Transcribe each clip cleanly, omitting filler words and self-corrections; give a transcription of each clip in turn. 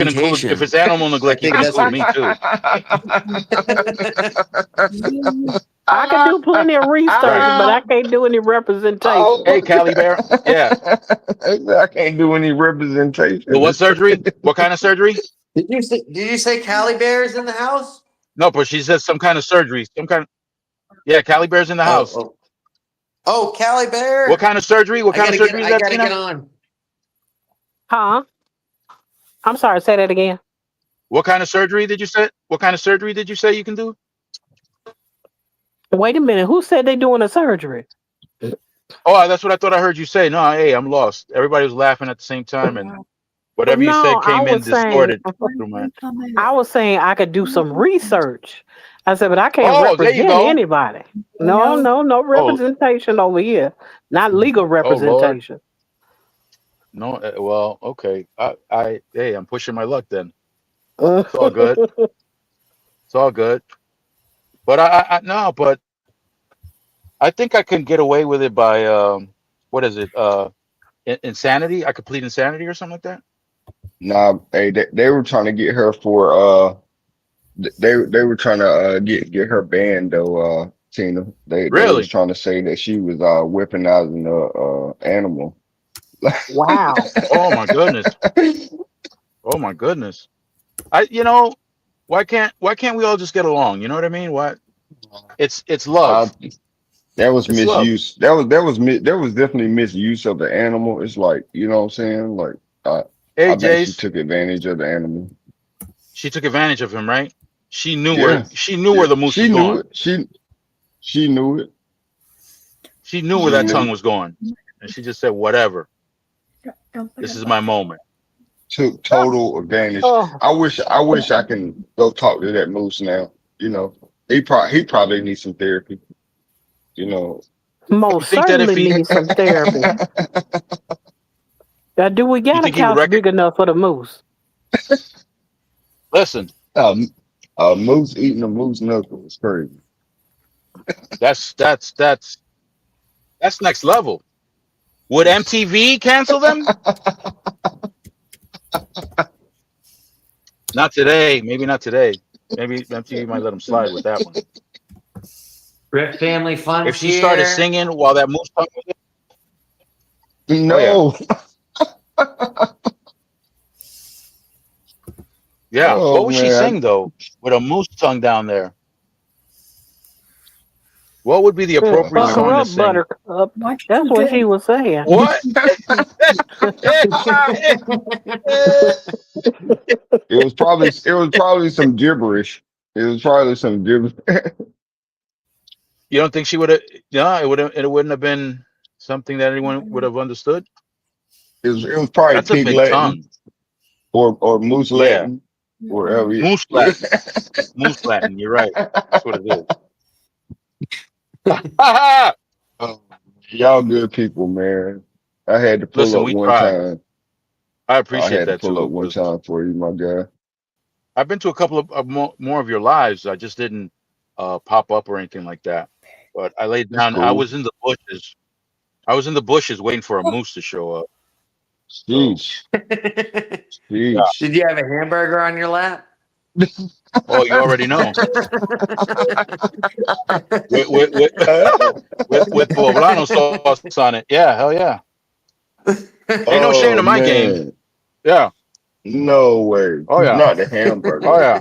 can include if it's animal I neglect, you think can that's include me too. I can do plenty of research, Right. but I can't do any representation. Hey, Cali Bear. Yeah. I can't do any representation. Well, what surgery? What kind of surgery? Did you say Cali Bear's in the house? No, but she said some kind of surgery. Some kind. Yeah, Cali Bear's in the Oh, house. oh, Cali What Bear. kind of surgery? What I kind of gotta get. surgery is I that, gotta get Tina? on. Huh? I'm sorry, say that again. What kind of surgery did you say? What kind of surgery did you say you can do? Wait a minute. Who said they doing a surgery? Oh, that's what I thought I heard you say. No, hey, I'm lost. Everybody was laughing at the same time, and whatever you said No, came in distorted through my. I was saying I could do some research. I said, but I can't Oh, there you represent go. anybody. No, no Oh, representation over here. Not legal oh Lord. representation. No, well, okay. Hey, I'm pushing my luck then. It's all good. It's all good. But no, but I think I can get away with it by what is it? Insanity. I could plead insanity or something like that. Nah, hey, they were trying to get her for they were trying to get her banned though, Tina. They was Really? trying to say that she was weaponizing the animal. Wow. Oh my goodness. Oh my goodness. Why can't we all just get along? You know what I mean? Why? It's Uh, love. that was It's love. misuse. That was definitely misuse of the animal. It's like, you know what I'm saying? Like Hey, I think she Jace. took advantage of the animal. She took advantage of him, right? She knew Yeah, where the moose she was knew going. it. She knew it. She knew where She that knew. tongue was going, and she just said, "Whatever. This is my moment." Took total advantage. Oh, I wish I can go talk to that moose now. You know, he probably needs some therapy. You know, You most think that if certainly he, needs some therapy. Do we you got a think he would couch big enough for the moose? listen? um, moose eating a moose knuckle is crazy. That's next level. Would MTV cancel them? Not today. Maybe not today. Maybe MTV might let them slide with that one. Britt Family If Fun's she started here. singing while that moose tongue was in, oh yeah, No, yeah. What oh would she man, sing though with a moose tongue down there? What would be the appropriate Fuck her song to up, sing? Buttercup. That's what she was saying. What? it was probably some gibberish. It was probably some gibberish. You don't think she would have? Yeah, it wouldn't have been something that anyone would have understood. It was probably That's a pig big Latin tongue. or moose Yeah, Latin, wherever. moose Latin. Moose Latin. You're right. That's what it is. Oh, y'all good people, man. I had to pull Listen, up we one try. time. I I appreciate had to that pull up too, one because time for you, my guy. I've been to a couple of more of your lives. I just didn't pop up or anything like that. But I laid It's down. I cool. was in the bushes. I was in the bushes waiting for a moose to show up. So Sheesh. Did Sheesh. you have a hamburger on your lap? oh, you already know. With with poblano sauce on it. Yeah, hell yeah. Ain't no shame Oh to my game. man. Yeah. No way. Oh yeah. Not the Oh hamburger. yeah.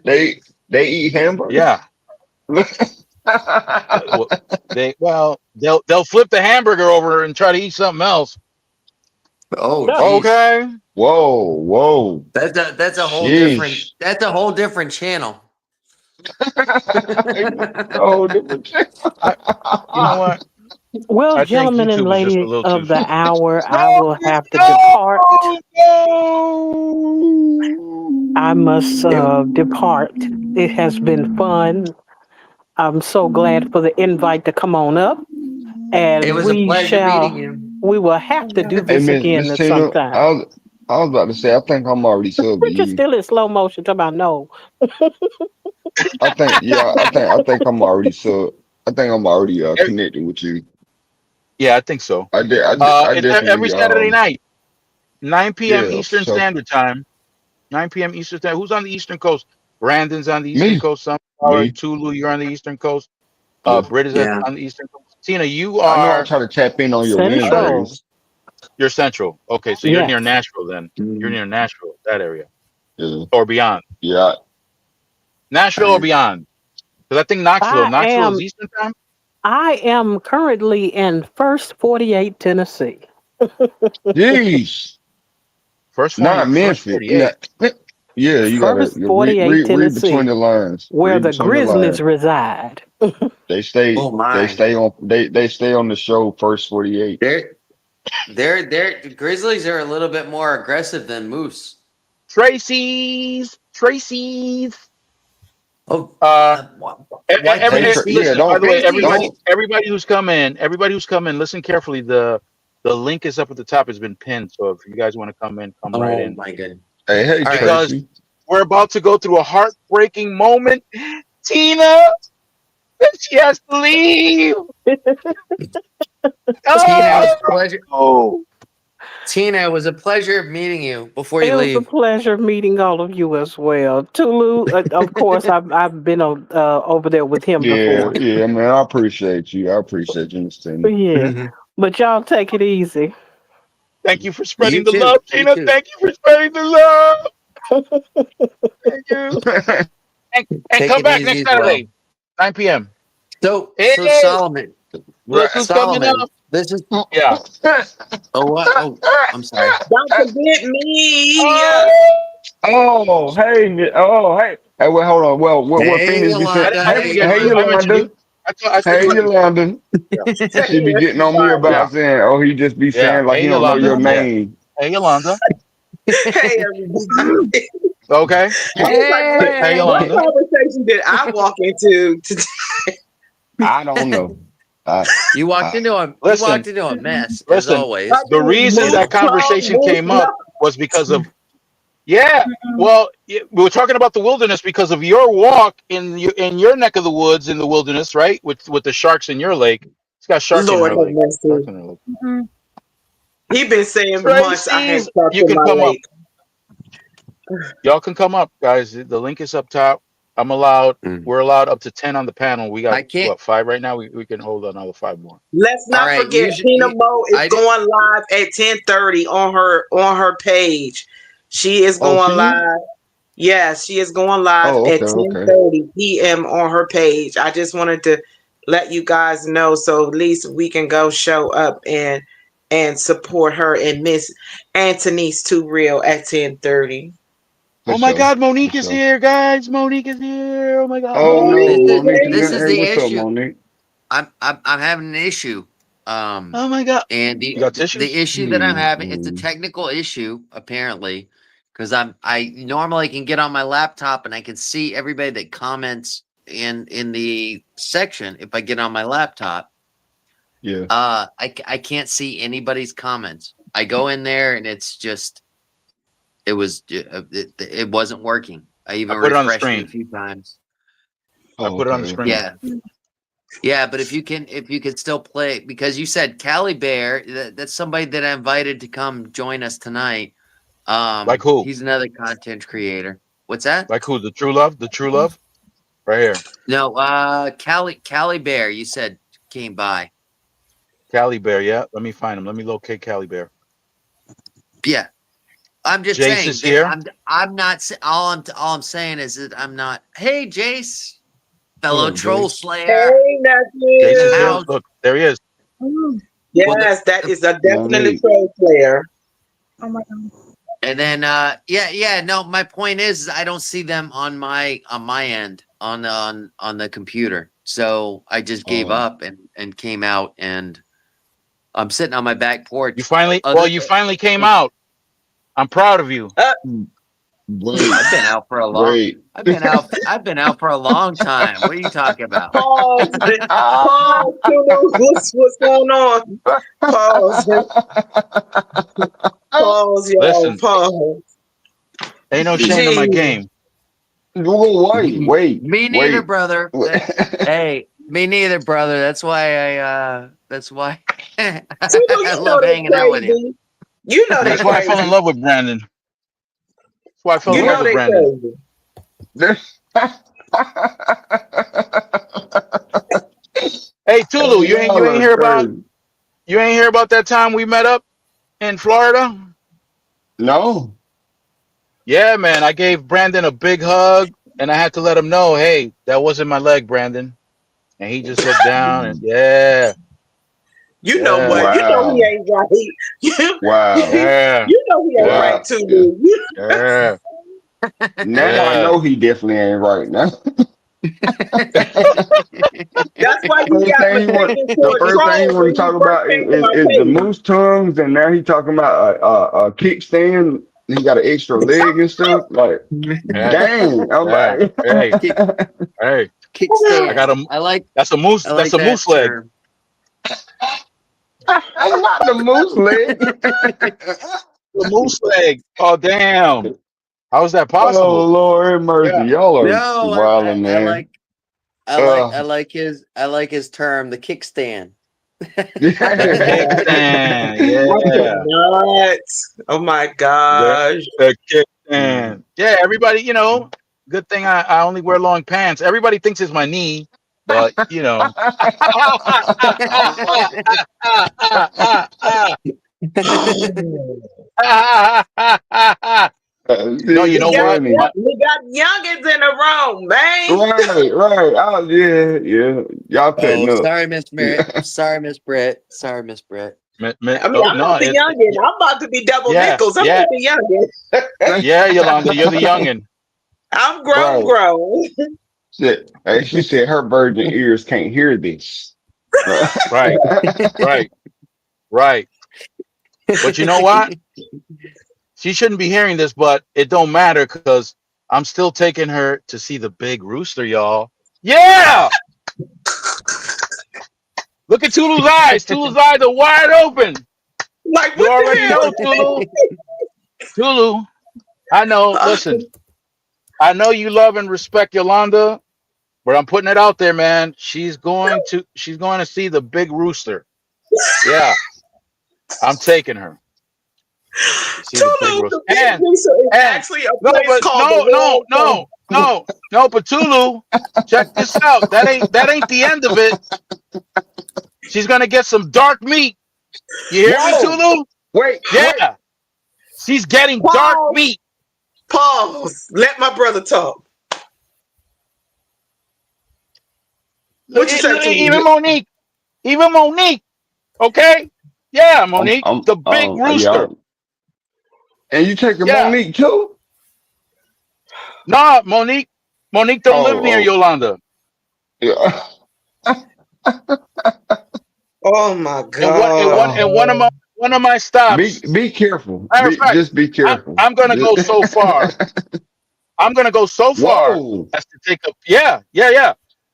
They eat hamburgers? Yeah. Well, they'll flip the hamburger over and try to eat something else. Oh, Yeah. jeez. Okay. Whoa. That's a whole different Sheesh. channel. Oh, different. You know what? Well, I think gentlemen and YouTube is just a ladies little too. of the hour, I No, will have to depart. no, no. I must It, depart. It has been fun. I'm so glad for the invite to come on up, It and was a pleasure meeting you. we will have to do hey, this Miss again at some Tina, time. I was about to say, I think I'm already subbed to Richard's you. still in slow motion talking about no. I think, yeah, I think I'm already I think I'm already Eh, connected with you. Yeah, I think so. I It's every definitely Saturday night, 9 p.m. yeah, for Eastern sure. Standard Time. 9 p.m. Eastern time. Who's on the Eastern Coast? Brandon's on the Eastern Me, Coast. Sunflower me. and Tulu, you're on the Eastern Coast. Yeah. Britt is Yeah. on the Eastern Coast. Tina, you I know. I are try to tap in on your Central. Wednesdays. you're Central. Okay, so you're Yes. near Nashville then. You're Mm, near Nashville, that area, Yeah, or beyond. yeah. Nashville or beyond? Because I think Knoxville. I Knoxville is am Eastern time. I am currently in first 48 Tennessee. Jeez, First not 40, first Memphis. 48. Yeah, you gotta First you 48 read between Tennessee, the lines. where Read the between the Grizzlies lines. reside. They stay Oh they my. stay on they stay on the show first 48. They're the Grizzlies are a little bit more aggressive than Moose. Tracy's. Oh, Uh, why Hey, can't yeah, listen. By the way, Tracy's? everybody who's come in, listen carefully. The link is up at the top. It's been pinned. So if you guys want to come in, come right Oh in. my goodness. hey, All right. Because Tracy. we're about to go through a heartbreaking moment. Tina, she has to leave. Tina, it was Oh, a pleasure. no. Tina, it was a pleasure meeting you before you It was a leave. pleasure meeting all of you as well. Tulu, of course, I've been over there with him Yeah, before. yeah, man. I appreciate you. I appreciate you, Miss Tina. Yeah, but y'all take it easy. Thank you for You spreading the too. love, You Tina. too. Thank you for spreading the love. Thank you. And Take come it back easy next as well. Saturday, 9 p.m. So Hey, Solomon, look who's coming Solomon, up. this is Yeah. oh what? Oh, I'm sorry. Don't forget me. Oh, hey, oh, hey. Hey, well, hold on. Well, what Hey Phoenix be saying? Yolanda, I didn't hey Hey, forget hey, you. I Tulu. mentioned you. Yolanda. I said Hey, you. Yolanda. Yeah. She be getting on me Yeah. about saying, oh, he just be Yeah. saying like Hey, he don't know your Yolanda. Yeah. name. Hey, Yolanda. Hey, everybody. Okay. I was like, Hey, Hey, what Yolanda. conversation did I walk into today? I don't know. I, you walked I, into a Listen. mess as Listen. always. The reason that conversation came up was because of yeah. Well, we were talking about the wilderness because of your walk in your neck of the woods in the wilderness, right? With the sharks in your lake. It's got shark in Lord her have lake. Sharks mercy. in her lake. He been saying months I had Tracy's. stuff You in can my come up. lake. Y'all can come up, guys. The link is up top. I'm allowed. Mm. We're allowed up to 10 on the panel. We got I can't. what 5 right now. We can hold another 5 more. Let's All not right. forget Tina Mo is going live at 10:30 on her page. She is oh, going she? live. Yes, she is going live Oh, at okay, okay. 10:30 p.m. on her page. I just wanted to let you guys know so at least we can go show up and support her and Miss Antonice Too Real at 10:30. For Oh my sure. God, For Monique is sure. here, guys. Monique is here. Oh my Oh no, Monique, This God. is Monique is this in. is Hey, the what's up, issue. Monique? I'm having an issue. Oh my God. And You got the tissues? issue that I'm having, it's a Mm. technical issue apparently, because I normally can get on my laptop and I can see everybody that comments in the section if I get on my laptop. Yeah. I can't see anybody's comments. I go in there and it's just it wasn't working. I I even put it on the refreshed it a screen. few times. I Oh, put it on okay, the screen. okay. Yeah. Yeah, but if you could still play because you said Cali Bear, that's somebody that I invited to come join us tonight. Like who? He's another content creator. What's that? Like who? The true love? The true love? Right here. No, Cali Bear, you said came by. Cali Bear. Yeah. Let me find him. Let me locate Cali Bear. Yeah. I'm just Jace saying is that here. I'm not all I'm saying is that I'm not. Hey, Jace, What fellow up, troll Jace? slayer Hey, Jace in the is here. nephew. house. Look, there he is. Well, Yes, that is a definite Monique. pro player. and then no, my point is I don't see them on my end on the computer. So I just gave Oh, up and came out and I'm sitting on my back You porch. finally you finally came out. I'm proud of you. wait, I've been out for a long wait. I've been out for a long time. What are you talking about? Pause. Pause. Tulu. What's going on? Pause. Pause, y'all. Listen, Pause. ain't no shame in my Jeez. game. Me neither, Wait. brother. Hey, me neither, brother. That's why Tulu, I you know love that's hanging out with you. crazy. You know That's that why I fell in crazy. love with Brandon. That's why I fell You in love know with they Brandon. crazy. Hey, Tulu, you ain't Y'all are crazy. hear about that time we met up in Florida? No. Yeah, man. I gave Brandon a big hug, and I had to let him know, hey, that wasn't my leg, Brandon. And he just looked down, and yeah, You know yeah, what? You know he Wow. ain't right. You, Wow. yeah, you know he ain't yeah, right Wow. too, Yeah. dude. yeah, Now I yeah. know he definitely ain't right now. That's why you First got thing he want, mistaken the for a first thing he troll want when to he talk first about came to my is the page. moose tongues, and now he talking about a kickstand. He got an extra leg and stuff. Like, Yeah, dang! I'm yeah. like, Hey, Kick hey. I got kickstand. a. That's a moose. I That's like a that moose leg. term. I'm not the moose leg. A moose leg. Oh damn! How is that Oh possible? Lord have mercy, Yeah. y'all are No, wilding, man. Uh, I like his term, the kickstand. The kickstand. I Yeah. cannot. Oh my The, gosh. the kickstand. Yeah. Everybody, good thing I only wear long pants. Everybody thinks it's my knee, but No, you it's know what? funny. We got youngins in the room, man. Right, right. Oh, yeah, yeah. Y'all Oh, cutting up. sorry, Miss Britt. Sorry, Miss Britt. Sorry, Miss Britt. I mean, Oh, I'm no, not the youngin. I'm about to be double yeah, nickels. I'm yeah, not the youngin. yeah, Yolanda, you're the youngin. I'm grown, Right. grown. Shit. Hey, she said her virgin ears can't hear this. Right. Right, right, right. But you know what? She shouldn't be hearing this, but it don't matter because I'm still taking her to see the big rooster, y'all. Yeah! Look at Tulu's eyes. Tulu's eyes are wide open. Like, You what already know, the Tulu. Tulu, I know. hell? Listen, I know you love and respect Yolanda, but I'm putting it out there, man. She's going to see the big rooster. Yeah, I'm taking her to see the big Tulu, rooster. the Big And Reason is and actually a no, place but called the no, no, Royal no, no, no, but Tulu, check this out. That ain't the end of it. She's gonna get some dark meat. You hear me, Whoa. Tulu? Wait, wait. Yeah, she's getting dark Pause. meat. Pause. Let my brother talk. What you say, Even Tulu? Monique. Okay, yeah, Monique, the big Yeah. rooster. And you taking Yeah, Monique too? nah, Monique. Monique don't live near Oh, Yolanda. yeah. Oh my And what and God. one and Oh, one of my stops. be careful. Matter of fact, Just be careful. I'm gonna go so far. I'm gonna go so far Whoa. as to take a yeah,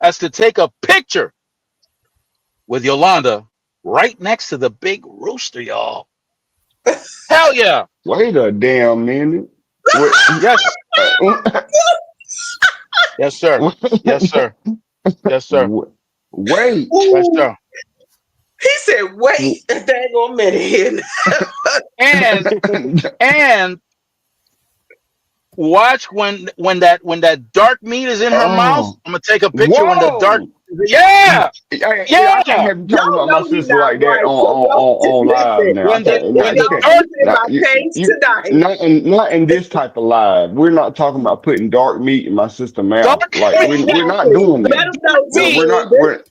as to take a picture with Yolanda right next to the big rooster, y'all. Hell yeah. Wait a damn minute. Wait. Yes. Yes, sir. Yes, sir. Yes, sir. Wait. Yes, Ooh, sir. he said, wait a dang on minute. And and watch when that dark meat is in her mouth. Oh, I'm gonna take a picture when the dark. whoa. Yeah, I can't yeah. have you talking Y'all about my know he sister not like that right. So y'all just on live listen. now. I When the can't. Now when If you the y'all can't. dark visit Now my page you tonight, not in this type of live. We're not talking about putting dark meat in my sister mouth. dark Like meat, we're not exactly. doing the Let that. them know, dark meat, We're Tulu. not. We're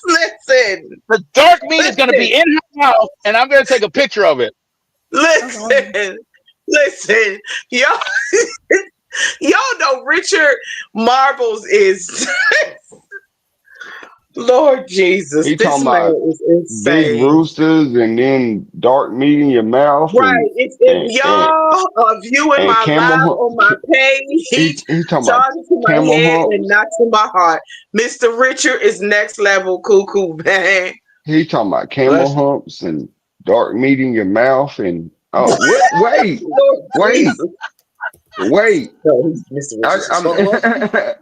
Listen, the dark meat is gonna listen, be in her mouth, and I'm gonna take a picture of it. listen, listen. Y'all, y'all know Richard Marbles is Lord Jesus. he This talking man about is big insane. roosters and then dark meat in your mouth Right. If and and, y'all are viewing and my camel live hump. on my page, He talking about charging to my camel head and humps. not to my heart. Mr. Richard is next level cuckoo, man. He talking about camel Listen, humps and dark meat in your mouth and oh what? Lord Wait, Jesus. wait. No, Mr. Richards is Well, well,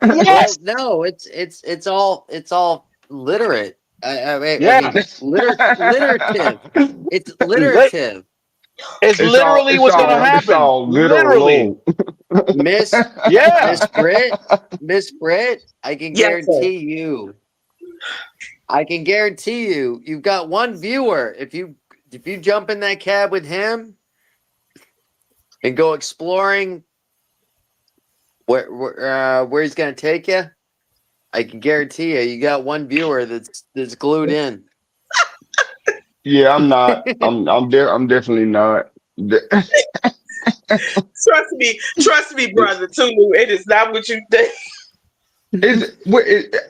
yes, well, no, it's all literate. I yeah. mean, literative. It's Li- literative. It's literally what's gonna It's happen. all good or Literally. low. Miss Yeah. Miss Britt, I can Yes, sir. guarantee you, you've got one viewer. If you jump in that cab with him and go exploring where he's gonna take you, I can guarantee you got one viewer that's glued in. Yeah, I'm not. I'm definitely not. Trust me, brother Tulu. It is not what you think.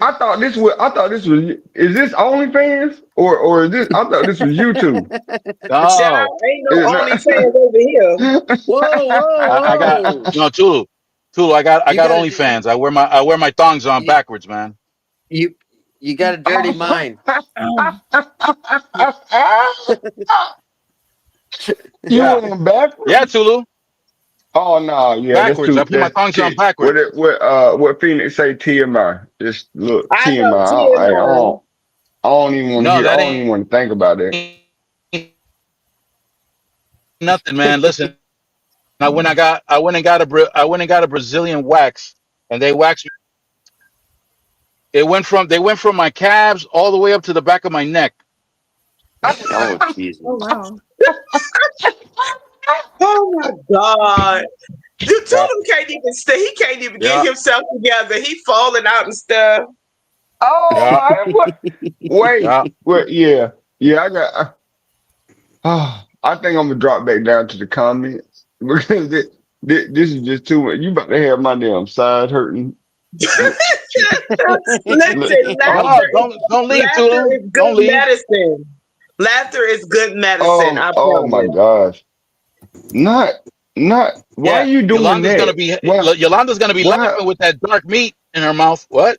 I thought this was. Is this OnlyFans or is this? I thought this was YouTube. No. Child, ain't no Is it OnlyFans over here. Whoa, I whoa, got whoa! no Tulu. Tulu, I You got got OnlyFans. I wear my thongs on you backwards, man. you, you got a dirty mind. You Yeah. went backwards? Yeah, Tulu. Oh no, yeah, that's Backwards. I too. put my That's thongs on T. What backwards. what Phoenix say? TMI. Just look, I TMI. know TMI. I don't even want to No, hear. I that don't even want to think about it. ain't nothing, man. Listen, I went and got a Brazilian wax, and they waxed me. They went from my calves all the way up to the back of my neck. Oh Oh Jesus! wow. Oh my God. The Yeah, Tulu can't even stay. He can't even get yeah, himself together. He falling out and stuff. Oh yeah, my! What? Wait, yeah. what? Yeah, yeah. I got. I think I'm gonna drop back down to the comments because this is just too much. You about to have my damn side hurting. Look, Listen, oh, No, don't leave, laughter Tulu. is good Don't leave. medicine. Laughter is good medicine. I oh my promise. gosh! Not, not. Why are Yeah, you doing that? Why? Yolanda's gonna be Why? laughing with that dark meat in her mouth. What?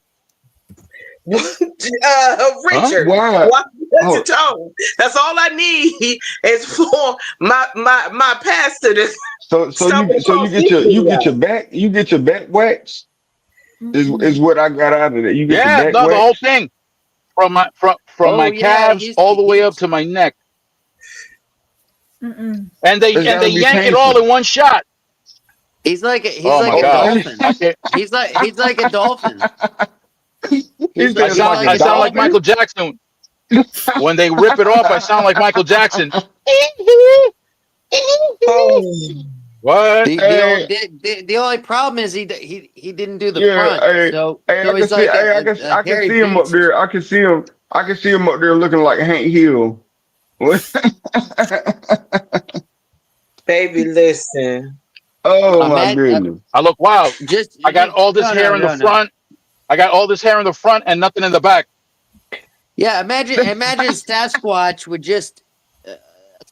Huh? Richard, Why? watch your Oh, tone. That's all I need is for my pastor to stumble so across this you get your video. back wax is Mm-mm. what I got out of it. You get the Yeah, back no, the whole wax. thing from Oh my yeah, calves all the way up to my neck, Mm-mm. and It's they gotta be yank it all painful. in one shot. he's Oh like my a gosh, Oh, dolphin. I can't. He's like a dolphin. he He's said like it's like a I sound like dolphin. Michael Jackson when they rip it off. I sound like Michael Jackson. Oh, What? Hey, The only problem is he didn't do the yeah, front, hey, I so can he's see, like hey, a I can hairy see him up beast. there. I can see him up there looking like Hank Hill. What? baby, listen. Oh my Imagine goodness. I look wild. just I got all this no no hair in the no no. front. I got all this hair in the front and nothing in the back. Yeah, imagine Sasquatch with just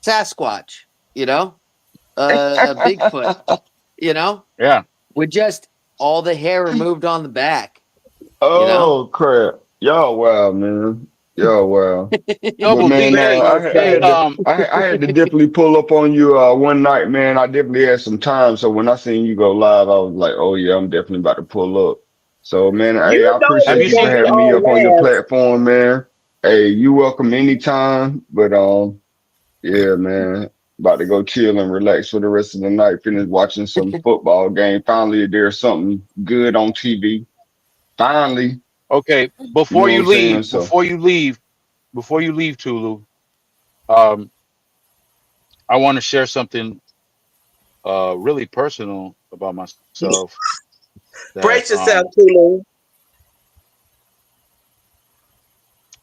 Sasquatch, a Bigfoot, you know, Yeah, with just all the hair removed on the back, you know. Oh crap. Y'all wow, man. Y'all wow. But double You D. man, better Hey, not hey, say. I had to definitely pull up on you one night, man. I definitely had some time. So when I seen you go live, I was like, oh yeah, I'm definitely about to pull up. So man, hey, You I know have we appreciate you you for gonna seen? be having me all up on your laughs. platform, man. Hey, you welcome anytime. But yeah, man. About to go chill and relax for the rest of the night. Finish watching some football game. Finally, there's something good on TV. Finally, Okay, you know what I'm saying? So, before you leave, Tulu. Um, I want to share something really personal about myself. That Brace yourself, Tulu.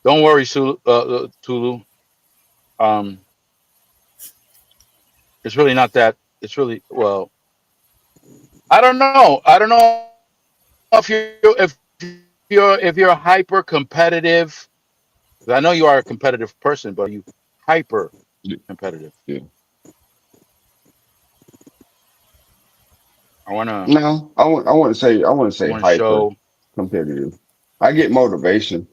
don't worry, Tulu. Um, it's really not that. It's really well. I don't know. I don't know if you're hyper competitive. I know you are a competitive person, but are you hyper competitive? yeah. I wanna No, I wouldn't I say wanna hyper show. competitive. I get motivation.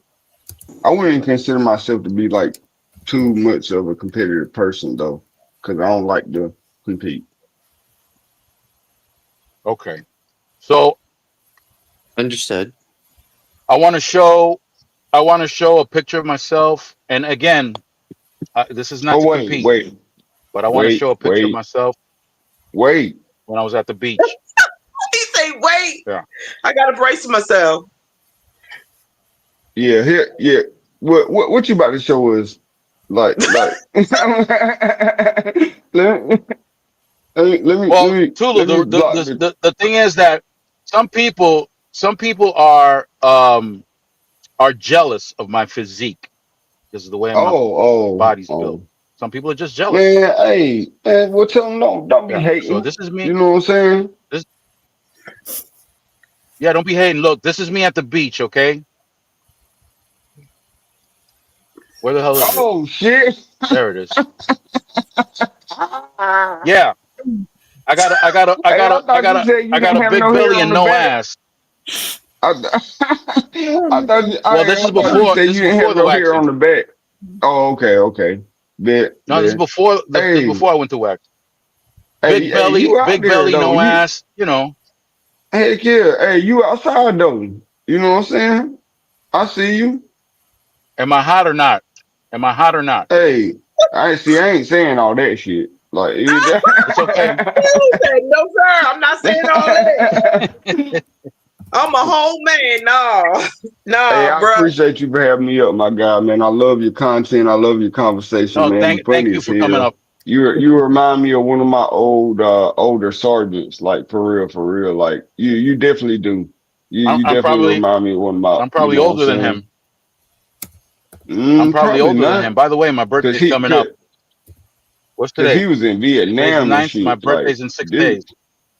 I wouldn't consider myself to be like too much of a competitive person though, because I don't like to compete. Okay, so Understood. I want to show. I want to show a picture of myself, and again, this is not Oh to compete. wait. But I want to show a picture of myself wait. when I was at the beach. He say, "Wait, Yeah. I gotta brace myself." Yeah, here, yeah. What you about to show us? Like, let Well, me Tulu, let me block the. the thing is that some people are jealous of my physique because of the way my body's built. Oh. Some people are just jealous. Man, hey, man, well, tell them don't be Yeah. So hating. this is me. You know what I'm saying? This, yeah, don't be hating. Look, this is me at the beach. Okay, where the hell is it? Oh shit. There it is. Yeah, I got a, I got a, I Hey, got I a, I thought got you a, said you I got didn't a have big no hair belly on and the no back. ass. I, I thought Well, this is you before. said This you is didn't have before the no hair waxing. on the back. Oh, okay. Bet, No, this is bet. before. This is Hey, before I went to wax. hey, you out Big there belly, though? no You ass. You know. heck yeah. Hey, you outside though? You know what I'm saying? I see you. Am I hot or not? Am I hot or not? Hey, I ain't saying all that shit. Like, It's okay. He said, "No, sir, I'm not saying all that. I'm a whole man." Nah, Hey, nah, I bro. appreciate you for having me up, my guy, man. I love your content. I love your conversation, No, man. You thank funny you as for coming hell. up. You remind me of one of my older sergeants, like for real. Like you definitely do. I'm, You I'm definitely probably remind me of one of my, I'm you probably know what I'm older than saying? him. I'm probably Probably older than him. not, By the way, my cause birthday's coming up. What's today? he was in Today's the Vietnam and 9th. My shit. Like birthday's in 6 days.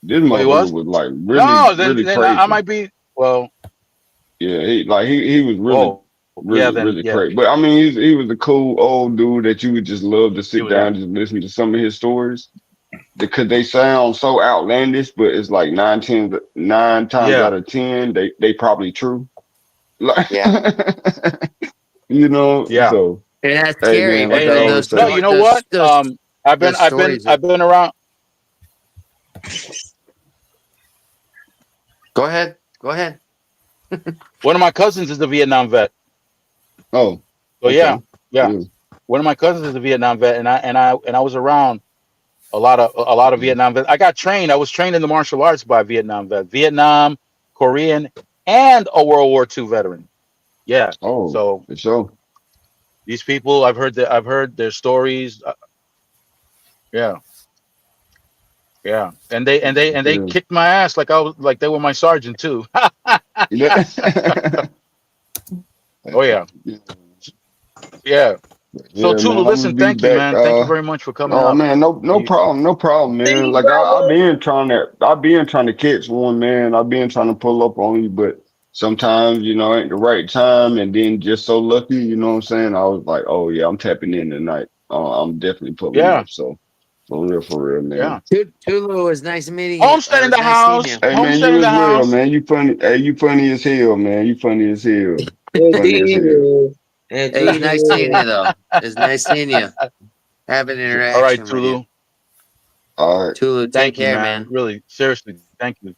this Oh, he motherfucker was? was like No, really then I crazy. might be. Well, Yeah, he was oh, yeah, then really yeah, crazy. But I mean, he was a cool old dude that you would just love to he sit was. Yeah, down and just listen to some of his stories because they sound so outlandish, but it's like nine times yeah. out of 10, they probably true. Like, Yeah. you know, Yeah. so And that's hey scary man, like Hey, I because hey. always No, say, you know what? those stories are. I've been around. Go ahead. Go ahead. One of my cousins is a Vietnam vet. oh, So yeah, okay. yeah. Yeah. One of my cousins is a Vietnam vet, and I was around a lot of Vietnam vets. I got trained. I was trained in the martial arts by a Vietnam vet, Vietnam, Korean, and a World War II veteran. Yeah. Oh, So for sure. these people, I've heard their stories. Yeah, yeah. And they Yeah. kicked my ass like they were my sergeant too. Oh yeah, Yeah. yeah. So Yeah, Tula, man, I'm gonna listen, be thank you, back. man. Thank you very much for coming Oh up. man, no You, problem, no problem, See man. you, Like brother. I've been trying to catch one, man. I've been trying to pull up on you, but sometimes, ain't the right time. And then just so lucky, you know what I'm saying? I was like, oh yeah, I'm tapping in tonight. I'm definitely pulling yeah, up. So for real, yeah. man. Tulu, it was nice meeting you. Homestead It in was the nice seeing house. you. Hey man, Homestead you in as the well, house. man. You funny. Hey, you funny as hell, man. You funny as hell. Funny as Indeed hell. is. It was Indeed nice seeing is. you, though. It was nice seeing you. Have an All right, interaction with you. Tulu. All right. Tulu, take Thank you, care, man. man. Really, seriously, thank you.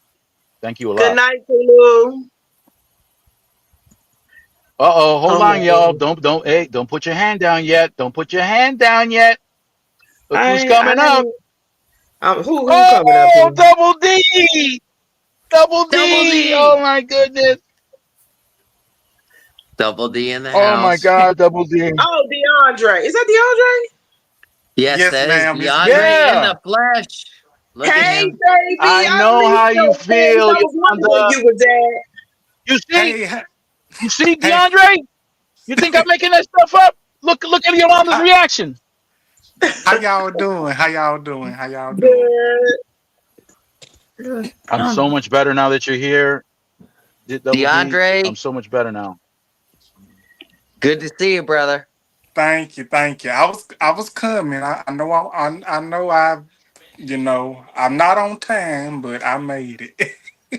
Thank you a Good lot. night, Tulu. Uh-oh, hold Oh on, my y'all. goodness. Don't put your hand down yet. Don't put your hand down yet. Look who's I coming up. ain't. Who coming up Oh, here? Double D. Double Double D. Oh D. my goodness. Double D in the Oh my house. God, Double D. Oh, DeAndre. Is that DeAndre? Yes, Yes, that is ma'am. It's DeAndre me. in Yeah, the flesh. Look at Hey, him. baby. I I know how missed you your face. feel, I was wondering where Yolanda. you was at. You see, Hey, you see, hey, DeAndre? You think I'm making that stuff up? Look at Yolanda's how, reaction. how y'all doing? How y'all doing? How y'all doing? Good. I'm so much better now that you're here, Double D. I'm DeAndre, so much better now. good to see you, brother. Thank you, thank you. I was coming. I know I know I'm not on time, but I made it.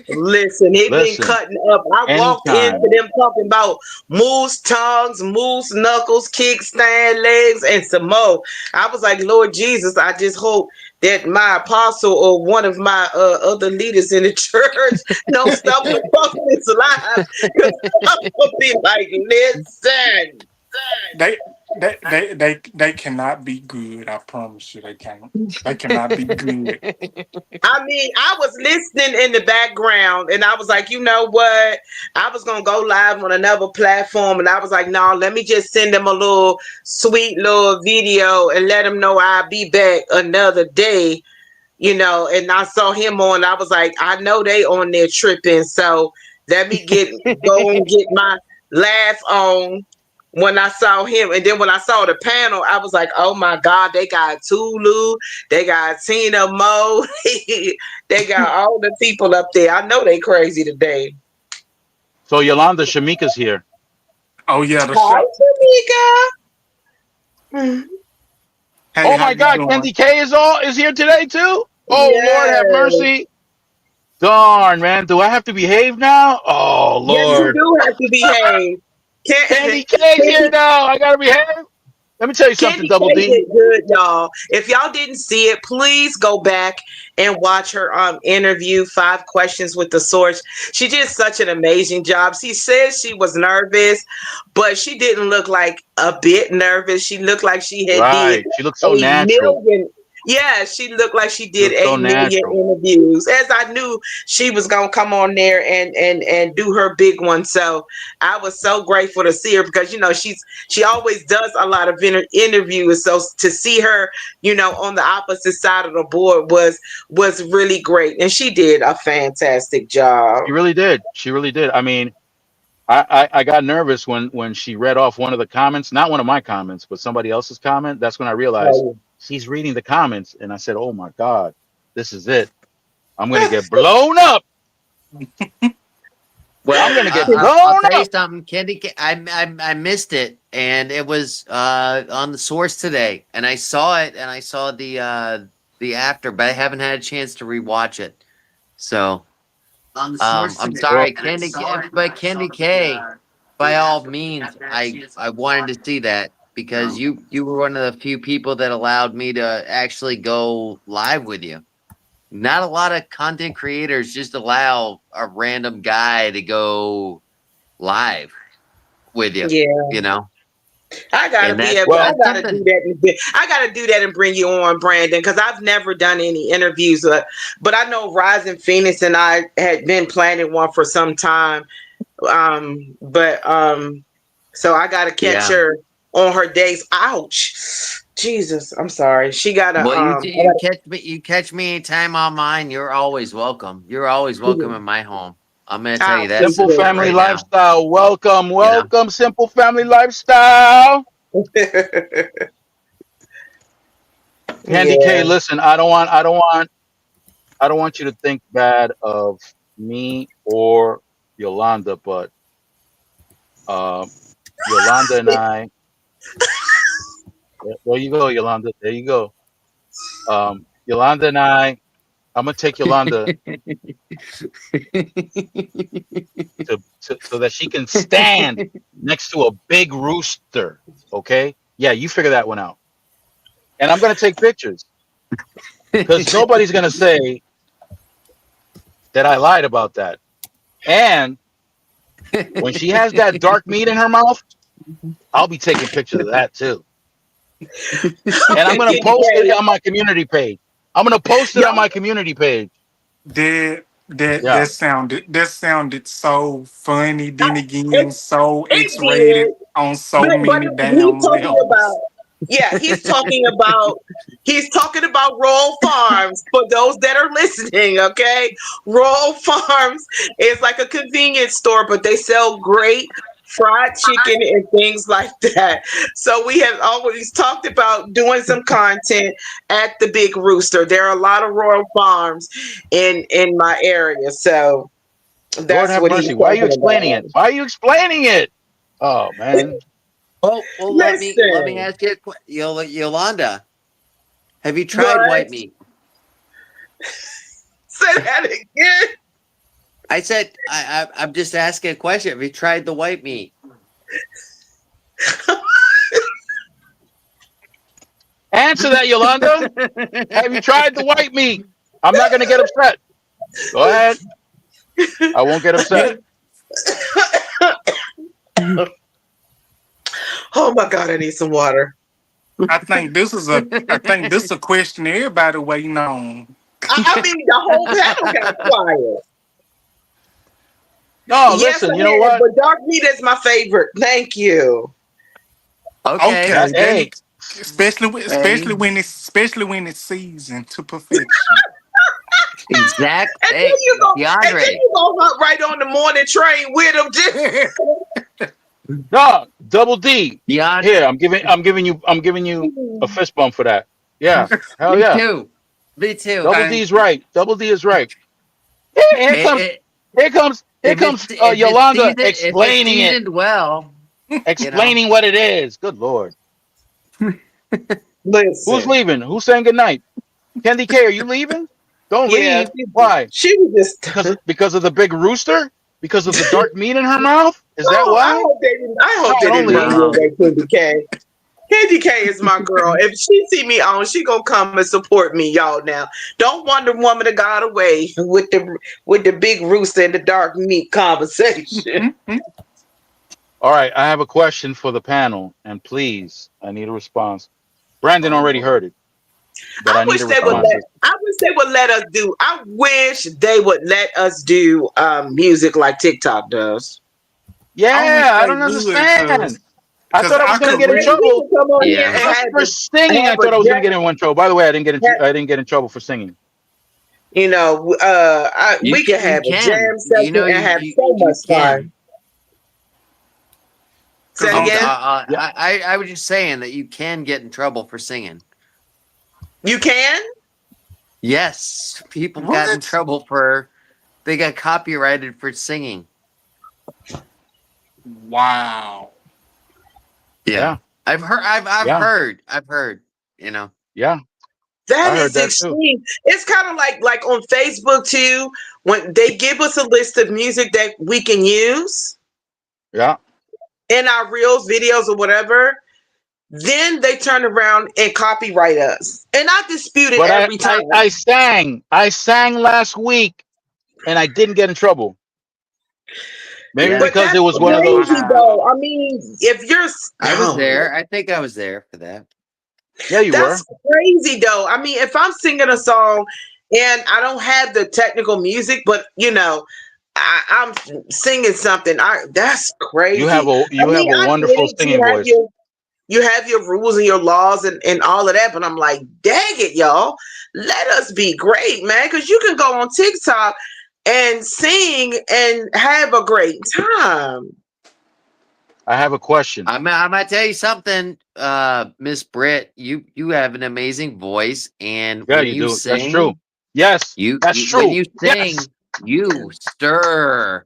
Listen, it been Listen, cutting up. I walked into anytime. them talking about moose tongues, moose knuckles, kickstand legs, and some more. I was like, Lord Jesus, I just hope that my apostle or one of my other leaders in the church don't stumble across this live. Because I'm gonna be like, listen. they They cannot be good. I promise you, they can't. They cannot be good. I mean, I was listening in the background and I was like, you know what? I was going to go live on another platform and I was like, no, let me just send them a little sweet little video and let them know I'll be back another day, and I saw him on. I was like, I know they on there tripping, so let me go and get my laugh on when I saw him. And then when I saw the panel, I was like, oh my God, they got Tulu, they got Tina Mo, they got all the people up there. I know they crazy today. So Yolanda, Shamika's here. Oh yeah, the Hi, show. Tamika. Hey, Oh how my you God, doing? Candy K is here today too. Oh Lord, have Yes. mercy. Darn, man, do I have to behave now? Oh Yes, you Lord, do have to behave. Candy K's here now. I gotta behave. Let me tell you something, Candy Double K D. did good, y'all. If y'all didn't see it, please go back and watch her interview, 5 Questions with the Source. She did such an amazing job. She says she was nervous, but she didn't look like a bit nervous. She looked like she had did Right, she looks so a natural. million. Yeah, she looked like she She did looks so 8 million natural. interviews. As I knew she was gonna come on there and do her big one. So I was so grateful to see her because she always does a lot of interviews. So to see her, on the opposite side of the board was really great, and she did a fantastic job. She really did. She really did. I mean, I got nervous when she read off one of the comments, not one of my comments, but somebody else's comment. That's when I realized she's reading the comments, and I said, "Oh my God, this is it. I'm gonna get blown up. Well, I'm gonna get I'll blown tell you up." something, Candy. I missed it, and it was on the source today, and I saw it, and I saw the after, but I haven't had a chance to rewatch it. So I'm Well, sorry, but Candy K. By all means, I wanted to see that because you were one of the few people that allowed me to actually go live with you. Not a lot of content creators just allow a random guy to go live with you, Yeah. you know, I gotta and be that's able. I well, that's gotta do something. that. I gotta do that and bring you on, Brandon, because I've never done any interviews. But I know Rising Phoenix and I had been planning one for some time. But so I gotta catch Yeah. her on her days. Ouch, Jesus! I'm sorry. She gotta. Well, you catch me anytime on mine. You're always welcome. You're always welcome in my home. I'm gonna tell I you that Simple Family right now. Lifestyle. Welcome, You know. welcome, Simple Family Lifestyle. appreciate it. Candy Yeah. K, listen, I don't want you to think bad of me or Yolanda, but um, Yolanda and I. There you go, Yolanda. There you go. Yolanda and I. I'm gonna take Yolanda so that she can stand next to a big rooster. Okay? Yeah, you figure that one out. And I'm gonna take pictures because nobody's gonna say that I lied about that. And when she has that dark meat in her mouth, I'll be taking pictures of that too. And I'm gonna post it Okay. on my community page. I'm gonna post it on Y'all, my community page. That Yeah. sounded so funny. Then again, so it X-rated did. on so But many he's damn talking levels. about, yeah, he's talking about Royal Farms for those that are listening, okay? Royal Farms is like a convenience store, but they sell great fried chicken and things like that. So we have always talked about doing some content at the Big Rooster. There are a lot of Royal Farms in my area. So Lord that's have what he's mercy. Why are you talking explaining about. it? Why are you explaining it? Oh man. Well, let me Listen, ask you, Yolanda. Have you tried what? white meat? Say that again. I said I'm just asking a question. Have you tried the white meat? Answer that, Yolanda. Have you tried the white meat? I'm not gonna get upset. Go ahead. I won't get upset. Yeah, Oh my God, I need some water. I think this is a question everybody waiting on. I mean, the whole panel got quiet. No, Yes, listen. You I know have, what? but dark meat is my favorite. Thank you. Okay. That Okay, hey, especially when it's seasoned to perfection. Exact. And then Hey, you go, and then DeAndre. you go hunt right on the morning train with them. Just no, double D. DeAndre. Here, I'm giving you a fist bump for that. Yeah, hell Me yeah. too. Me too. Double D Thank is you. right. Double D is right. Here It, comes, it, here comes Yolanda if it's explaining it, seasoned well, you know. explaining what it is. Good Lord. Who's listen. leaving? Who's saying goodnight? Candy K, are you leaving? Don't Yeah, leave. Why? she was just. Because of the big rooster? Because of the dark meat in her mouth? Is that Oh, why? I No, hope they don't didn't run you leave. No. away, Candy K. Candy K is my girl. If she see me on, she gonna come and support me, y'all. Now, don't Wonder Woman of God away with the big rooster and the dark meat conversation. All right, I have a question for the panel, and please, I need a response. Brandon Oh already boy. heard it, but I need a Uh, response. I wish they would let us do. I wish they would let us do music like TikTok does. I wish Yeah, I they don't would, understand. I cause thought I was I gonna could get in really. We trouble. can come on here yeah. and Just for singing, I have a thought I was gonna get just, in one trouble. By the way, I didn't get in trouble for singing. we can You have a can. jam You session know and have so you much fun. can. Cause Say I'm again. Yeah. I was just saying that you can get in trouble for singing. You can. Yes, people got in what? trouble for they got copyrighted for singing. Wow. Yeah. Yeah, I've heard, you know. yeah, That I heard is that too. extreme. It's kind of like on Facebook too, when they give us a list of music that we can use Yeah, in our reels, videos, or whatever. Then they turn around and copyright us, and I dispute it but every time. I sang last week, and I didn't get in trouble. Maybe Yeah. But because it that's was one of those. crazy, Wow. though. I mean, if you're I was there. I think I was there for that. Yeah, you that's were. crazy, though. I mean, if I'm singing a song and I don't have the technical music, but I'm singing something. That's crazy. I You have mean, a I get wonderful it. singing voice. You have your rules and your laws and all of that, but I'm like, dang it, y'all. Let us be great, man, because you can go on TikTok and sing and have a great time. I have a question. I'm gonna tell you something, Miss Britt. You have an amazing voice, and Yeah, when you you do. That's true. sing, Yes, that's when true. you Yes, sing, you stir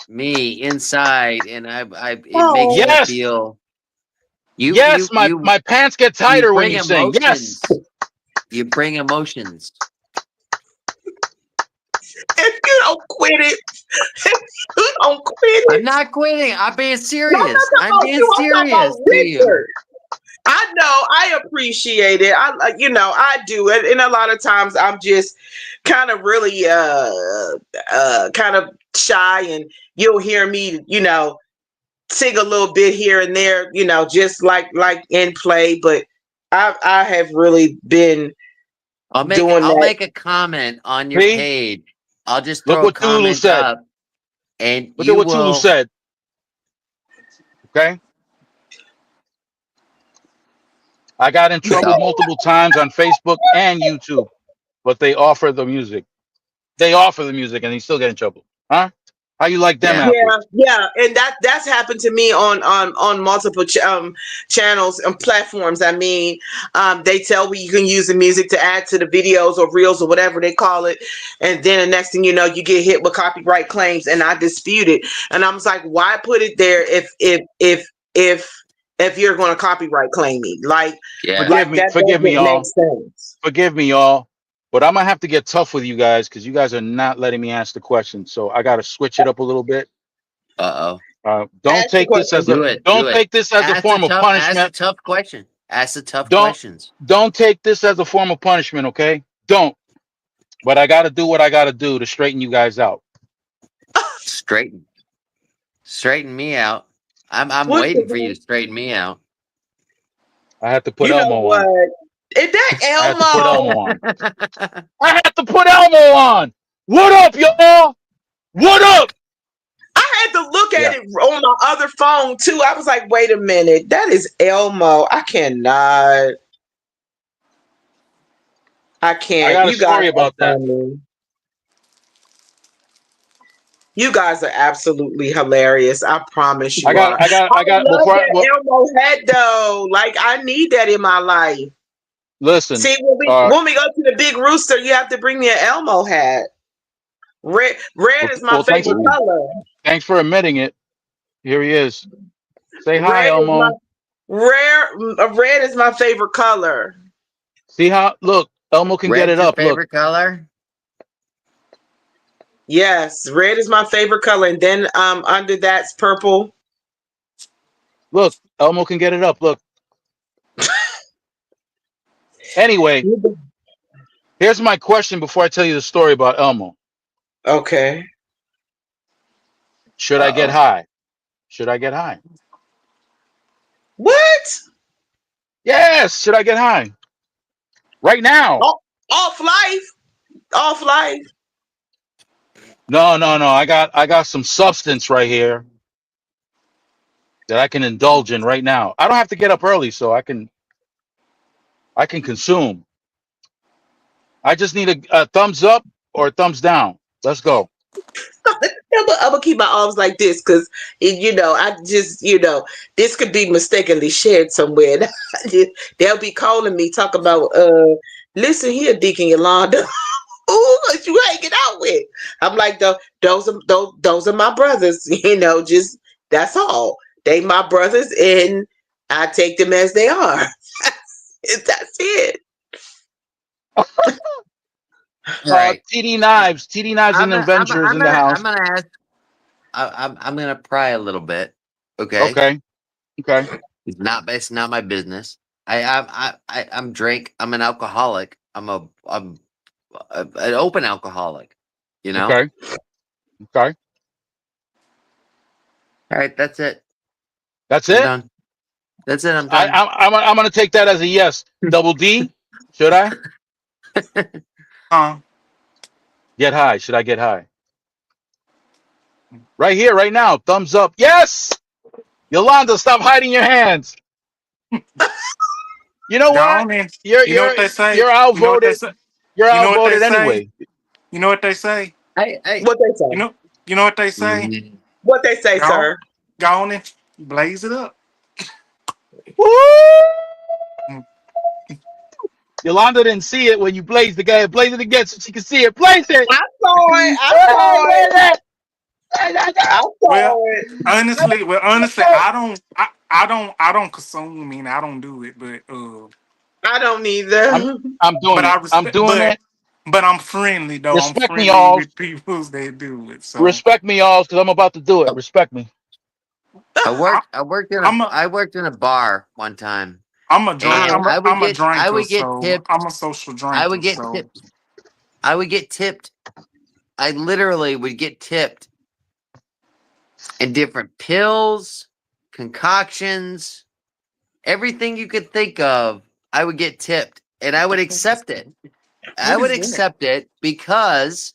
me inside, and it makes me Oh, yes, feel yes. My pants get you tighter when bring you sing. Yes, emotions. You bring emotions. if you don't quit it, if you don't quit I'm it. not quitting. I'm being No, I'm serious. not talking I'm about being you. I'm talking serious about to you. Richard. I know. I appreciate it. I do it, and a lot of times I'm just kind of really kind of shy, and you'll hear me, sing a little bit here and there, just like in play. But I have really been doing I'll that. make a comment on your see, page. I'll just look throw a what Tulu comment said. up, and Look at you what Tulu will. said. Okay, I got in trouble multiple times on Facebook and YouTube, but they offer the music. They offer the music, and you still get in trouble, huh? How you like them Yeah. Yeah, apples? yeah, and that's happened to me on multiple channels and platforms. I mean, they tell me you can use the music to add to the videos or reels or whatever they call it, and then the next thing you know, you get hit with copyright claims, and I dispute it. And I was like, why put it there if you're going to copyright claim me? Yeah. Like that Forgive me, doesn't make y'all. sense. Forgive me, y'all. But I'm gonna have to get tough with you guys because you guys are not letting me ask the question. So I got to switch it up a little bit. Uh oh. Don't Ask the take this question. as a Do it. Do don't it. take this as a form of Ask the punishment. tough question. Ask the tough Don't questions. don't take this as a form of punishment, okay? Don't. But I got to do what I got to do to straighten you guys out. Straighten me out. I'm What waiting for you the to straighten me out. I had to put You know Elmo what? on. Is that I had to put Elmo? Elmo on. I had to put Elmo on. What up, y'all? What up? I had to look at Yeah, it on my other phone too. I was like, wait a minute, that is Elmo. I cannot. I I can't. got a You guys story are about that. funny. You guys are absolutely hilarious. I promise I you got, are. I got, I I got. love Before I that Elmo head though. Like I need that in my life. listen, See, when we uh, when we go to the Big Rooster, you have to bring me an Elmo hat. Red is my well, thanks, favorite Ooh. color. thanks for admitting it. Here he is. Say hi, Red is my Elmo. red is my favorite color. See how? Look, Elmo can get Red's it your up. Look, favorite color? Yes, red is my favorite color, and then under that's purple. look, Elmo can get it up. Look. Anyway, here's my question before I tell you the story about Elmo. Okay. Should I Uh get oh. high? Should I get high? What? Yes. Should I get high? Right now. Oh, off life. Off life. No, no, no. I got some substance right here that I can indulge in right now. I don't have to get up early, so I can consume. I just need a thumbs up or a thumbs down. Let's go. I'm gonna keep my arms like this because I just this could be mistakenly shared somewhere. They'll be calling me talk about listen here, Deacon Yolanda. Ooh, what you hanging out with? I'm like those are my brothers. Just that's all. They my brothers, and I take them as they are. That's it. All right. TD Knives and Adventures in the I'm house. gonna ask. I'm gonna pry a little bit. Okay. Okay, okay, It's not my business. I'm Drake. I'm an alcoholic. I'm an open alcoholic. You know. okay, okay. All right. That's it. That's I'm it. done. That's it. I'm I, done. I'm gonna take that as a yes. Double D. Should I Huh? get high? Should I get high? Right here, right now. Thumbs up. Yes. Yolanda, stop hiding your hands. You know Go what? on in. You're You know you're what they say? you're You know what they outvoted. say? You're You know what they outvoted say? anyway. You know what they say? I. What they You say? know you know what they say? Mhm. What they say, Go sir? go on and blaze it up. Woo! Mm. Yolanda didn't see it when you blazed the guy. Blaze it again so she can see it. Blaze it. I saw it. I Hey, saw it. blaze it. Blaze it. I Well, saw it. honestly, I don't consume. I mean, I don't do it, I don't I'm either. I'm doing but I it. I'm respect, doing it. but I'm friendly though. I'm Respect me, friendly all. with people that do it. So Respect me, all, because I'm about to do it. Respect me. I, I'm a I worked in a bar one time, I'm a drink. and Uh-huh. I'm a I drinker, would get so tipped. I'm a social I drinker. would get So tipped. I would get tipped. I literally would get tipped in different pills, concoctions, everything you could think of. I would get tipped, and I would accept it. I what would is that? accept it because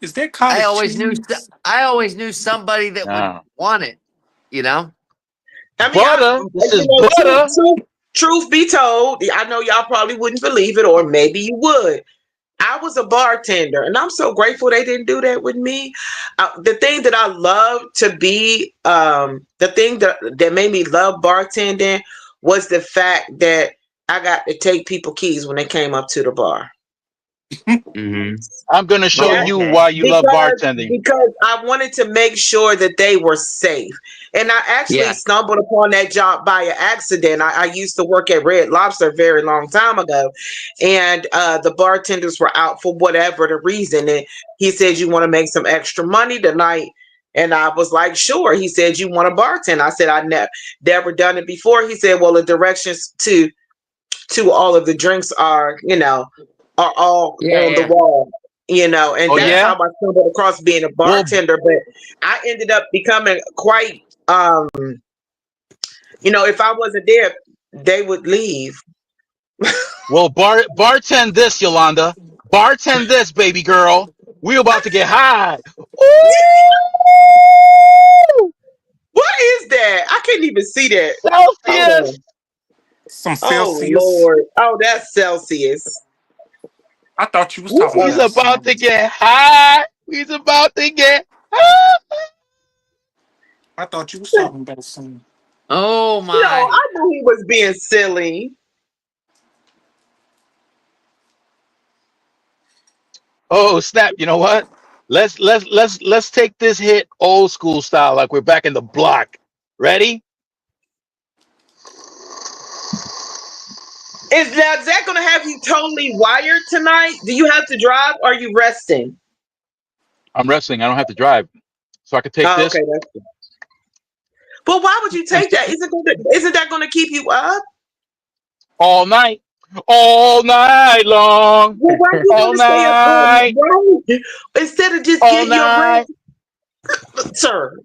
Is that cottage cheese? I always knew somebody that would Nah. want it. You know. I mean, Butter. This is truth, butter. truth be told, I know y'all probably wouldn't believe it, or maybe you would. I was a bartender, and I'm so grateful they didn't do that with me. The thing that I love to be, the thing that made me love bartending was the fact that I got to take people keys when they came up to the bar. Mm-hmm. I'm gonna show Yeah, Oh, you okay. why you love bartending. because I wanted to make sure that they were safe. And I actually Yeah. stumbled upon that job by an accident. I used to work at Red Lobster a very long time ago, and the bartenders were out for whatever the reason. And he said, "You want to make some extra money tonight?" And I was like, "Sure." He said, "You want to bartend?" I said, "I never done it before." He said, "Well, the directions to all of the drinks are all Yeah. on the Yeah. wall, and Oh that's Yeah. how yeah. I stumbled across being a Well, bartender. But I ended up becoming quite, if I wasn't there, they would leave. Well, bartend this, Yolanda. Bartend this, baby girl. We about to get high. Ooh! What is that? I can't even see that. Hold Celsius. on. Some Oh Celsius. Lord. Oh, that's Celsius. I thought you was talking What? We's about about to something. get high. We's about to get high. I thought you was talking about something. Oh No, my. I knew he was being silly. Oh snap! You know what? Let's take this hit old school style, like we're back in the block. Ready? Is that gonna have you totally wired tonight? Do you have to drive or are you resting? I'm wrestling. I don't have to drive, so I can take Oh, this okay, that's good. But why would you and take that? Isn't that gonna keep you up? all night long, Well, why are you all gonna stay up night, right? Instead of just all getting your night, rest, sir.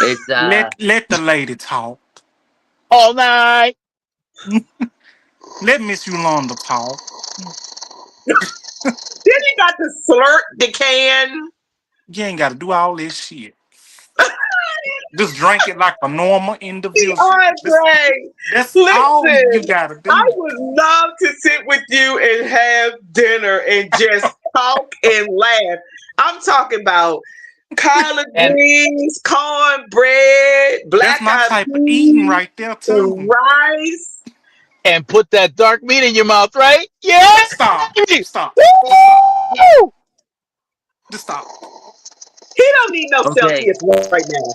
It's Let the lady talk. all night. Let Miss Yolanda talk. Then you got to slurp the can. You ain't got to do all this shit. Just drink it like a normal individual. Andre, That's all listen, you got to I do. would love to sit with you and have dinner and just talk and laugh. I'm talking about collard And greens, cornbread, That's black my eyed type of eating peas, right there and too. rice. put that dark meat in your mouth, right? Yeah. Stop. Stop. Just stop. Woo! Just stop. He don't need no okay. Celsius right now.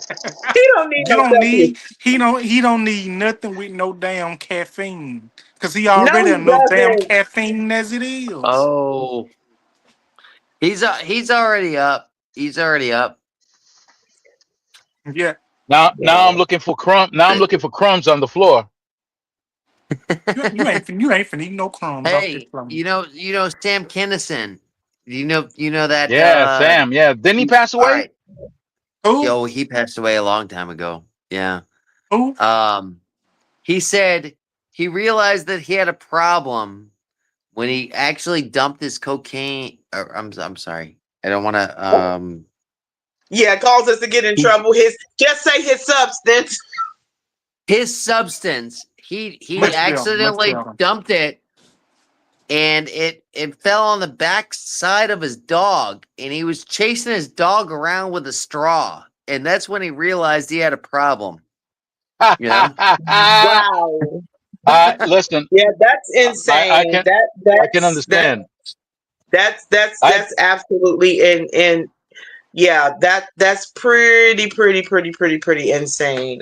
He don't need You no don't Celsius. need he don't need nothing with no damn caffeine. Cause he No, already he enough damn doesn't. caffeine as it is. Oh, he's already up. He's already up. Yeah. Now I'm No. looking for crumb. Now I'm looking for crumbs on the floor. You ain't finna eat no crumbs off this Hey, plane. you know Sam Kinison. You know that Yeah, Sam. Yeah, didn't he pass all away? right. Who? Yo, he passed away a long time ago. Yeah. Who? Um he said he realized that he had a problem when he actually dumped his cocaine I'm sorry. I don't want to Yeah, cause us to get in he, trouble. Just say his substance. his substance, he Much better. Much accidentally better. dumped it and it fell on the back side of his dog and he was chasing his dog around with a straw and that's when he realized he had a problem, you know. Wow. Listen, Yeah, that's I insane. can I can understand. I That's absolutely and yeah, that's pretty insane.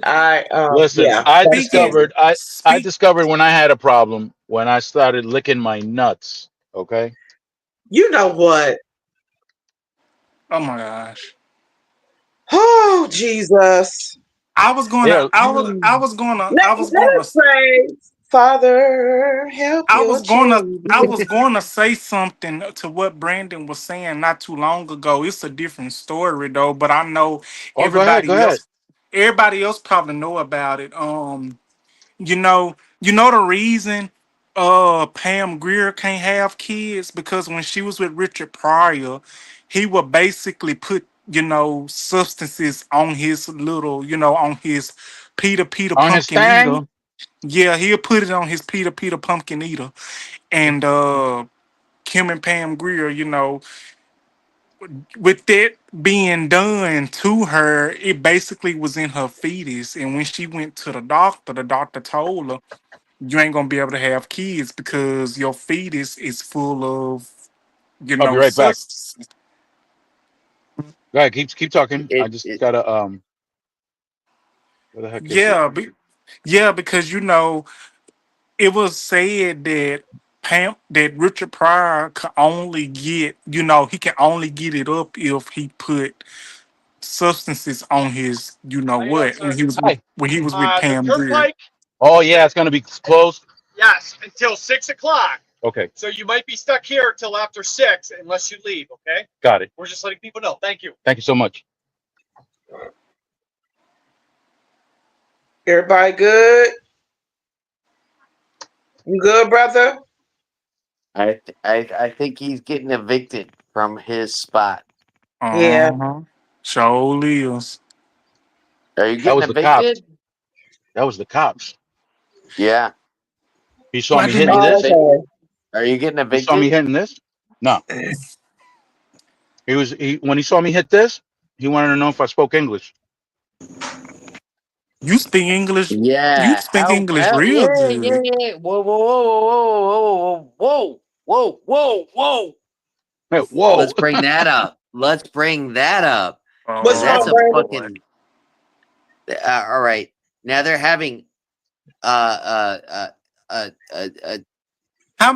listen. Yeah, I that's Speaking discovered crazy. I speak discovered when I had a problem when I started licking my nuts. Okay. You know what? oh my gosh. Oh Jesus. Yeah. I was Let gonna us pray. Father, help your I children. was gonna say something to what Brandon was saying not too long ago. It's a different story though, but I know Oh, go ahead. Go ahead. everybody else probably know about it. You know the reason Pam Grier can't have kids because when she was with Richard Pryor, he would basically put, substances on his little, on his Peter On his pumpkin thing. eater. Yeah, he'll put it on his Peter pumpkin eater. And Kim and Pam Grier, with that being done to her, it basically was in her fetus. And when she went to the doctor told her, you ain't gonna be able to have kids because your fetus is full of, I'll be right back. substances. Go ahead. Keep talking. I just It gotta where the heck is it? Yeah, yeah, because it was said that that Richard Pryor could only get, he can only get it up if he put substances on his, what, when Hi. he was with Pam Grier. Oh yeah, it's gonna be closed. Yes, until 6 o'clock. Okay, So you might be stuck here till after 6 unless you leave, okay? got it. We're just letting people know. Thank you. Thank you so much. Everybody good? You good, brother? I think he's getting evicted from his spot. Yeah. Uh-huh. Surely is. Are you That getting was the cops. evicted? That was the cops. Yeah. He saw Why me didn't Are hitting you they? getting this. evicted? Oh, Are you getting He saw me evicted? hitting this. No, when he saw me hit this, he wanted to know if I spoke English. You speak English. You Yeah. speak English real Yeah, yeah, good. yeah. Whoa, whoa, whoa, whoa, whoa, whoa, whoa, whoa. Hey, whoa! Let's bring that up. Let's bring that up. Because what's that's wrong, a Oh Brandon? Lord. fucking. All right. Now they're having. Uh, uh, uh. How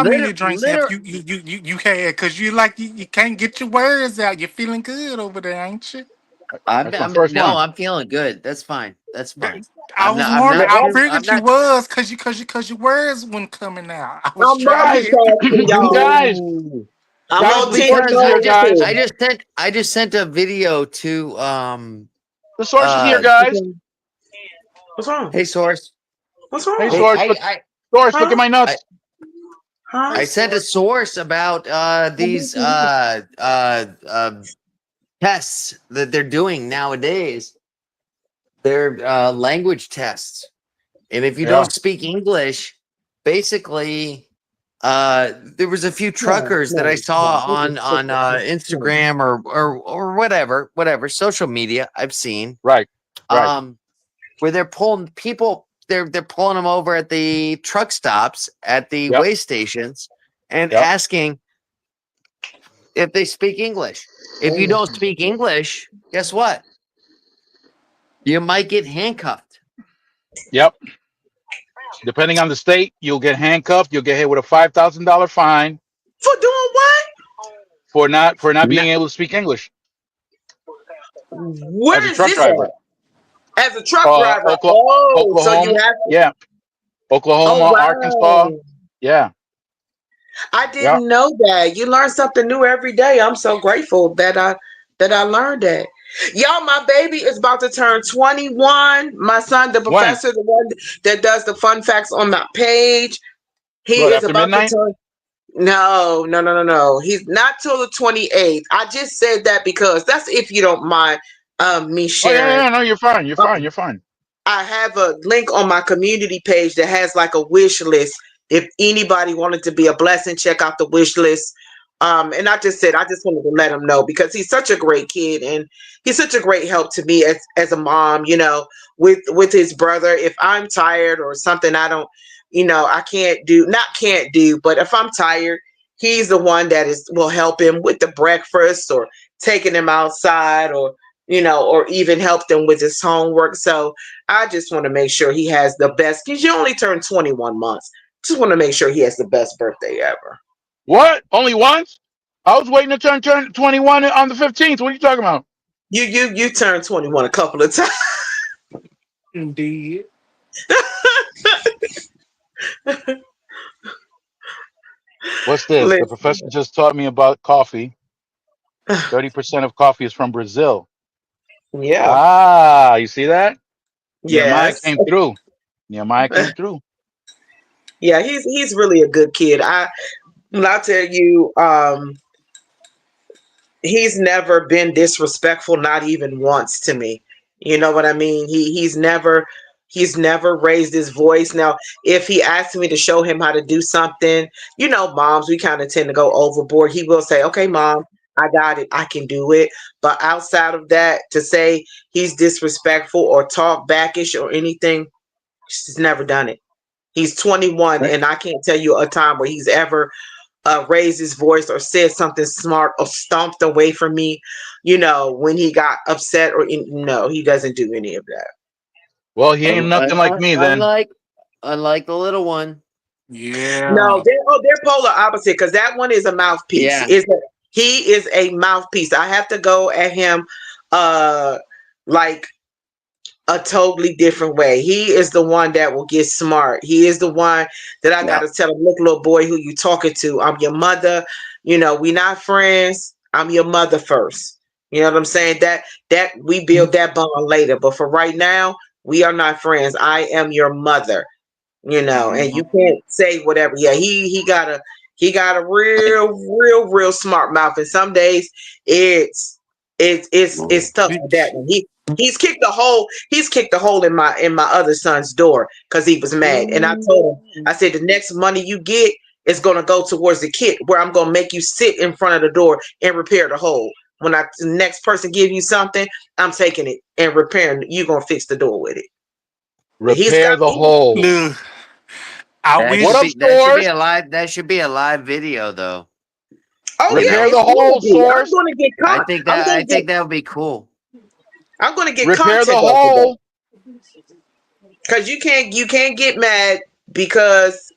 many drinks have Liter. you had? Cause you like you can't get your words out. You're feeling good over there, ain't you? That's my first No, one. I'm feeling good. That's fine. That's fine. I was I'm wondering. not I too. I'm figured you not. was cause your words weren't coming out. I was I'm Guys, trying. multitasking, y'all. guys, No. I'm guys, on the 10 source is Because here, toes guys. too. I just sent a video to The source is here, uh guys. What's wrong? hey source. What's Hey, wrong? Hey, source, look, source, look at Huh? my I nuts. Huh? I sent a source about these tests that they're doing nowadays. They're language tests. And if you Yeah, don't speak English, basically there was a few No, truckers that I no, saw no. This is on stupid. No. Instagram or whatever social media I've seen right, right. um where they're pulling people they're pulling them over at the truck stops at the Yep, way stations and yep. asking if they speak English. If you don't speak English, guess what? You might get handcuffed. Yep. Depending on the state, you'll get handcuffed. You'll get hit with a $5,000 fine For doing what? for not No, being able to speak English as Where a is truck this driver. at? As a truck driver. Oklahoma, Oh, so you Oklahoma, have to. yeah, Oh, Oklahoma, Arkansas, wow. yeah, I yeah. didn't know that. You learn something new every day. I'm so grateful that I learned that. Y'all, my baby is about to turn 21. My son, the When? professor, the one that does the fun facts on my page, he What, is after about to midnight? turn. No, no, no, no, no. He's not till the 28th. I just said that because that's if you don't mind me Oh yeah, sharing. yeah. No, you're fine. You're fine. Um, You're fine. I have a link on my community page that has like a wish list. If anybody wanted to be a blessing, check out the wish list. And I just said I just wanted to let him know because he's such a great kid and he's such a great help to me as a mom. With his brother. If I'm tired or something, I don't, I can't do, not can't do, but if I'm tired, he's the one that will help him with the breakfast or taking him outside or or even help them with his homework. So I just want to make sure he has the best because you only turned 21 months. Just want to make sure he has the best birthday ever. What? Only once? I was waiting to turn 21 on the 15th. What are you talking about? You turned 21 a couple of times. Indeed. What's this? The Listen. professor just taught me about coffee. 30% of coffee is from Brazil. Yeah. Ah, you see that? Nehemiah Yes. came through. Nehemiah came through. Yeah, he's really a good kid. I'll tell you, he's never been disrespectful, not even once to me. You know what I mean? He's never raised his voice. Now, if he asks me to show him how to do something, moms, we kind of tend to go overboard. He will say, "Okay, mom, I got it. I can do it." But outside of that, to say he's disrespectful or talk backish or anything, he's never done it. He's 21, Right. and I can't tell you a time where he's ever raised his voice or said something smart or stomped away from me, when he got upset no, he doesn't do any of that. Well, he ain't nothing like me then. Unlike the little one. No, Yeah. they're polar opposite because that one is a mouthpiece. Yeah. He is a mouthpiece. I have to go at him like a totally different way. He is the one that will get smart. He is the one that I got Yeah. to tell him, look, little boy, who you talking to? I'm your mother. We not friends. I'm your mother first. You know what I'm saying? That we build that bond later. But for right now, we are not friends. I am your mother. And you Mhm. can't say whatever. Yeah, he got a real smart mouth, and some days it's tough with that one. He's kicked a hole in my other son's door because he was mad, and I told him, I said, the next money you get is gonna go towards the kit where I'm gonna make you sit in front of the door and repair the hole. When the next person give you something, I'm taking it and repairing. You gonna fix the door with it. He's Repair got the me. hole. Look, I That What should wish. up, be that should be Source? a live that should be a live video though. Oh You yeah, Repair know, the it's gonna hole, be. I'm Source. gonna get I con. think I'm that gonna I get. think that would be cool. I'm gonna get Repair the content off of that hole. because you can't get mad because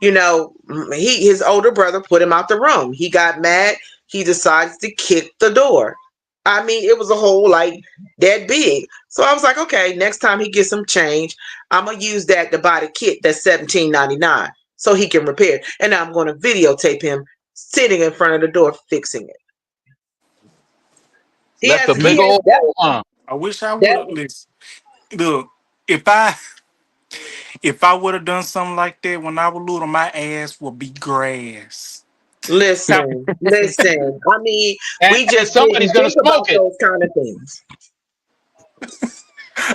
his older brother put him out the room. He got mad. He decided to kick the door. I mean, it was a hole like that big. So I was like, okay, next time he gets some change, I'm gonna use that to buy the kit that's $17.99 so he can repair it. And I'm gonna videotape him sitting in front of the door fixing it. He Left has a he big Mm, has old that hole, huh? I wish I would that have listened. Look, if I would have done something like that when I was little, my ass would be grass. listen. I mean, we And just somebody's didn't gonna think about smoke it. those kind of things.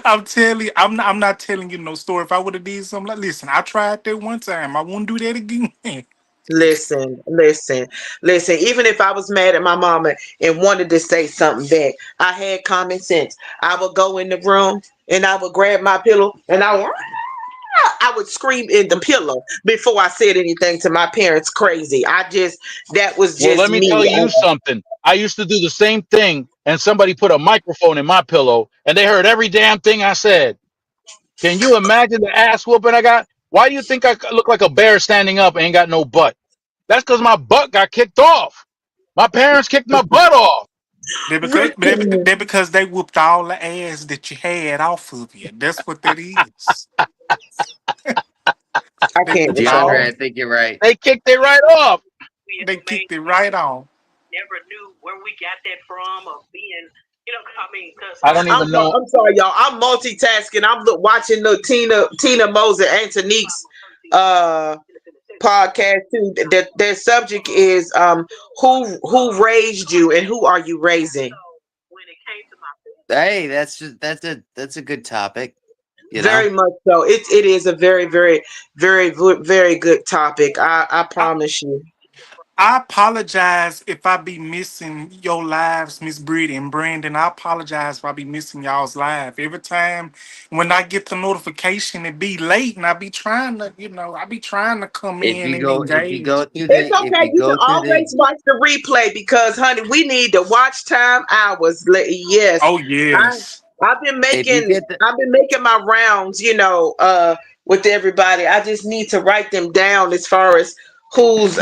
I'm telling you, I'm not telling you no story. If I would have did something like, listen, I tried that one time. I won't do that again. Listen. Even if I was mad at my mama and wanted to say something back, I had common sense. I would go in the room and I would grab my pillow and I would scream in the pillow before I said anything to my parents. Crazy. That was Well, just let me me. tell you something. I used to do the same thing, and somebody put a microphone in my pillow, and they heard every damn thing I said. Can you imagine the ass whooping I got? Why do you think I look like a bear standing up and ain't got no butt? That's because my butt got kicked off. My parents kicked my butt off. They because they whooped all the ass that you had off of you. That's what that is. I They can't whooped with DeAndre, y'all. I think you're right. They kicked it right off. they kicked it right on. I don't even know. I'm sorry, y'all. I'm multitasking. I'm watching the Tina Moser and Tanique's podcast too. Their subject is who raised you and who are you raising? Hey, that's a good topic. You Very know, much so. It is a very very good topic. I I, promise you. I apologize if I be missing your lives, Miss Britt and Brandon. I apologize if I be missing y'all's live. Every time when I get the notification, it be late, and I be trying to come in and if you go engage. through It's the if okay. you You can go through the always watch the replay because, honey, we need the watch time hours. Yes, Oh I yes, I've been if you making get the I've been making my rounds. With everybody. I just need to write them down as far as who's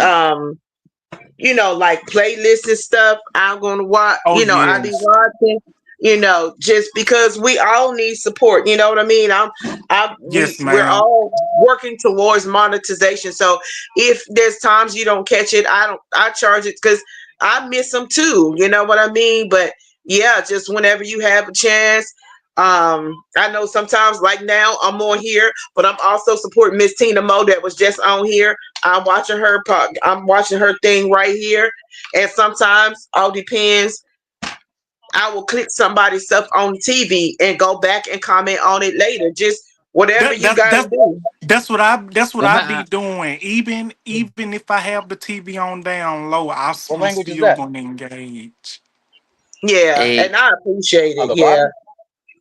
like playlists and stuff. I'm gonna watch. oh I be yes, watching. Just because we all need support. You know what I mean? yes, We're ma'am. all working towards monetization. So if there's times you don't catch it, I charge it because I miss them too. You know what I mean? But yeah, just whenever you have a chance. I know sometimes like now I'm on here, but I'm also supporting Miss Tina Mo that was just on here. I'm watching her thing right here, and sometimes all depends. I will click somebody's stuff on TV and go back and comment on it later. Just whatever That you that's gotta that's do. that's what let me I be doing. Even if I have the TV on down low, What I'm language is still that? gonna engage. Yeah, a and I appreciate On it. the Yeah, bottom?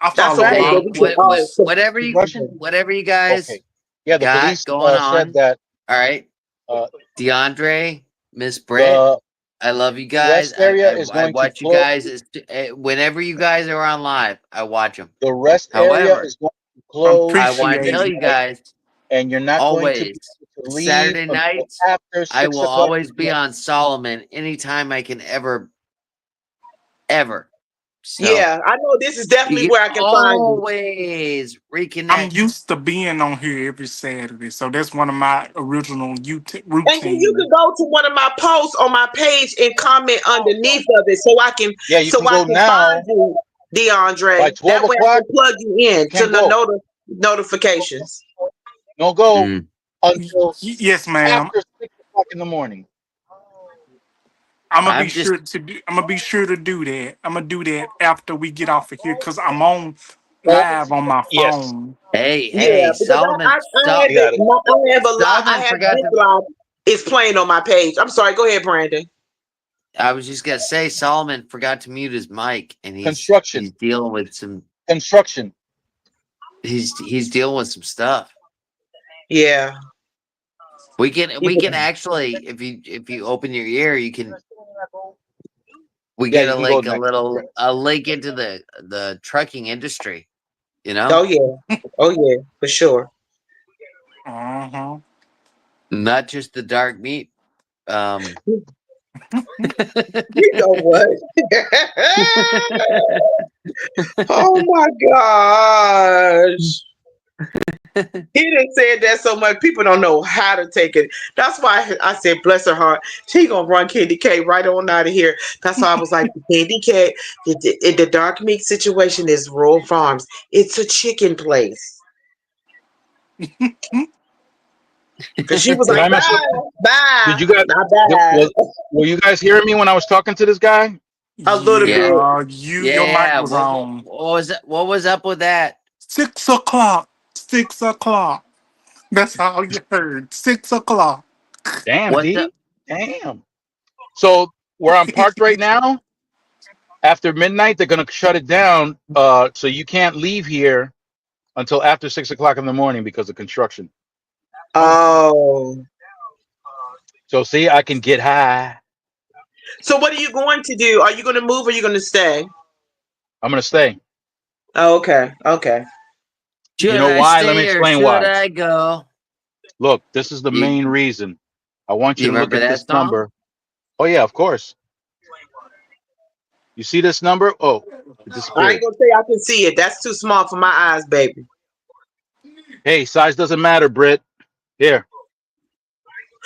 I that's follow okay. But a we Rock. can all whatever Speak you Russian? whatever you guys Okay. Yeah, the got police going said on. that All right, uh, DeAndre, Miss Britt, the I love you guys. rest area is I going to watch you close. guys whenever you guys are on live. I watch them. The rest area However, is going to I close want to Appreciate tell it. you midnight, guys and you're not going to be always able to leave Saturday until nights. after I will 6 o'clock. always be on Solomon anytime I can ever. So Yeah, I know this is you definitely can where I can find you. always I'm reconnect. used to being on here every Saturday, so that's one of my original And then you routines. can go to one of my posts on my page and comment underneath of it so I can Yeah, you can go find now. you, By DeAndre. 12 That way I o'clock, can plug you you in to can't the go. notifications. No go Mm. until Yes, ma'am. after 6 o'clock in the morning. I'm gonna be I'm just sure to do. I'm gonna be sure to do that. I'm gonna do that after we get off of here because I'm on Oh, live on my yes, phone. Yeah, because Solomon. I had you got it. I have a lot. I Solomon have forgot this to. live. It's playing on my page. I'm sorry. Go ahead, Brandon. I was just gonna say Solomon forgot to mute his mic, and he's Construction, dealing with some. construction. He's dealing with some stuff. Yeah. We can actually, if you open your ear, we Yeah, get you a can go like a next. little a link into the trucking industry. Oh yeah. Oh yeah. For sure. Uh-huh. Not just the dark meat. Um, You know what? Oh my gosh. He didn't say that so much. People don't know how to take it. That's why I said, bless her heart. She gonna run Candy K right on out of here. That's why I was like, Candy K, the dark meat situation is Rural Farms. It's a chicken place. Cause she was Did like, I mess with? bye, bye, Did you guys? not bad. Were you guys hearing me when I was talking to this guy? A little yeah, bit. Your mic yeah. was on. What was it? What was up with that? 6 o'clock. 6 o'clock. That's all you heard. 6 o'clock. Damn, What's up? D. Damn. So where I'm parked right now, after midnight, they're gonna shut it down. So you can't leave here until after 6 o'clock in the morning because of construction. Oh. So see, I can get high. So what are you going to do? Are you going to move or are you going to stay? I'm gonna stay. Oh, okay. Okay. You Should know I why? Let me stay or explain should why. I go? Look, this is the You, main reason. I want you you to look remember at this that song? number. Oh yeah, of course. You see this number? Oh, it I ain't disappeared. gonna say I can see it. That's too small for my eyes, baby. Hey, size doesn't matter, Britt. Here,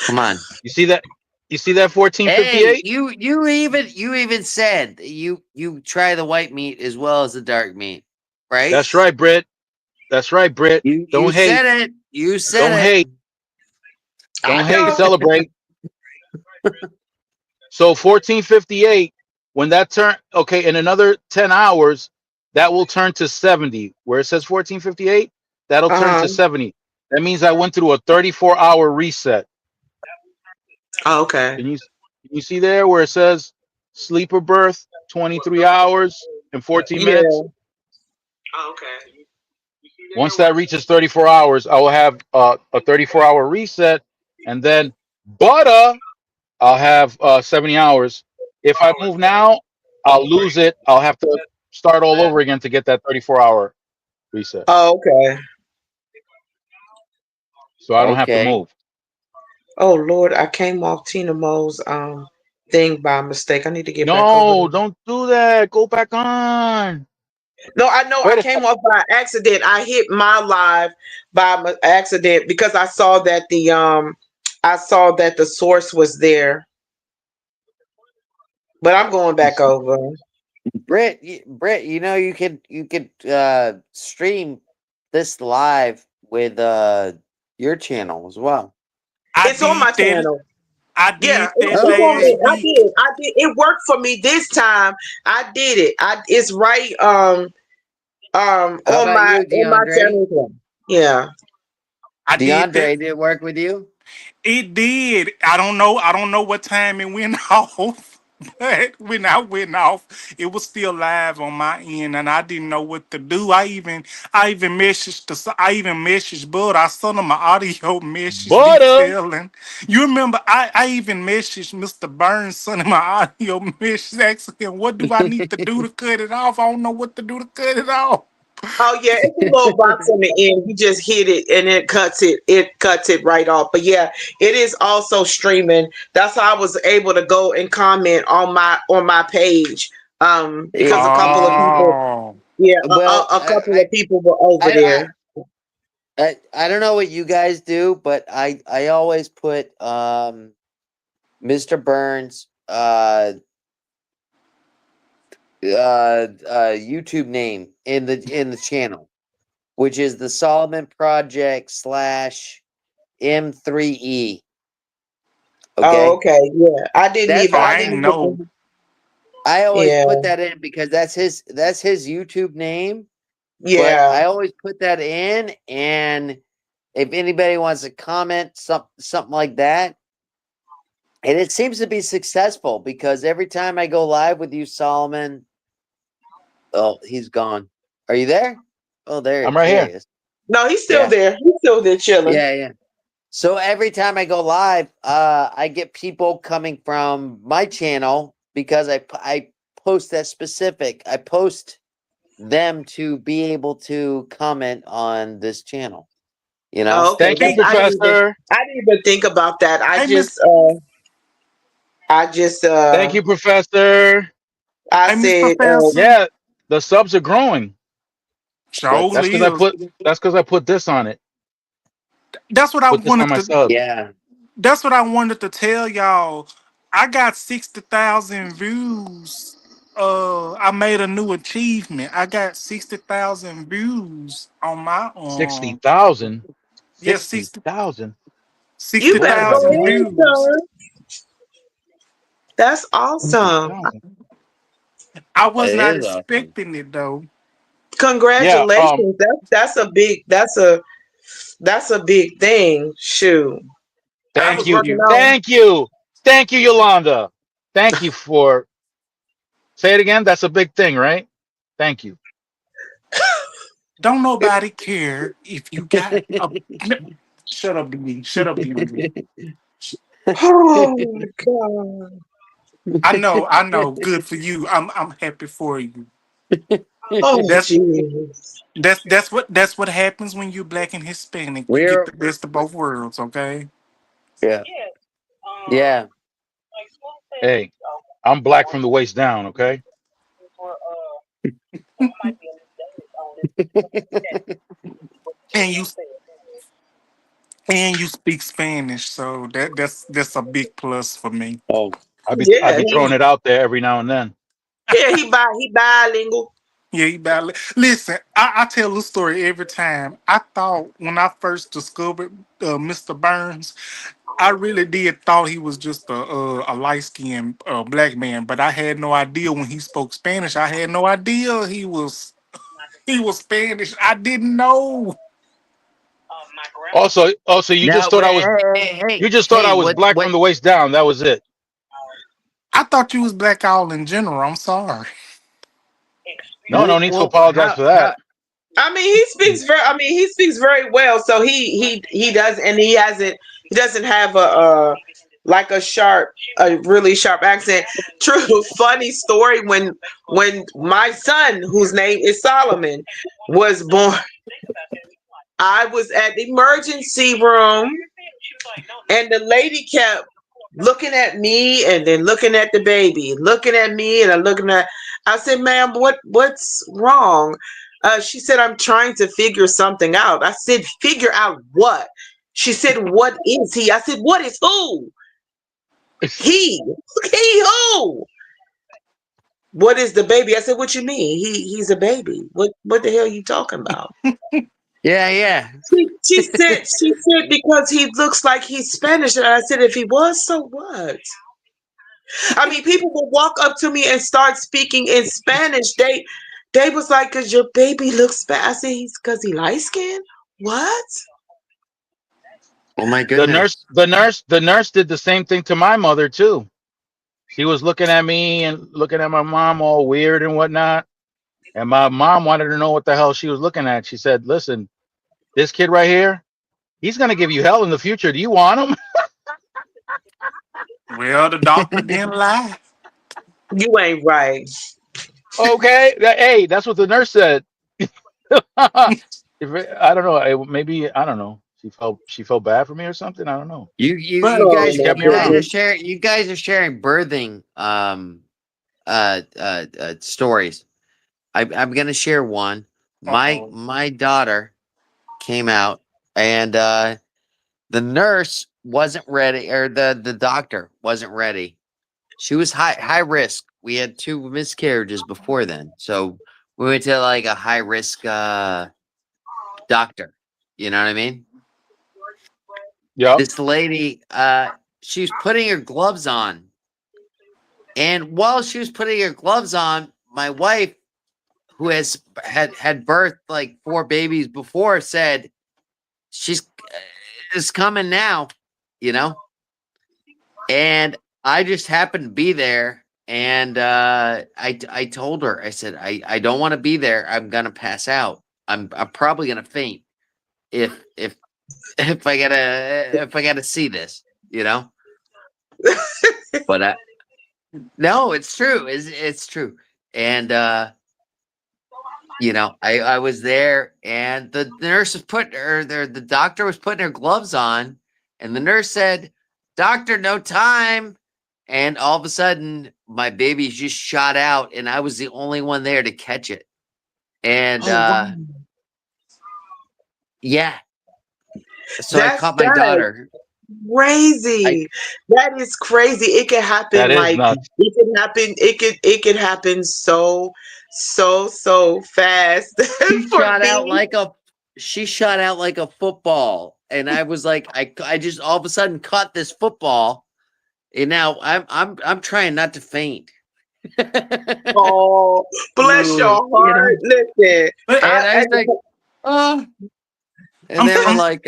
Come on. you see that? You see that Hey, 1458? you even said that you try the white meat as well as the dark meat, right? That's right, Britt. That's right, Britt. You Don't hate. said it. You said Don't it. hate. I Don't hate. know. Celebrate. So 1458, when that turn, okay, in another 10 hours, that will turn to 70. Where it says 1458, that'll turn Uh-huh. to 70. That means I went through a 34-hour reset. Oh, okay. Can you see there where it says sleeper birth 23 hours and 14 Yeah. minutes? Oh, okay. Once that reaches 34 hours, I will have a 34-hour reset, and then butter, I'll have 70 hours. If I move now, I'll lose it. I'll have to start all over again to get that 34-hour reset. Oh, okay. So I don't have to Okay. move. Oh Lord, I came off Tina Mo's thing by mistake. I need to get back over No, there. don't do that. Go back on. No, I know I Wait a came off by accident. I hit my live by accident because I saw that the source was there. But I'm going back second. over. Britt, you could stream this live with your channel as well. I It's on my did that. channel. I Yeah, did that it's on Okay. last it. I week. did. I did. It worked for me this time. I did it. It's right How about you, on my DeAndre? channel. Yeah. I did that. DeAndre, did it work with you? It did. I don't know. I don't know what time it went off, but when I went off, it was still live on my end, and I didn't know what to do. I even messaged Bud. I sent him an audio message Butter. detailing. You remember? I even messaged Mr. Burns, sent him an audio message asking him, "What do I need to do to cut it off? I don't know what to do to cut it off." Oh yeah, it's a little box on the end. You just hit it and it cuts it. It cuts it right off. But yeah, it is also streaming. That's how I was able to go and comment on my page. Because a couple of people, Oh, yeah, Well, a couple of people were over I, there. I don't know what you guys do, but I always put Mr. Burns YouTube name in the channel. which is the Solomon Project / M3E. Okay. Oh, okay. Yeah. I didn't That's Oh, even. I I didn't ain't even. know. I always Yeah. put that in because that's his YouTube name. But Yeah. I always put that in, and if anybody wants to comment something like that, and it seems to be successful because every time I go live with you, Solomon, oh, he's gone. Are you there? Oh, I'm right there he here. is. No, he's still Yeah, there. He's still there chilling. yeah. So every time I go live, I get people coming from my channel because I post that specific. I post them to be able to comment on this channel. You know? Oh, okay. Thank you, Hey, Professor. I didn't even think about that. hey, Miss, I just Thank you, Professor. I hey, Miss said Professor. Yeah, the subs are growing. Show That's because I lives. put this on it. That's what I Put this on wanted my to. subs. Yeah. That's what I wanted to tell y'all. I got 60,000 views. I made a new achievement. I got 60,000 views on my 60,000. yeah, 60 60,000. you What better did I go 60,000 do? ahead, views. son. That's awesome. 60,000. I It was not is awesome. expecting it though. Yeah. Congratulations. That's a big thing. Shoot. I Thank was Thank you. working you. on Thank you. Thank you, Yolanda. Thank you for. Say it again. That's a big thing, right? Thank you. Don't nobody care if you got a shut up, DB. Shut up, DB. Oh my God. I know. Good for you. I'm happy for you. Oh That's jeez. that's what happens when you're black and Hispanic. You get We're the best of both worlds, okay? yeah. Yeah. Hey, I'm black from the waist down. Okay. And you speak Spanish, so that's a big plus for me. Oh, I Yeah, be throwing it out there every now and then. he bilingual. Yeah, you better listen. I tell this story every time. I thought when I first discovered Mr. Burns, I really did thought he was just a light skinned black man, but I had no idea when he spoke Spanish. I had no idea he was Spanish. I didn't know. Also, now wait, hey, you just thought hey, I was black what? from the waist down. That was it. I thought you was black all in general. I'm sorry. No, no need to Well, apologize for that. I mean, he speaks very well. So he does, and he doesn't have like a really sharp accent. True, funny story. When my son, whose name is Solomon, was born, I was at the emergency room, and the lady kept looking at me and then looking at the baby, looking at me and I'm looking at. I said, "Ma'am, what's wrong?" She said, "I'm trying to figure something out." I said, "Figure out what?" She said, "What is he?" I said, "What is who?" He. He who? What is the baby? I said, "What you mean? He's a baby. What the hell are you talking about?" Yeah. She said because he looks like he's Spanish. And I said, if he was, so what? I mean, people will walk up to me and start speaking in Spanish. They was like, "Cause your baby looks Spanish." I said, "He's because he light skinned." What? Oh my The goodness. nurse did the same thing to my mother too. She was looking at me and looking at my mom all weird and whatnot. And my mom wanted to know what the hell she was looking at. She said, "Listen, this kid right here, he's gonna give you hell in the future. Do you want him?" Well, the doctor didn't lie. You ain't right. Okay. Hey, that's what the nurse said. I don't know. Maybe I don't know. She felt bad for me or something. I don't know. But But she kept me You guys are around. sharing. You guys are sharing birthing stories. I'm gonna share one. My uh-oh. my daughter came out, and the nurse wasn't ready, or the doctor wasn't ready. She was high risk. We had 2 miscarriages before then, so we went to like a high risk doctor. You know what I mean? Yep. This lady, she was putting her gloves on. And while she was putting her gloves on, my wife, who had birthed like 4 babies before, said, she's is coming now, you know? And I just happened to be there. And I told her, I said, I don't want to be there. I'm gonna pass out. I'm probably gonna faint if if I gotta see this, you know. But no, it's true. It's true. And you know, I was there, and the nurse was putting her there. The doctor was putting her gloves on, and the nurse said, "Doctor, no time." And all of a sudden, my baby just shot out, and I was the only one there to catch it. And Oh wow. yeah, so I caught my That is daughter. I crazy. That is crazy. It can happen That is like nuts. it can happen. It can happen so fast she for shot out me. like a she shot out like a football, and I was like, I just all of a sudden caught this football, and now I'm trying not to faint. Oh, bless your You know, heart. Listen, But and I I was like, oh, and I'm, they were I'm like,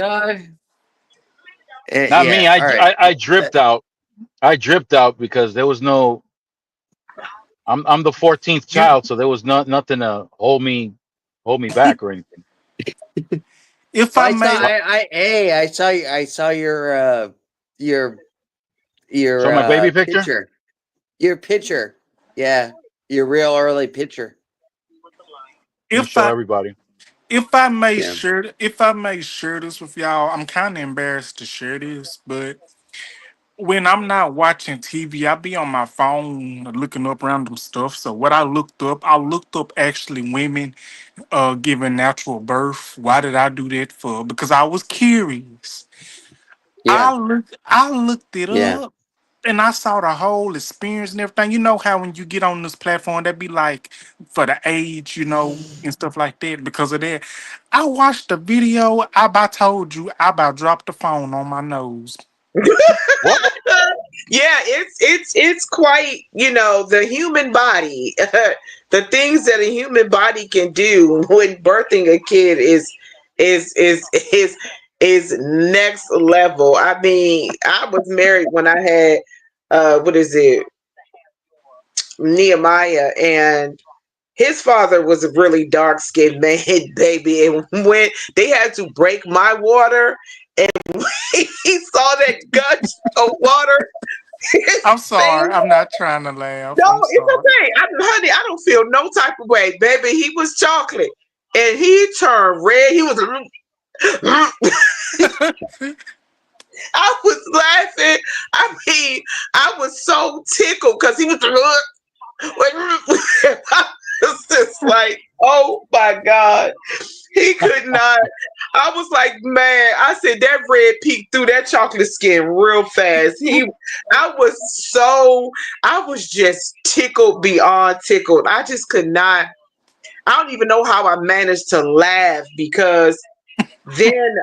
Not yeah, me. all right. I dripped out. I dripped out because there was no. I'm the 14th you child, so there was nothing to hold me back or anything. if Well, I I saw, may I saw your So my baby picture. picture, your picture, yeah, your real early picture, Let me if show I everybody. yeah, if I may share this with y'all, I'm kind of embarrassed to share this, but when I'm not watching TV, I be on my phone looking up random stuff. So what I looked up actually women giving natural birth. Why did I do that for? Because I was curious. yeah, I looked it yeah, up and I saw the whole experience and everything. You know how when you get on this platform, that be like for the age, you know, and stuff like that. Because of that, I watched the video. I about told you I about dropped the phone on my nose. What? Yeah, it's quite, the human body, the things that a human body can do when birthing a kid is is is is next level. I mean, I was married when I had what is it, Nehemiah, and his father was a really dark skinned man, baby. And when they had to break my water, and he saw that gush of water, his I'm face. sorry. I'm not trying to laugh. No, I'm it's sorry. okay. Honey, I don't feel no type of way, baby. He was chocolate, and he turned red. He was. I was laughing. I mean, I was so tickled because he was. I was just like, oh my god, he could not. I was like, man. I said that red peeked through that chocolate skin real fast. I was so. I was just tickled beyond tickled. I just could not. I don't even know how I managed to laugh because then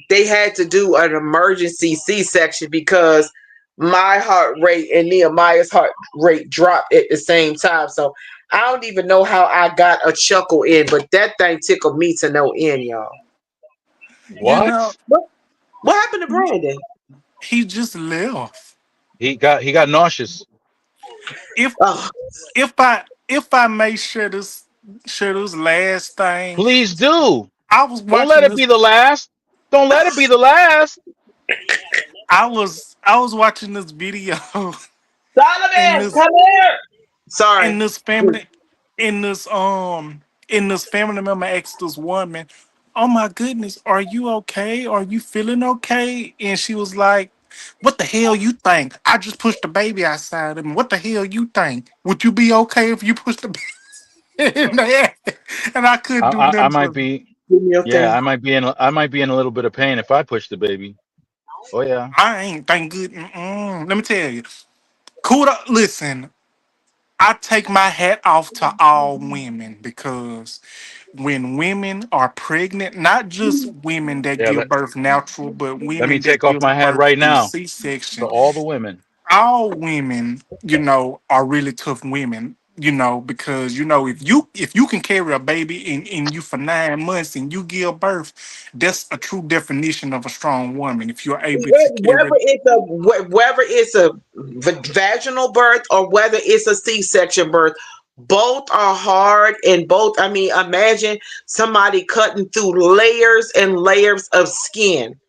they had to do an emergency C-section because my heart rate and Nehemiah's heart rate dropped at the same time. So I don't even know how I got a chuckle in, but that thing tickled me to no end, y'all. You know, What? What happened to Brandon? he just left. He got nauseous. If Oh, if I may share this last thing, Please do. I was Don't let watching it this. be the last. Don't let it be the last. I was watching this video, and Solomon, this come here. Sorry. and this family, in this in this family member asked this woman, "Oh my goodness, are you okay? Are you feeling okay?" And she was like, "What the hell you think? I just pushed the baby outside of me. What the hell you think? Would you be okay if you pushed the baby in the air?" And I couldn't do I nothing might but be. Give me your Yeah, thing. I might be in a little bit of pain if I push the baby. Oh yeah. I ain't thank good. Let me tell you. Kuda, listen. I take my hat off to all women because when women are pregnant, not just women that Yeah, give birth natural, but let me women take that off give my hat birth right through now to C-section, all the women. all women, are really tough women, because if you can carry a baby in you for 9 months and you give birth, that's a true definition of a strong woman. If you're able to carry, Whether it's a vaginal birth or whether it's a C-section birth, both are hard, and both. I mean, imagine somebody cutting through layers and layers of skin,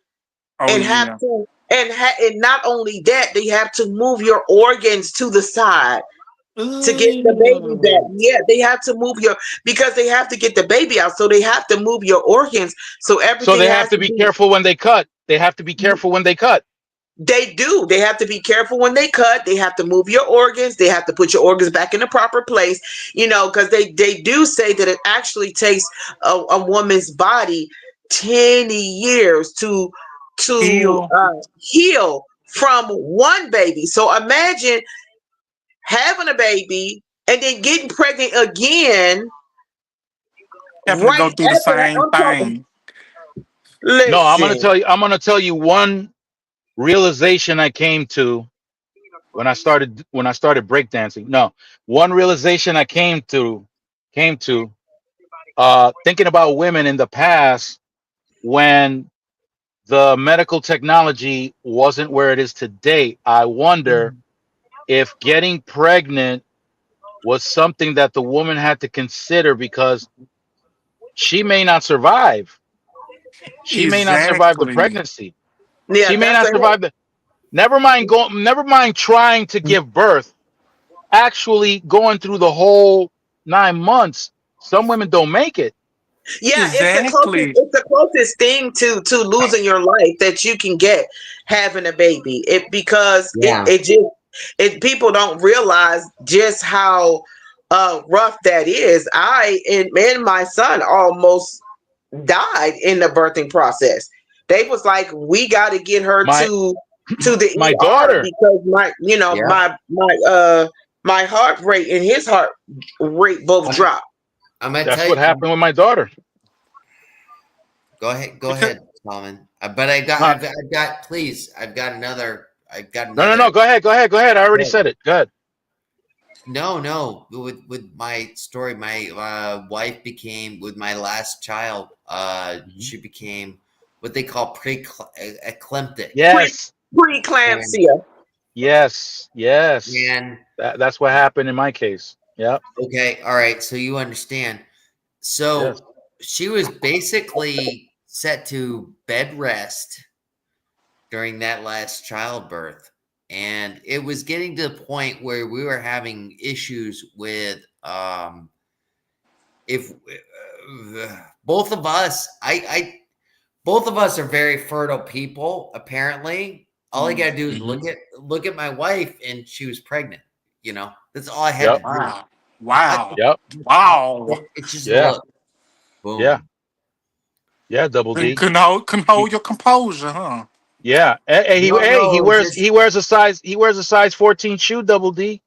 oh and have yeah, to, and not only that, they have to move your organs to the side to get the baby back. Ugh. Yeah, they have to move your, because they have to get the baby out, so they have to move your organs. So So everything they have has to to be be. careful when they cut. They have to be careful when they cut. They do. They have to be careful when they cut. They have to move your organs. They have to put your organs back in the proper place. Because they do say that it actually takes a woman's body 10 years to Heal. heal from one baby. So imagine having a baby and then getting pregnant again Having to right go through the after that. same I'm talking. thing. No, I'm gonna Listen. tell you. I'm gonna tell you one realization I came to when I started breakdancing. No, one realization I came to thinking about women in the past when the medical technology wasn't where it is today. I wonder if getting pregnant was something that the woman had to consider because she may not survive. She may not survive the Exactly. pregnancy. Yeah, She may that's not a survive the. Never mind trying to give birth. Actually, going through the whole 9 months. Some women don't make it. Yeah, it's the closest. Exactly. It's the closest thing to losing your life that you can get, having a baby. It because it Yeah. it just it people don't realize just how rough that is. And my son almost died in the birthing process. They was like, we got to get her My to the my ER daughter. because my Yeah. my heart rate and his heart rate both I'm, dropped. I'm gonna That's tell what you. happened with my daughter. Go ahead. Go Because ahead, Solomon. But I got. Uh, I've got. Please. I've got another. I've got no, no, no. another. Go ahead. Go ahead. Go ahead. I already said it. Go ahead. No, no. With my story, my wife became with my last child. Mhm. She became what they call pre-eclamptic, Pre Yes. and preeclampsia. Yes. Yes. and That's what happened in my case. Yep. okay, all right. So you understand. Yes. So she was basically set to bed rest during that last childbirth. And it was getting to the point where we were having issues with if both of us, both of us are very fertile people. Apparently, all I gotta do is Hmm. look at my wife, and she was pregnant. That's all I had Yep. to do. wow, wow, Yep. wow. It's just Yeah. look, Yeah. boom. Yeah. Double Couldn't, D. couldn't hold, couldn't He, hold your composure, huh? yeah. No, He no, it's wears just a size 14 shoe. Double D.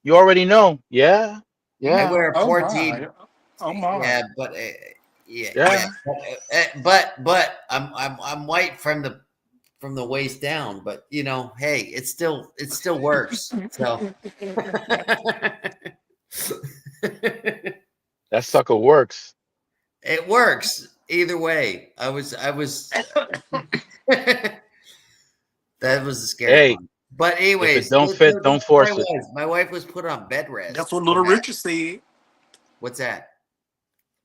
You already know. Yeah. I Yeah. wear a Oh 14. my, oh my. Yeah, but yeah, Yeah. yeah. But I'm white from the waist down. But hey, it still works. So That sucker works. it works either way. I was that was the scary Hey, part. But if it anyways, don't fit, that's don't what I force it. was. My wife was put on bed That's rest what for Little that. Richard said. What's that?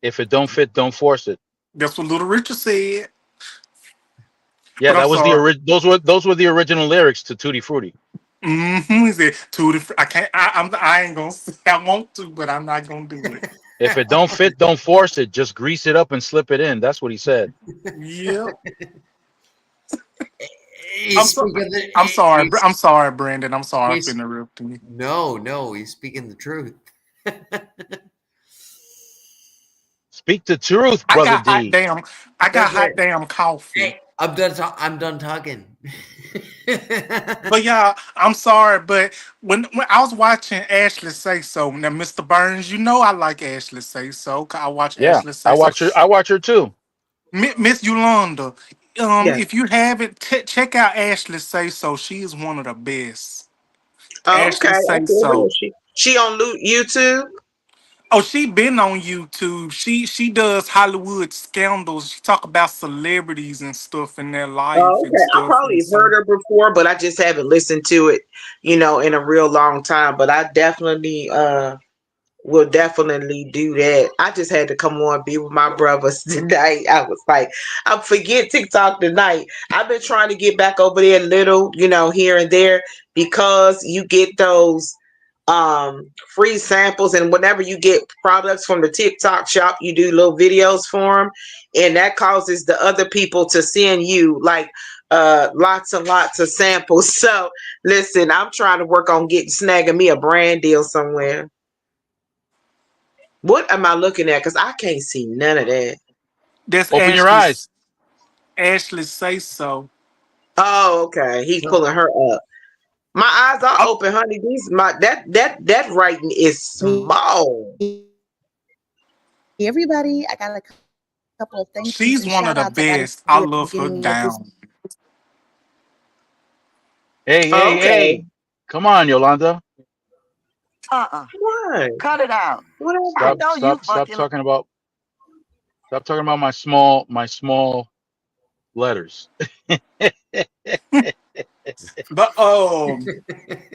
If it don't fit, don't force it. That's what Little Richard said. Yeah, But I'm that was sorry. those were the original lyrics to Tutti Frutti. He said I can't. I ain't gonna. I want to, but I'm not gonna do it. If it don't fit, don't force it. Just grease it up and slip it in. That's what he said. Yep. I'm He's so. speaking the I'm sorry. he's I'm sorry, Brandon. I'm sorry for he's interrupting you. no, he's speaking the truth. Speak the truth, I brother got hot D. damn. I got That's hot right. damn coffee. Hey, I'm done talking. But yeah, I'm sorry, but when I was watching Ashley Say So, now Mr. Burns, you know I like Ashley Say So. 'Cause I watch Yeah, Ashley Say So. I watch her too. Miss Yolanda, Yeah. if you haven't, check out Ashley Say So. She is one of the best. Oh, okay. Ashley I Say feel So. real. She on YouTube. Oh, she been on YouTube. She does Hollywood scandals. She talk about celebrities and stuff in their life Oh, and okay. I stuff. And probably so heard her before, but I just haven't listened to it, in a real long time. But I definitely will definitely do that. I just had to come on and be with my brothers tonight. I was like, I forget TikTok tonight. I've been trying to get back over there a little, here and there because you get those free samples, and whenever you get products from the TikTok shop, you do little videos for them, and that causes the other people to send you like lots and lots of samples. So listen, I'm trying to work on getting snagging me a brand deal somewhere. What am I looking at? Because I can't see none of that. that's Open your eyes. Ashley Say So. Oh, okay. He's pulling her up. My eyes are Oh, open, honey. These my that writing is small. Hey everybody, I got a couple of thank yous and shout outs she's I got one to of the do at the best. I beginning love of her this. down. Hey, hey, Okay. hey! Come on, Yolanda. What? Cut it out. What I happened? know you fucking Stop talking about my small letters. But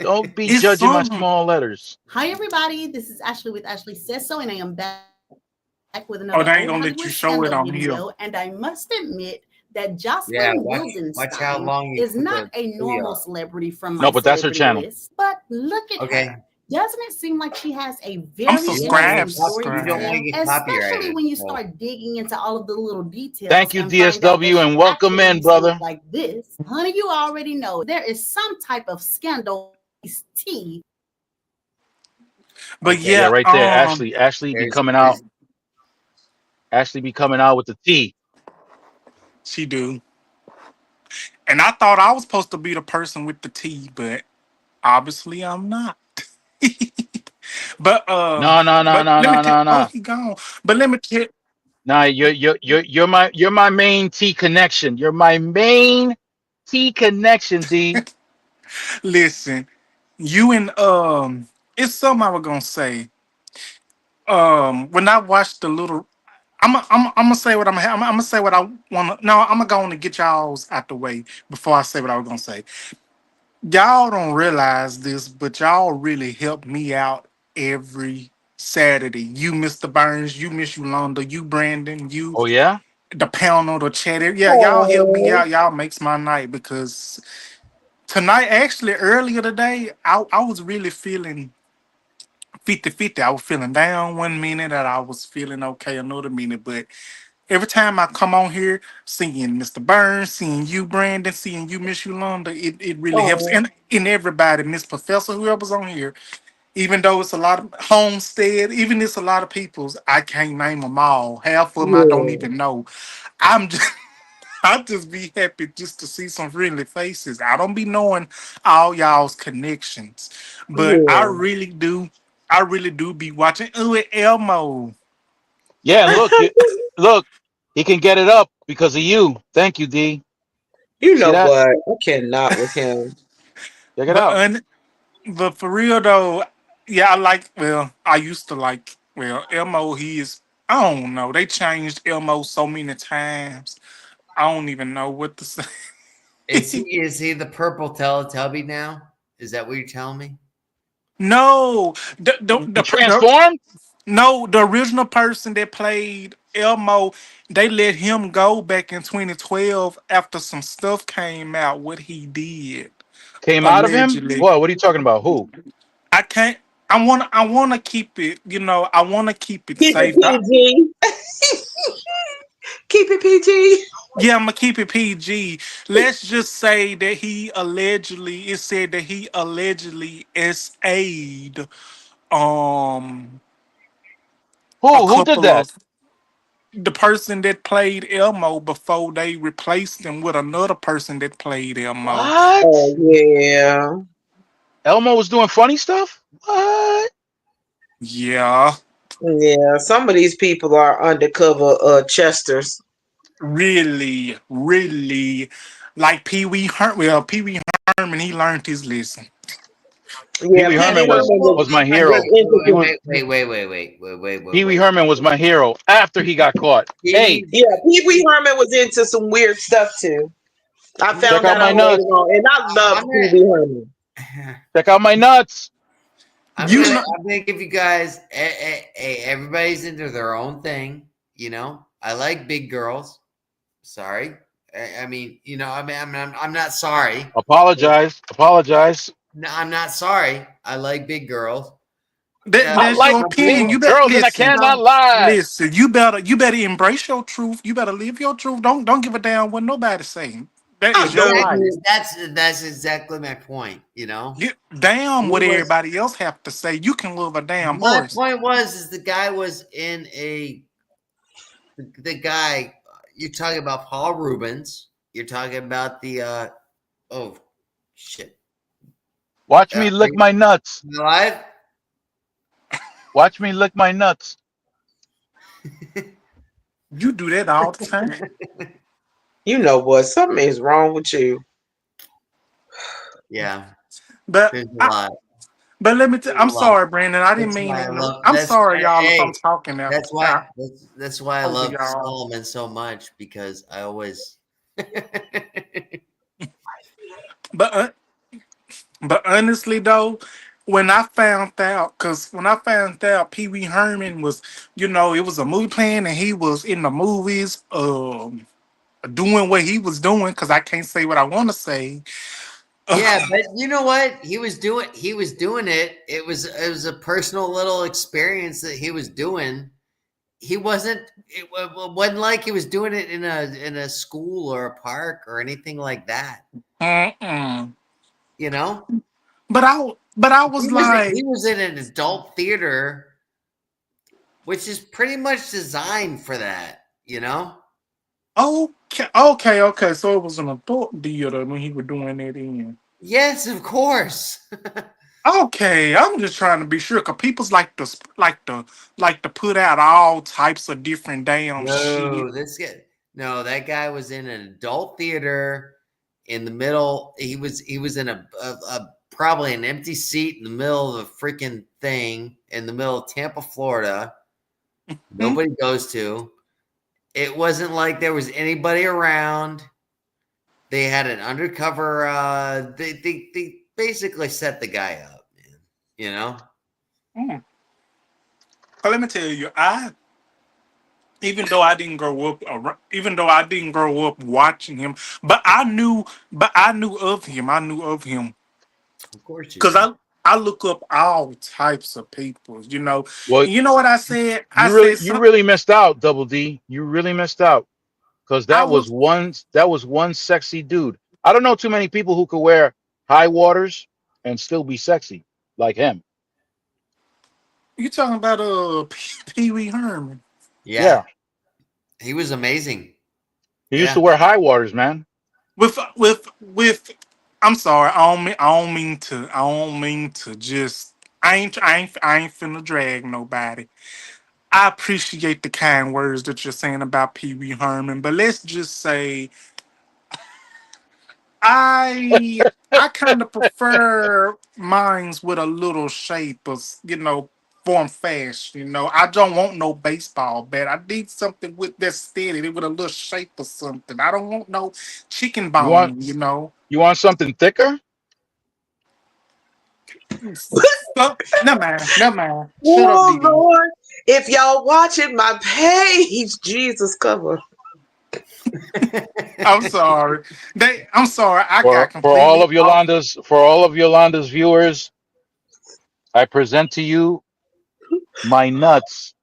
Don't be it's judging my something. small letters. Hi everybody, this is Ashley with Ashley Says So, and I am back with another old Hollywood Oh, they ain't scandal gonna let you video. show it And on I here. must admit that Jocelyn Yeah, watch how Wildenstein long you is put not the a video normal up. celebrity from my No, but that's her celebrity channel. list. But look at Okay. her. Doesn't it seem like she has a I'm very interesting subscribed, story to You don't want subscribed. to tell, get especially copyrighted. when you So start digging into all of the little Thank details you, and find out that DSW, she and welcome actually in, used to look brother. like this? Honey, you already know there is some type of scandal, tea. But Yeah, okay, yeah, right there. Ashley be coming out. there's Ashley be coming out with the T. she do. And I thought I was supposed to be the person with the T, but obviously I'm not. but No, no, no, but no, let me no, tell. no, Oh, no. he gone. But let me tell. Nah, you're my main T connection. You're my main T connection, D. Listen, you and it's something I was gonna say. When I watched the little, I'm gonna say what I'm gonna say what I wanna. No, I'm gonna go on and get y'all's out the way before I say what I was gonna say. Y'all don't realize this, but y'all really help me out every Saturday. You, Mr. Burns, you, Miss Yolanda, you, Brandon, you, Oh yeah? the panel, the chat. Yeah, y'all help me Oh, out. Y'all makes my night because tonight, actually, earlier today, I was really feeling 50-50. I was feeling down one minute and I was feeling okay another minute. But every time I come on here, seeing Mr. Burns, seeing you, Brandon, seeing you, Miss Yolanda, it really helps. oh, And everybody, Miss Professor, whoever's on here, even though it's a lot of Homestead, even it's a lot of people's, I can't name them all. Half of them I don't yeah, even know. I'm just I just be happy just to see some friendly faces. I don't be knowing all y'all's connections, but yeah. I really do be watching. Ooh, Elmo. Yeah, and look, he can get it up because of you. Thank you, D. You See know that? what? I cannot with him. Check it But out. but for real though, yeah, I like. Well, I used to like. Well, Elmo, he is. I don't know. They changed Elmo so many times. I don't even know what to say. is he the purple Teletubby now? Is that what you're telling me? No, He transformed? no, the original person that played Elmo, they let him go back in 2012 after some stuff came out. What he did Came out of him? allegedly. What are you talking about? Who? I can't. I wanna keep it. I wanna keep it Keep it safe. PG. Keep it PG. Yeah, I'm gonna keep it PG. Let's just say that he allegedly. It said that he allegedly SA'd um a Who did couple that? of the person that played Elmo before they replaced him with another person that played Elmo. What? Oh yeah. Elmo was doing funny stuff? What? Yeah, Yeah. Some of these people are undercover Chesters. really, really. Like Pee Wee Herman. Well, Pee Wee Herman, he learned his lesson. Pee Yeah, Wee Pee Wee Herman Herman was my was hero. into He some. was Pee Wee Herman was my hero after he got caught. Hey, Yeah, Pee Wee Herman was into some weird stuff too. I check found out that my out later nuts. on, and I love I'm Pee Wee Herman. gonna, Check out my nuts. You know, I'm gonna give you guys. Everybody's into their own thing. You know, I like big girls. Sorry, I mean, you know, I'm not sorry. Apologize. Apologize. No, I'm not sorry. I like big girls. I that's like your Some opinion. big You people, better girls and I listen. cannot some lie. Listen, you better embrace your truth. You better live your truth. Don't give a damn what nobody saying. That I is your don't. life. exactly. That's exactly my point. You know, Damn he what was. everybody else have to say. You can love a damn My horse. point was is the guy was in a the guy. You're talking about Paul Rubens. You're talking about the oh shit. Watch Are me lick you my nuts. alive? Watch me lick my nuts. You do that all the time. You know what? Something is wrong with you. Yeah, But there's a I, lot. but let me. There's I'm a lot. sorry, Brandon. I didn't That's mean why I it. love. I'm sorry, y'all, if I'm Hey, talking that's why I over love y'all. Solomon so much because I always. But honestly though, when I found out Pee Wee Herman was, it was a movie playing and he was in the movies, doing what he was doing. Because I can't say what I want to say. Yeah, but you know what? He was doing it. It was a personal little experience that he was doing. He wasn't wasn't like he was doing it in a school or a park or anything like that. Mm-mm. You know? But I was He like, was in an adult theater which is pretty much designed for that, you know? okay. So it was an adult theater when he was doing that in. Yes, of course. Okay, I'm just trying to be sure because people's like to put out all types of different damn shit. No, that guy was in an adult theater in the middle. He was in a probably an empty seat in the middle of a freaking thing in the middle of Tampa, Florida. Hmm? Nobody goes to. It wasn't like there was anybody around. They had an undercover. They basically set the guy up, man. You know. Mm. But let me tell you, even though I didn't grow up watching him, but I knew of him. I knew of him Of course you because did. I look up all types of people. Well, You know what I said? I you really said you some. really missed out, Double D. You really missed out because I was. that was one sexy dude. I don't know too many people who could wear high waters and still be sexy like him. You talking about Pee Wee Herman? Yeah, Yeah, he was amazing. he used to Yeah. wear high waters, man. With I'm sorry, I don't mean to just I ain't finna drag nobody. I appreciate the kind words that you're saying about Pee Wee Herman, but let's just say I kind of prefer mines with a little shape of form fast. I don't want no baseball bat. I need something with that steady, with a little shape or something. I don't want no chicken You want bone. you want something thicker? So, never mind. Shut up, Oh DD. Lord! If y'all watching my page, Jesus cover. I'm sorry. I'm sorry. I got For all completely of off. Yolanda's viewers, I present to you my nuts.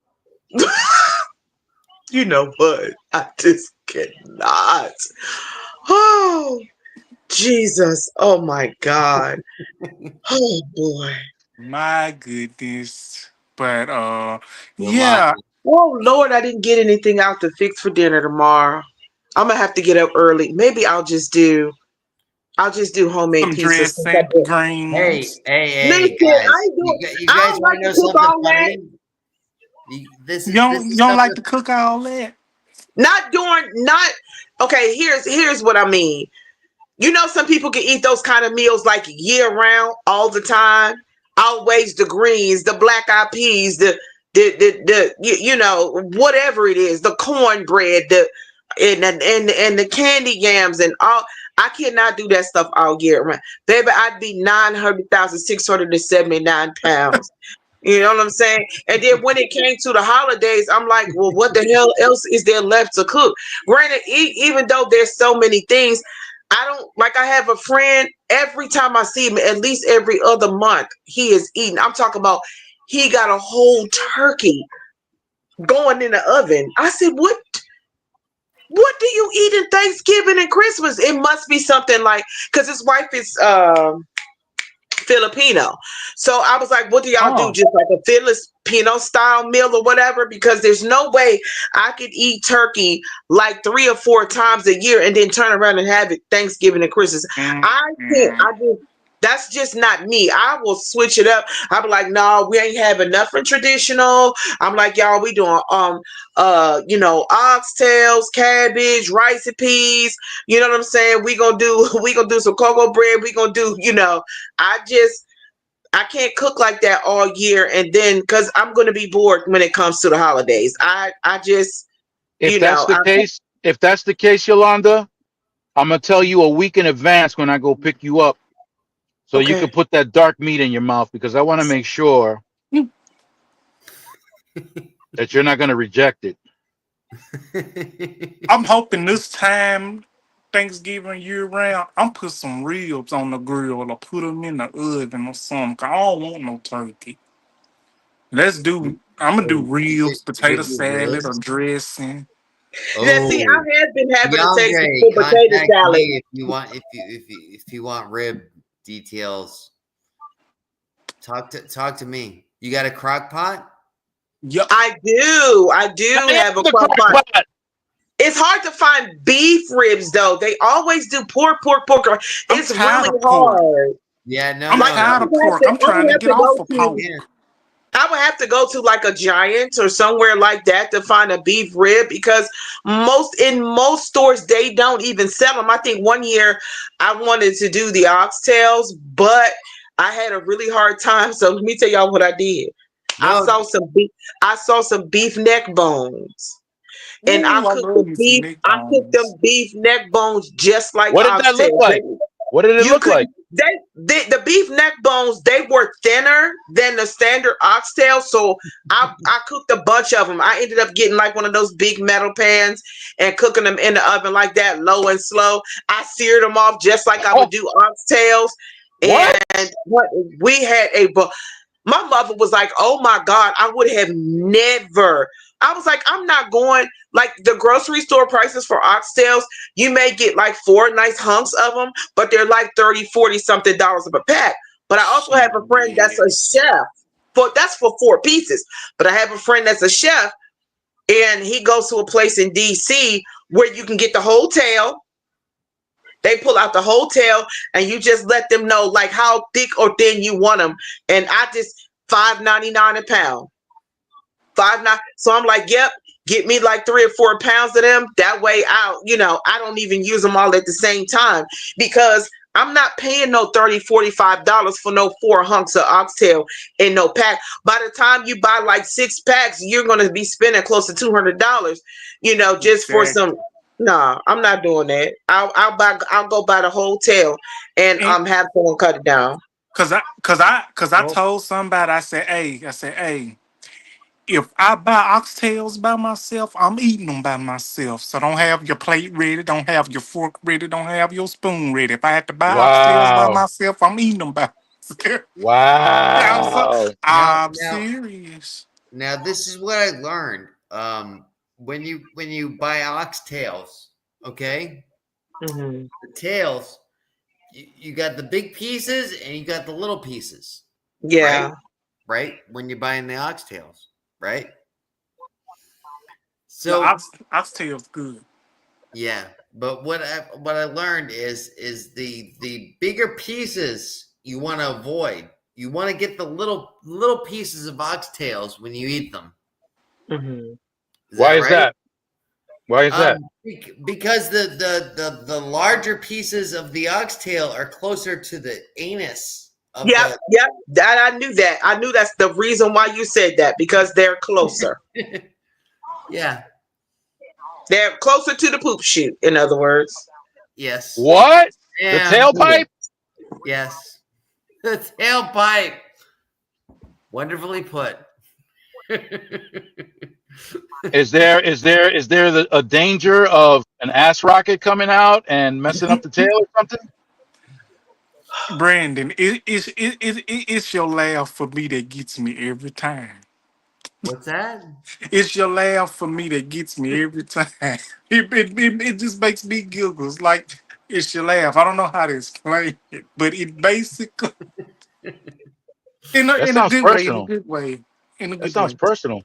You know what? I just cannot. Oh Jesus! Oh my God! Oh boy! My goodness. But Yolanda, yeah. Oh Lord, I didn't get anything out to fix for dinner tomorrow. I'm gonna have to get up early. Maybe I'll just do homemade Some pizza. dressing, Hey, greens. hey, Listen, hey, I guys! ain't doing. You I guys don't want like to to know cook something all that. funny? This You is don't like to something. cook all that? Not okay. Here's what I mean. You know, some people can eat those kind of meals like year round, all the time. Always the greens, the black eyed peas, you know, whatever it is, the cornbread, and the candy yams and all. I cannot do that stuff all year round, baby. I'd be 900,679 pounds. You know what I'm saying? And then when it came to the holidays, I'm like, well, what the hell else is there left to cook? Granted, even though there's so many things, I don't like. I have a friend. Every time I see him, at least every other month, he is eating. I'm talking about. He got a whole turkey going in the oven. I said, What do you eat in Thanksgiving and Christmas? It must be something like because his wife is Filipino. So I was like, what do y'all do? Oh, Just like a Filipino style meal or whatever? Because there's no way I could eat turkey like 3 or 4 times a year and then turn around and have it Thanksgiving and Christmas. I can't. mm-mm. That's just not me. I will switch it up. I'll be like, no, we ain't having nothing traditional. I'm like, y'all, we doing oxtails, cabbage, rice and peas. You know what I'm saying? We gonna do some cocoa bread. We gonna do, I can't cook like that all year and then because I'm gonna be bored when it comes to the holidays. I just If that's the case, Yolanda, I'm gonna tell you a week in advance when I go pick you up, so you okay. can put that dark meat in your mouth because I want to make sure that you're not gonna reject it. I'm hoping this time, Thanksgiving year round, I'm put some ribs on the grill or put them in the oven or something. 'Cause I don't want no turkey. I'm gonna do ribs, potato Would you salad, or really? dressing. Now see, Oh, I have been having a taste DeAndre, for potato contact salad. me if you want rib details. Talk to me. You got a crock pot? Yup, I do I have a am the crock pot. crackpot. It's hard to find beef ribs though. They always do pork. I'm It's tired really of pork. hard. Yeah, no, I'm Like no, tired no. of pork. I'm I trying would to have get to off go of to pork. Yeah. I would have to go to like a Giant or somewhere like that to find a beef rib because most stores they don't even sell them. I think one year I wanted to do the oxtails, but I had a really hard time. So let me tell y'all what I did. I No, saw some beef. I saw some beef neck bones, and Ooh, I love me some neck I cooked them bones. beef neck bones just like What did that look oxtails. like? What did it You look could like? the beef neck bones they were thinner than the standard oxtail, so I cooked a bunch of them. I ended up getting like one of those big metal pans and cooking them in the oven like that, low and slow. I seared them off just like I Oh, would do oxtails, what? and we had my mother was like, "Oh my God, I would have never." I was like, "I'm not going." Like the grocery store prices for oxtails, you may get like 4 nice hunks of them, but they're like 30, 40 something dollars a pack. But I also have a friend that's a Shit. chef. That's for 4 pieces. But I have a friend that's a chef, and he goes to a place in DC where you can get the whole tail. They pull out the whole tail, and you just let them know like how thick or thin you want them. And I just $5.99 a pound. 5 9. So I'm like, yep, get me like 3 or 4 pounds of them. That way I don't even use them all at the same time because I'm not paying no $30, $45 for no 4 hunks of oxtail in no pack. By the time you buy like 6 packs, you're gonna be spending close to $200, just for some. Exactly. Nah, I'm not doing that. I'll go buy the whole tail and And have someone cut it down. cause I no. told somebody, I said, hey, if I buy oxtails by myself, I'm eating them by myself. So don't have your plate ready, don't have your fork ready, don't have your spoon ready. If I have to buy oxtails by Wow. myself, I'm eating them by myself. Yeah, Wow. Now, I'm now, serious. now, this is what I learned. When you buy oxtails, okay, Hmm. the tails, you got the big pieces and you got the little pieces, right? Yeah. Right? When you're buying the oxtails, right? The So oxtail's good. yeah, but what I learned is the bigger pieces you want to avoid. You want to get the little pieces of oxtails when you eat them. Mhm. Is Why that is right? that? Why is that? Because the larger pieces of the oxtail are closer to the anus of Yep, yep. That I knew that. I knew that's the reason why you said that because they're closer. yeah. They're closer to the poop chute. In other words, Yes. What? The Yeah. tailpipe? Yes. The tailpipe. Wonderfully put. Is there a danger of an ass rocket coming out and messing up the tail or something? Brandon, it's your laugh for me that gets me every time. What's that? It's your laugh for me that gets me every time. It just makes me giggles. Like it's your laugh. I don't know how to explain it, but it basically That in a sounds good way, in a personal. good way, in a That good sounds way. personal.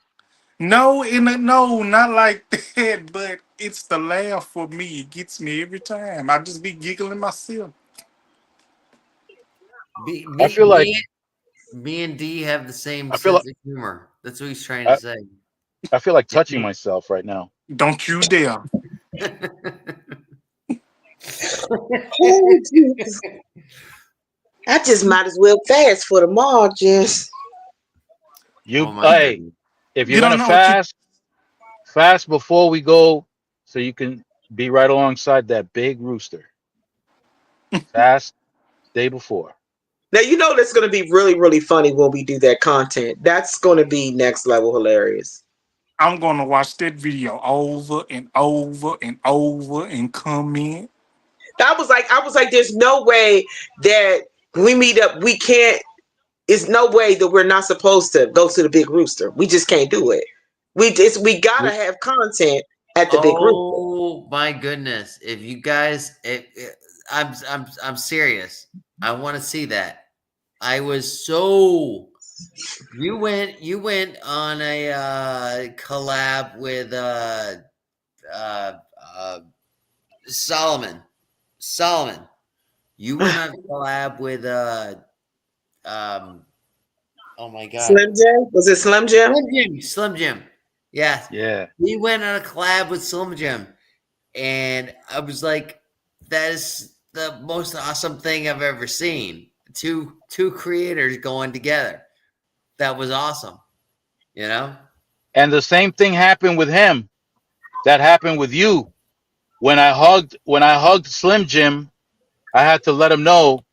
No, not like that. But it's the laugh for me. It gets me every time. I just be giggling myself. Me, I me, feel like me, me and D have the same I feel like sense of humor. That's what he's trying to I, say. I feel like touching myself right now. Don't you dare. oh, Jesus. I just might as well fast for tomorrow, Jess. Oh You, my hey, goodness. if you're You don't gonna know what you. fast before we go, so you can be right alongside that big rooster. Fast day before. Now you know that's going to be really, really funny when we do that content. That's going to be next level hilarious. I'm gonna watch that video over and over and over and comment. I was like, there's no way that when we meet up, we can't. It's no way that we're not supposed to go to the Big Rooster. We just can't do it. We gotta We, have content at the Big Rooster. Oh my goodness! If you guys, I'm serious. I want to see that. I was so you went on a collab with uh, uh, Solomon. Solomon. You went on a collab with um oh my god. Slim Jim, was it Slim Jim? Slim Jim. Slim Jim. Yes. yeah. We went on a collab with Slim Jim. And I was like, that is the most awesome thing I've ever seen. Two creators going together. That was awesome. You know? And the same thing happened with him. That happened with you. When I hugged Slim Jim, I had to let him know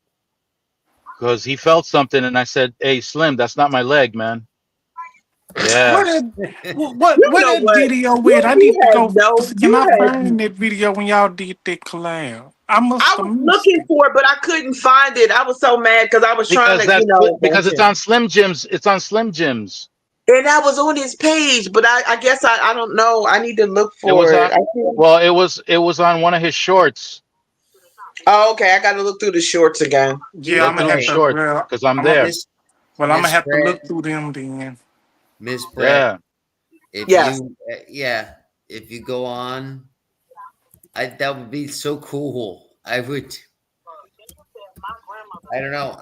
because he felt something, and I said, "Hey, Slim, that's not my leg, man." What Yeah. that, You what know that what? video with? I You need to have go. no. Can You I have. find that video when y'all did that collab? I must I have was missed looking it. for it, but I couldn't find it. I was so mad because I was trying Because to, because it's on Slim Jim's. It's on Slim Jim's. and I was on his page, but I guess I don't know. I need to look It for was it. on. Well, it was on one of his shorts. Oh, okay. I got to look through the shorts again. Yeah, I'm Look gonna through the have Okay. to. shorts Well, because I'm I'm a, there. Miss well, I'm gonna Miss have to Brett. look through them then. Miss Brett. Yeah. If Yes. you if you go on, that would be so cool. I don't know.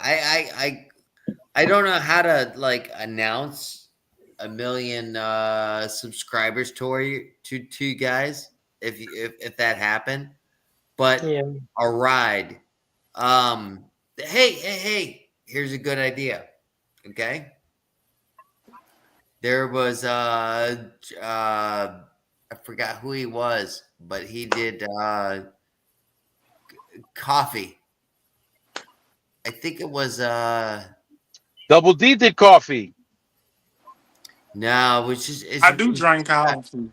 I don't know how to like announce a million subscribers to you guys if that happened. But Yeah. a ride. Hey, here's a good idea. Okay. There was I forgot who he was, but he did coffee. I think it was Double D did coffee. no, which is I do drink coffee.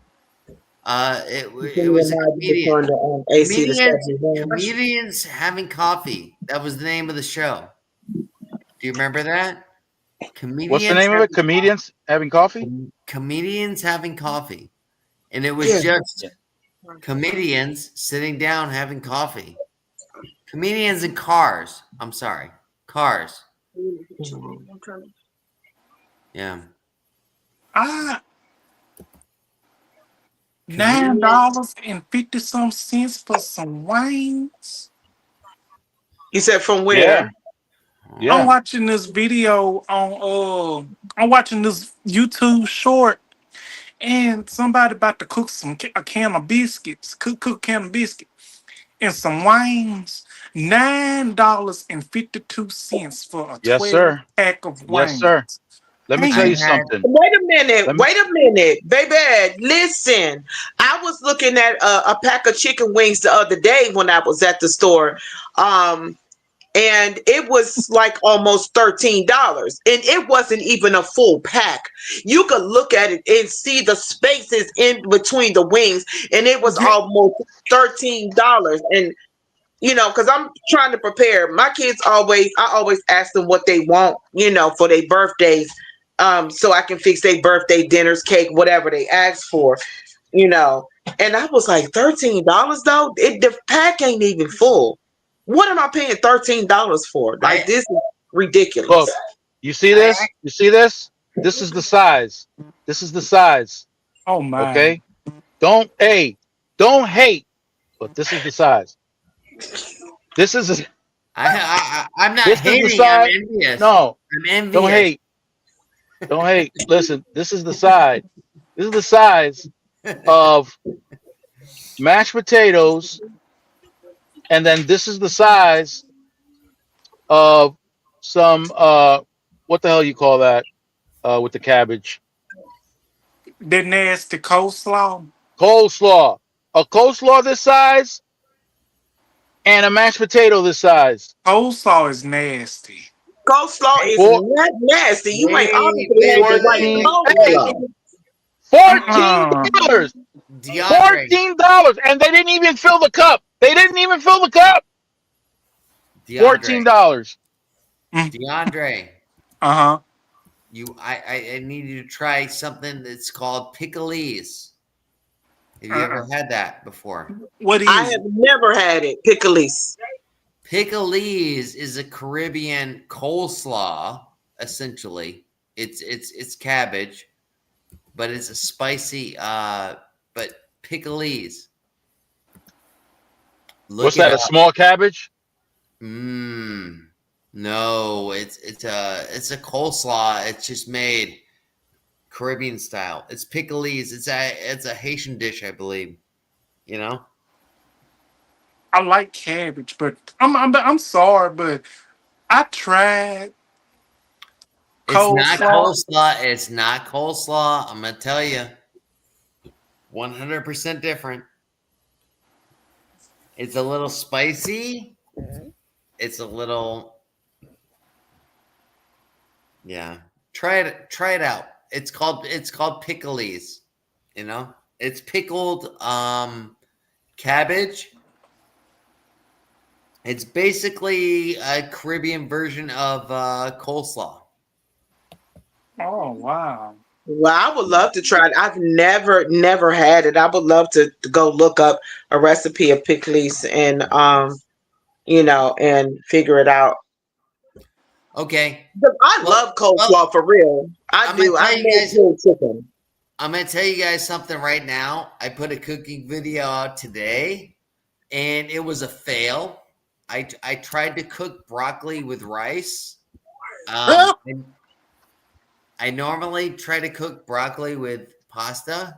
it was a comedian. Turn the AC to Comedians 71. comedians having coffee. That was the name of the show. Do you remember that? What's the Comedians name of it? Comedians having coffee. comedians having coffee. And it was Yeah. just Yeah. comedians sitting down having coffee. Comedians in cars. I'm sorry. Cars. Yeah. I $9.50 for some wings. You said from Yeah, where? I'm yeah. watching this video on I'm watching this YouTube short and somebody about to cook a can of biscuits, cook a can of biscuits and some wings. $9.52 for a Yes, 12 sir. pack of Yes, wings. sir. Let me I tell Damn. you had something. Wait a minute. Let me. Wait a minute, baby. Listen, I was looking at a pack of chicken wings the other day when I was at the store. And it was like almost $13, and it wasn't even a full pack. You could look at it and see the spaces in between the wings, and it was Yeah, almost $13. And because I'm trying to prepare my kids, I always ask them what they want, for their birthdays, so I can fix their birthday dinners, cake, whatever they ask for, you know. And I was like, $13 though. The pack ain't even full. What am I paying $13 for? Like, I this is ridiculous. Look, you see I this? You see this? This is the size. This is the size. oh my. Okay. Don't hate, but this is the size. This is I'm not this is the hating. I'm size. envious. No, I'm don't envious. hate. Don't hate. Listen, this is the size. This is the size of mashed potatoes, and then this is the size of some what the hell you call that with the cabbage? That nasty coleslaw. Coleslaw. A coleslaw this size and a mashed potato this size. Coleslaw is nasty. Coleslaw Wait, is Four, not nasty. You ain't wait, obviously wait, had the wait, right wait, $14. wait. Hey, coleslaw. $14. Uh-uh. DeAndre, $14. And they didn't even fill the cup. They didn't even fill the cup. DeAndre, $14. Mm, DeAndre. uh-huh. I need you to try something that's called pickles. Have you Uh-uh. ever had that before? What I is have it? never had it. Pickles. Pickles is a Caribbean coleslaw, essentially. It's cabbage, but it's a spicy but pickles. What's Look it that? A up. small cabbage? No, it's a coleslaw. It's just made Caribbean style. It's pickles. It's a Haitian dish, I believe. You know? I like cabbage, but I'm sorry, but I tried It's not coleslaw. coleslaw. It's not coleslaw. I'm gonna tell you, 100% different. It's a little spicy. It's a little, yeah. Try it. Try it out. It's called pickles. You know, it's pickled cabbage. It's basically a Caribbean version of coleslaw. Oh wow. Well, I would love to try it. I've never had it. I would love to go look up a recipe of pickles and and figure it out. Okay. But I Well, love coleslaw for real. I I'm gonna do. I tell you love guys. grilled chicken. I'm gonna tell you guys something right now. I put a cooking video out today, and it was a fail. I tried to cook broccoli with rice. And I normally try to cook broccoli with pasta.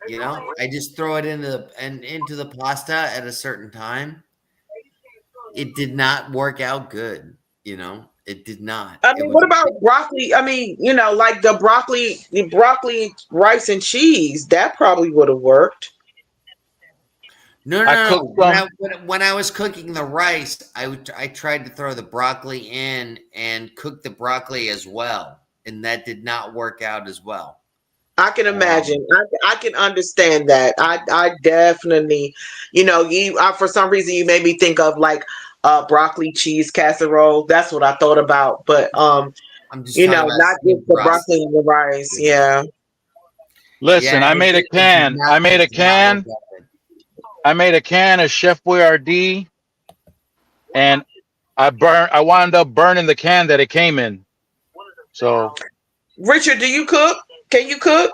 You know, I just throw it into the pasta at a certain time. It did not work out good. You know, it did not. I It mean, was what about broccoli? I mean, like the broccoli, rice and cheese. That probably would have worked. no, I no, no. cooked some. When I was cooking the rice, I tried to throw the broccoli in and cook the broccoli as well, and that did not work out as well. I can Um, imagine. I can understand that. I definitely, for some reason you made me think of like broccoli cheese casserole. That's what I thought about. But I'm just talking about not same just the crust. broccoli and the rice. Yeah. Listen, Yeah, I made a it did can. not. I made It a did not work can. out good. I made a can of Chef Boyardee, and I wound up burning the can that it came in. So Richard, do you cook? Can you cook?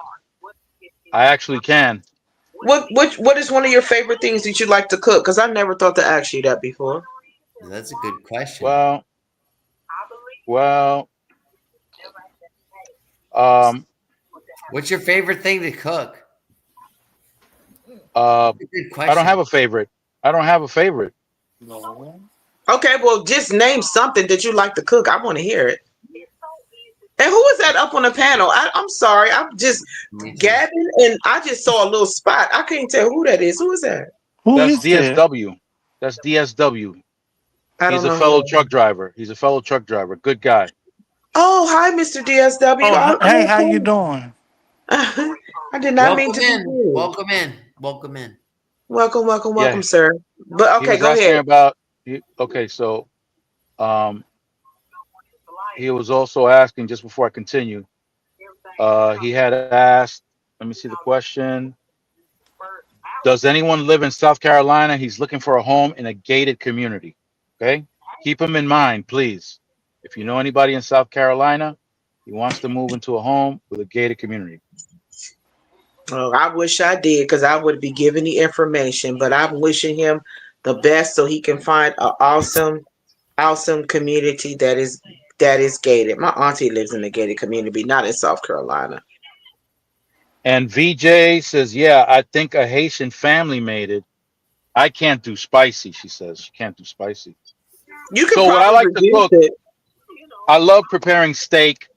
I actually can. What is one of your favorite things that you like to cook? Because I never thought to ask you that before. That's a good question. Well, well, um, What's your favorite thing to cook? uh, That's a good I don't have question. a favorite. I don't have a favorite. No. Okay, well, just name something that you like to cook. I want to hear it. And who is that up on the panel? I'm sorry, I'm just Me too. gabbing, and I just saw a little spot. I can't tell who that is. Who is that? Who That's is that? DSW. That's DSW. I He's don't a know who fellow that is. truck driver. He's a fellow truck driver. Good guy. Oh, hi, Mr. DSW. Oh, hey, how you doing? I did not mean Welcome to be in. rude. Welcome in. Welcome in. Welcome, welcome, Yeah, welcome, sir. But he okay, was go asking ahead. about. Okay, so um, he was also asking just before I continue. He had asked. Let me see the question. Does anyone live in South Carolina? He's looking for a home in a gated community. Okay, keep him in mind, please. If you know anybody in South Carolina, he wants to move into a home with a gated community. Oh, I wish I did because I would be giving the information. But I'm wishing him the best so he can find an awesome community that is gated. My auntie lives in a gated community, not in South Carolina. And VJ says, "Yeah, I think a Haitian family made it. I can't do spicy." She says she can't do spicy. You could So what I probably like to reduce cook, it. I love preparing steak.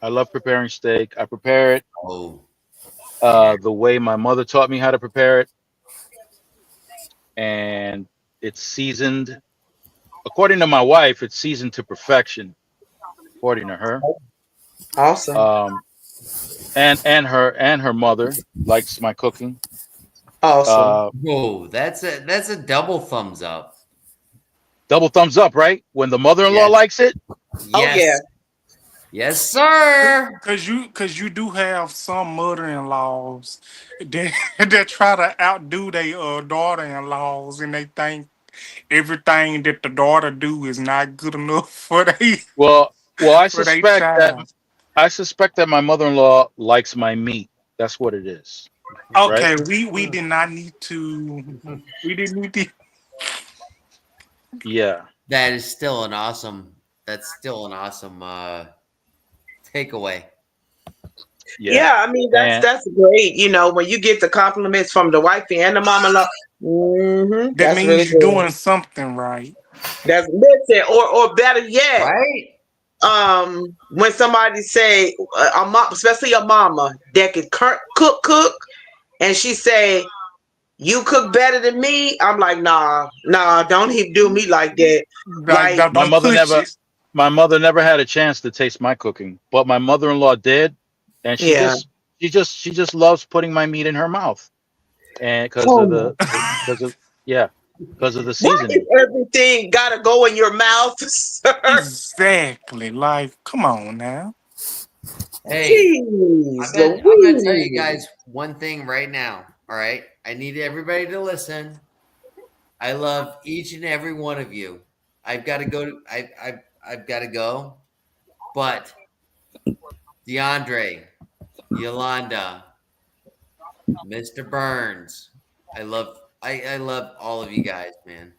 I love preparing steak. I prepare it Oh, yeah. the way my mother taught me how to prepare it, and it's seasoned. According to my wife, it's seasoned to perfection. According to her, Awesome, um, and her mother likes my cooking. awesome. Whoa, that's a double thumbs up. Double thumbs up, right? When the mother-in-law Yes. likes it, Oh yeah, Yes. Yes, sir. Cause you do have some mother-in-laws that that try to outdo their daughter-in-laws, and they think everything that the daughter do is not good enough for they well, I for they suspect that child. my mother-in-law likes my meat. That's what it is, right? Okay, we did not need to. We didn't need to. Yeah, That is still an awesome. That's still an awesome takeaway. yeah, yeah. I mean, that's and that's great. When you get the compliments from the wifey and the mama, That that's really means you're good. doing something right. That's listen, or better yet, Right? when somebody say a mom, especially a mama that can cook, and she say you cook better than me, I'm like, nah, don't even do me like that. Like, Like, don't, my don't mother push never it. my mother never had a chance to taste my cooking, but my mother-in-law did, and she yeah. just she just loves putting my meat in her mouth, and because Oh of my. because of yeah, because of the Why is seasoning. everything gotta go in your mouth, sir? Exactly. Like, come on now. Hey, Jeez, I'm gonna tell you Louise. guys one thing right now. All right. I need everybody to listen. I love each and every one of you. I've got to go to I've got to go. But DeAndre, Yolanda, Mr. Burns, I love all of you guys, man.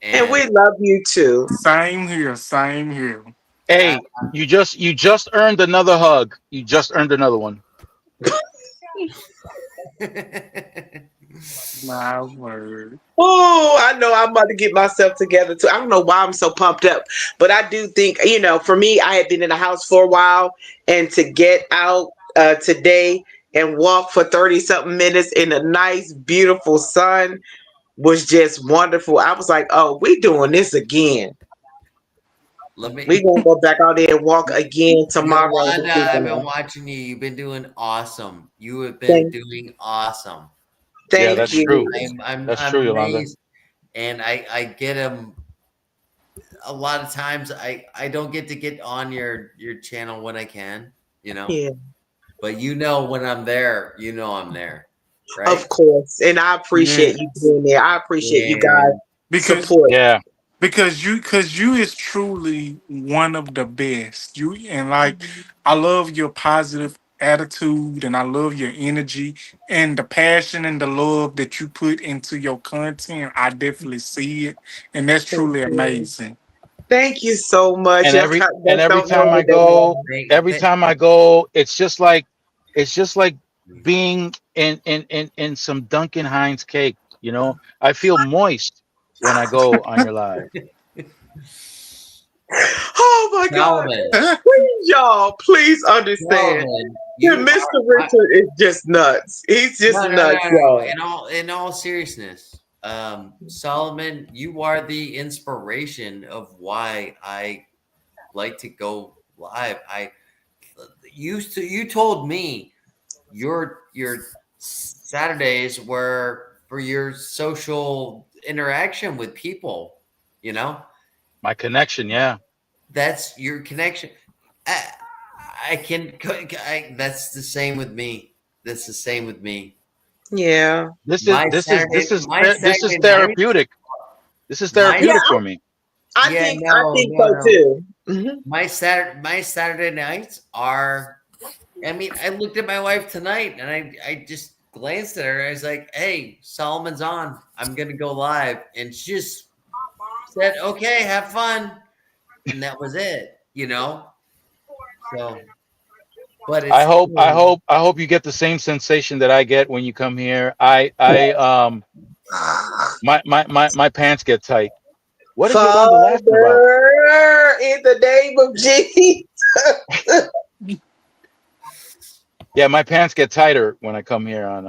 And we And love you too. Same here. Same here. I, Hey, you just earned another hug. You just earned another one. My word. Oh, I know I'm about to get myself together too. I don't know why I'm so pumped up, but I do think, for me, I had been in the house for a while, and to get out today and walk for 30 something minutes in a nice, beautiful sun was just wonderful. I was like, oh, we doing this again. let We me gonna go back out there and walk again tomorrow. This Yolanda, I've been weekend. watching you. You've been doing awesome. You have been Thank, doing awesome. Yeah, thank that's And true. you. That's I'm true, Yolanda. amazed. And I get them a lot of times. I don't get to get on your channel when I can, you know. Yeah, But when I'm there, I'm there, of right? course. And I appreciate you Yes. being there. I appreciate you guys And Because support. Yeah, because you is truly one of the best. You and like I love your positive attitude, and I love your energy and the passion and the love that you put into your content. I definitely see it, and that's Thank truly you. amazing. Thank you so much. And every and That's every don't know time I what they go, know. every time I go, it's just like being in some Duncan Hines cake. You know, I feel moist when I go on your live. Oh my God. Solomon, Please, y'all, please understand. Solomon, that you Mr. are. Richard is just nuts. He's just nuts, No. y'all. In all seriousness, Solomon, you are the inspiration of why I like to go live. You told me your Saturdays were for your social interaction with people. You know, My connection, yeah. that's your connection. I, I can. That's the same with me. That's the same with me. Yeah. This is My this is Saturday, this is my this is Saturday nights, therapeutic. This is my Yeah, therapeutic for me. yeah, I no, think no, so no. too. Mhm. My Saturday nights are. I mean, I looked at my wife tonight, and I just glanced at her. And I was like, "Hey, Solomon's on. I'm gonna go live," and she just said, "Okay, have fun," and that was it. You know. So, but I it's hope I true. hope I hope you get the same sensation that I get when you come here. I my pants get tight. What is Yolanda laughing about? Father, in the name of Jesus. Yeah, my pants get tighter when I come here on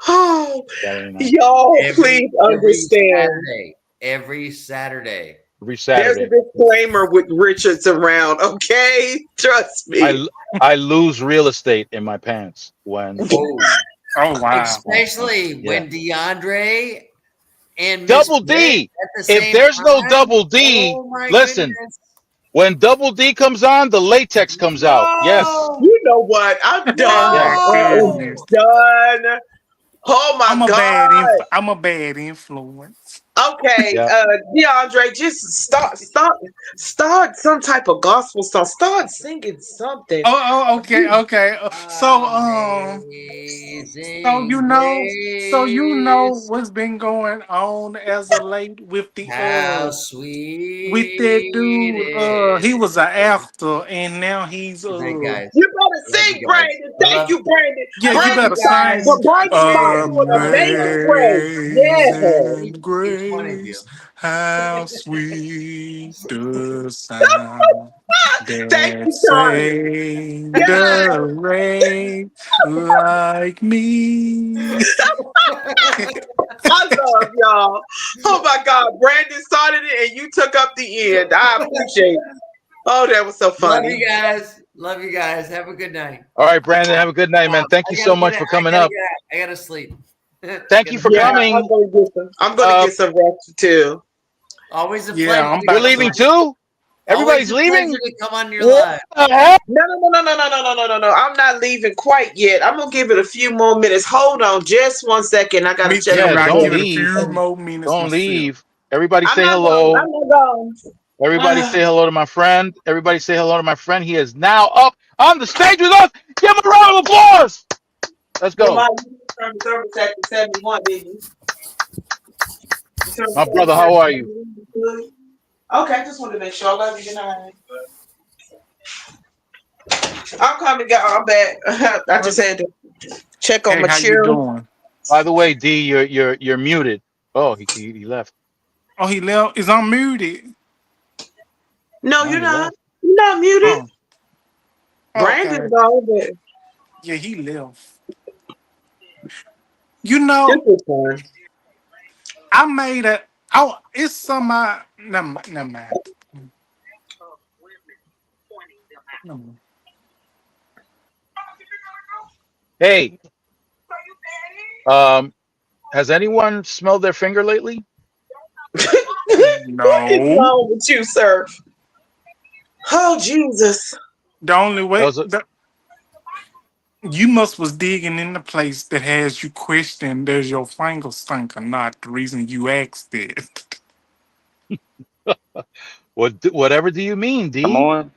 Oh, Saturday night. y'all, every please every understand. Saturday, every Saturday. Every There's a Saturday. disclaimer with Richards around, okay? Trust I me. l- I lose real estate in my pants when Oh, Oh wow. especially yeah. when DeAndre and Miss Double Britt D. at the If same there's no time. double D, Oh my listen, goodness. when double D comes on, the latex comes out. Yes. No, You know what? I'm Oh done. my Yes. I am goodness. no. done. Oh my God. I'm a bad influence. Okay, Yeah. DeAndre, just start some type of gospel song. Start singing something. Okay, okay. So Amazing so you know grace, what's been going on as of late with the how with that sweet dude. it He was an is. actor, and now he's Good night, guys. You better Love sing, you guys. Brandon. I Thank love, you, Brandon. yeah. I You love better you Brandon, guys. sing. Brandon started doing I love you guys. amazing grace. Yeah. Amazing Each one of you. grace, how sweet the sound Thank that you, Tommy. saved Yes. a wretch like me. I love y'all. Oh my God. Brandon started it and you took up the end. I appreciate it. Oh, that was so Love funny. you guys. Love you guys. Have a good night. All right, Brandon, have a good night, man. Thank I you gotta so get much it. for I coming gotta up. get out. I gotta sleep. Thank you Good for night. Yeah, coming. I'm gonna Uh, get some rest too. Always a Yeah, pleasure I'm to you're about come to. leaving on. too? Always Everybody's a pleasure leaving? to come on your What live. the heck? No. I'm not leaving quite yet. I'm gonna give it a few more minutes. Hold on just one second. I gotta Me check too. on Yeah, the I'll don't give it a boys. leave. few more minutes Don't myself. leave. Everybody I'm say not going. hello. I'm not going. Everybody Ah, say hello to my friend. Everybody say hello to my friend. He is now up on the stage with us. Give him a round of applause. Let's go. Lamar, you turned the service at the 71, didn't you? You turned the My brother, service how at are you? 71. Okay, I just wanted to make sure. I love you. Good night. I'm coming, y'all. I'm back. I just had to check on Hey, my how you children. doing? By the way, D, you're muted. Oh, he left. Oh, he left. Is I'm muted. No, No, you're he not. left. You're not muted. Oh, okay. Brandon's on there. Yeah, he left. You This know, is fun. I made a. Oh, it's some. Never mind. Never mind. Hey, um, has anyone smelled their finger lately? What is No. wrong with you, sir? Oh, Jesus. The only That way was a, that you must was digging in the place that has you question does your finger stink or not. The reason you asked it. whatever do you mean, I'm D? on.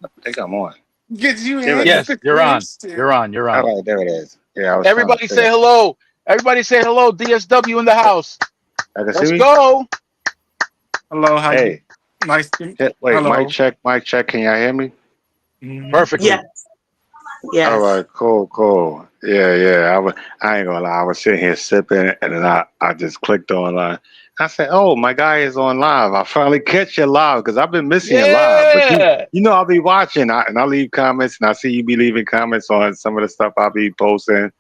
I think I'm on. Get you There it asked is. Yes, the you're on. question. You're on. You're All on. right, there it is. Yeah, I was trying to Everybody say figure. hello. Everybody say hello. DSW in the house. I can see Let's me. go. Hello, how you? Hey, Nice. To, wait, mic hello. check, mic check. Can y'all hear me? Mhm. Yes, Perfectly. All yes. right, cool, cool. Yeah, yeah. I ain't gonna lie. I was sitting here sipping, and then I just clicked on live. I said, "Oh, my guy is on live. I finally catch you live because I've been missing you live." But Yeah. I'll be watching, and I leave comments, and I see you be leaving comments on some of the stuff I'll be posting.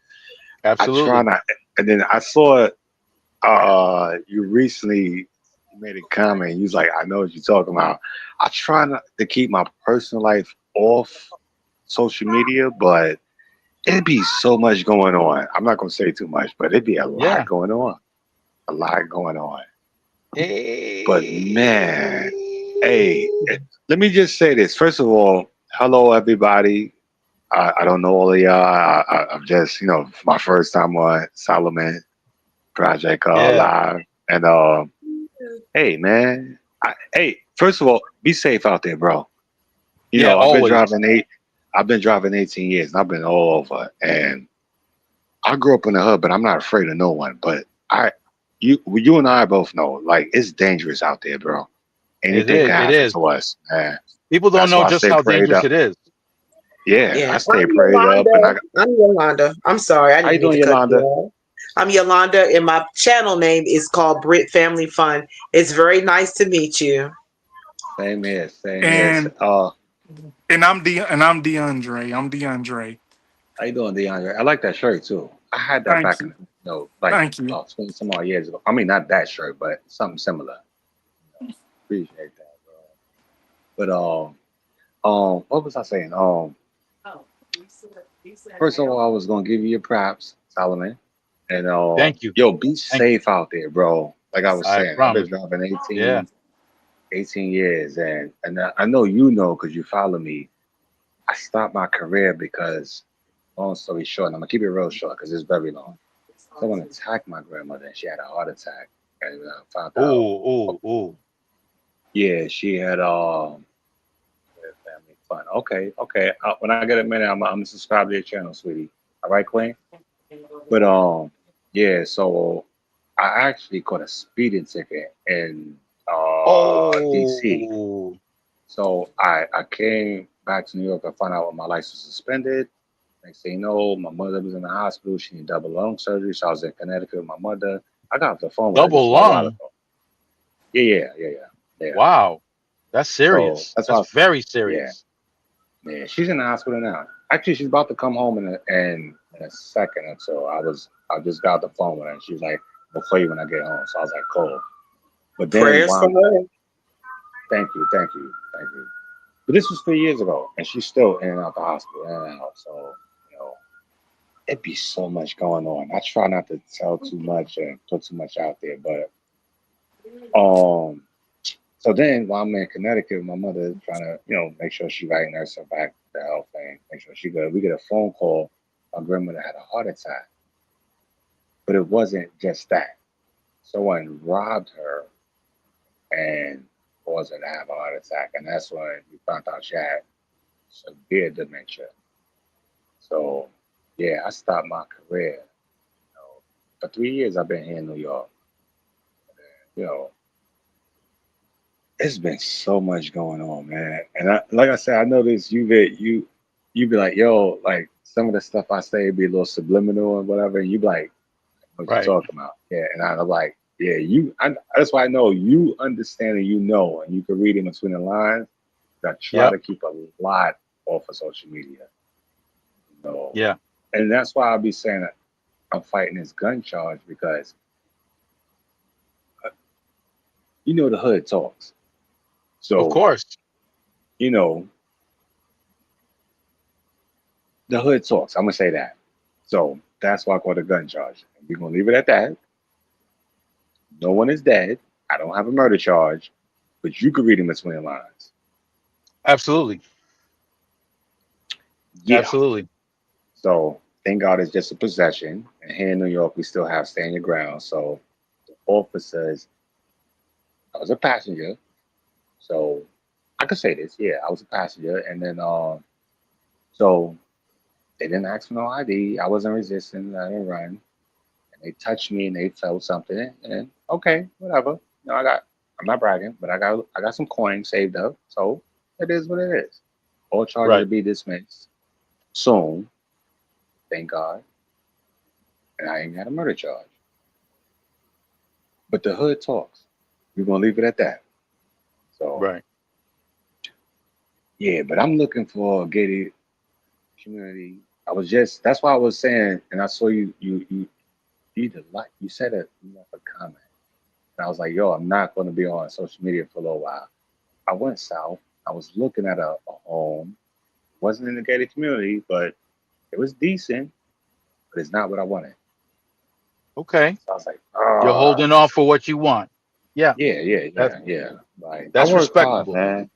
I try Absolutely. not, and then I saw you recently made a comment. You was like, "I know what you're talking about." I try not to keep my personal life off social media, but it'd be so much going on. I'm not gonna say too much, but it'd be a lot Yeah. going on. A lot going on. But man, hey, Hey. let me just say this. First of all, hello everybody. I don't know all of y'all. I'm just, my first time on Solomon Project Yeah. Live. And hey man. Hey, first of all, be safe out there, bro. Yeah. I've been Always. driving 18 years and I've been all over. And I grew up in the hood, but I'm not afraid of no one. But you and I both know, like it's dangerous out there, bro. It Anything is. can It happen is. to us, man. People don't That's know why I just stay how prayed dangerous up. it is. Yeah, I Yeah, stay prayed up, and I. I'm Yolanda. I'm sorry, I How you didn't mean doing, to cut you Yolanda? off. I'm Yolanda, and my channel name is called Britt Family Fun. It's very nice to meet you. Same here, same here. And I'm DeAndre. I'm DeAndre. How you doing, DeAndre? I like that shirt too. I had that Thank back you. in, like Thank you. about 20 some odd years ago. I mean, not that shirt, but something similar. Appreciate that, bro. But what was I saying? First of all, I was gonna give you your props, Solomon, and Thank you. yo, be Thank you. safe out there, bro. Like I was I saying, I've been promise. driving Yeah. 18 years, and I know because you follow me. I stopped my career because, long story short, and I'm gonna keep it real short because it's very long. Someone attacked my grandmother, and she had a heart attack, and I found out. Ooh. Ooh. Ooh. Yeah, she had family fun. Okay, okay. When I get a minute, I'm gonna subscribe to your channel, sweetie. All right, Queen. But yeah. So I actually caught a speeding ticket in DC. Oh. So I came back to New York. I found out my license was suspended. Next thing you know, my mother was in the hospital. She needed double lung surgery. So I was in Connecticut with my mother. I got off the phone with her just Double a little while lung. ago. Yeah. Wow. That's So serious. that's why, That's very yeah, serious. yeah. She's in the hospital now. Actually, she's about to come home in a second or so. I just got off the phone with her, and she was like, "I'll call you when I get home." So I was like, "Cool." But then, Prayers for her. thank you. But this was 3 years ago, and she's still in and out the hospital, in and out. So you know, it'd be so much going on. I try not to tell too much and put too much out there, but um. So then, while I'm in Connecticut, my mother trying to, make sure she right, nurse her back to health and make sure she good. We get a phone call. My grandmother had a heart attack, but it wasn't just that. Someone robbed her and caused her to have a heart attack, and that's when we found out she had severe dementia. So, yeah, I stopped my career. For 3 years, I've been here in New York. You know, it's been so much going on, man. And like I said, I know this. You be like, yo, like some of the stuff I say be a little subliminal and whatever. And you be like, what you Right. talking about? Yeah, and I'm like, yeah, that's why I know you understand and and you can read in between the lines. I try Yep. to keep a lot off of social media, you know. Yeah. And that's why I'll be saying that I'm fighting this gun charge because uh, the hood talks. Of So course. you know the hood talks. I'm gonna say that. So that's why I call it a gun charge. We're gonna leave it at that. No one is dead. I don't have a murder charge, but you could read in between the lines. Absolutely. Yeah. Absolutely. So thank God it's just a possession. And here in New York, we still have stand your ground. So the officers, I was a passenger. So I could say this. Yeah, I was a passenger. And then So they didn't ask for no ID. I wasn't resisting. I didn't run. And they touched me and they felt something. And okay, whatever. You know, I'm not bragging, but I got some coins saved up. So it is what it is. All charges Right. will be dismissed soon, thank God. And I ain't got a murder charge. But the hood talks. We're gonna leave it at that. So Right. yeah, but I'm looking for a gated community. That's why I was saying, and I saw you either like you said it, you left a comment. And I was like, yo, I'm not gonna be on social media for a little while. I went south. I was looking at a home. Wasn't in a gated community, but it was decent, but it's not what I wanted. Okay. So I was like, You're holding off for what you want. Yeah. That's yeah. Like I that's work hard, respectable. man.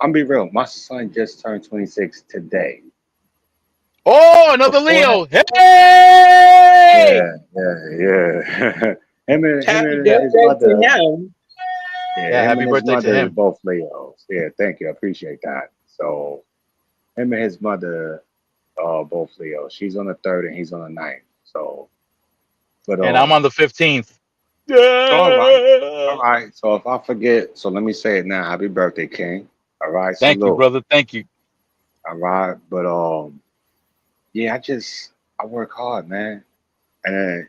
I'm be real. My son just turned 26 today. Oh, another Before that, Leo. Hey! yeah. Him Happy and his birthday to mother, him. Yeah, him happy and his birthday to mother is him. both Leos. Yeah, thank you. I appreciate that. So him and his mother are both Leos. She's on the 3rd and he's on the 9th. So, but And I'm on the 15th. all right, Yeah. all right. So if I forget, so let me say it now. Happy birthday, King. All right, Thank you, salute. brother. Thank you. All right, but yeah, I work hard, man, and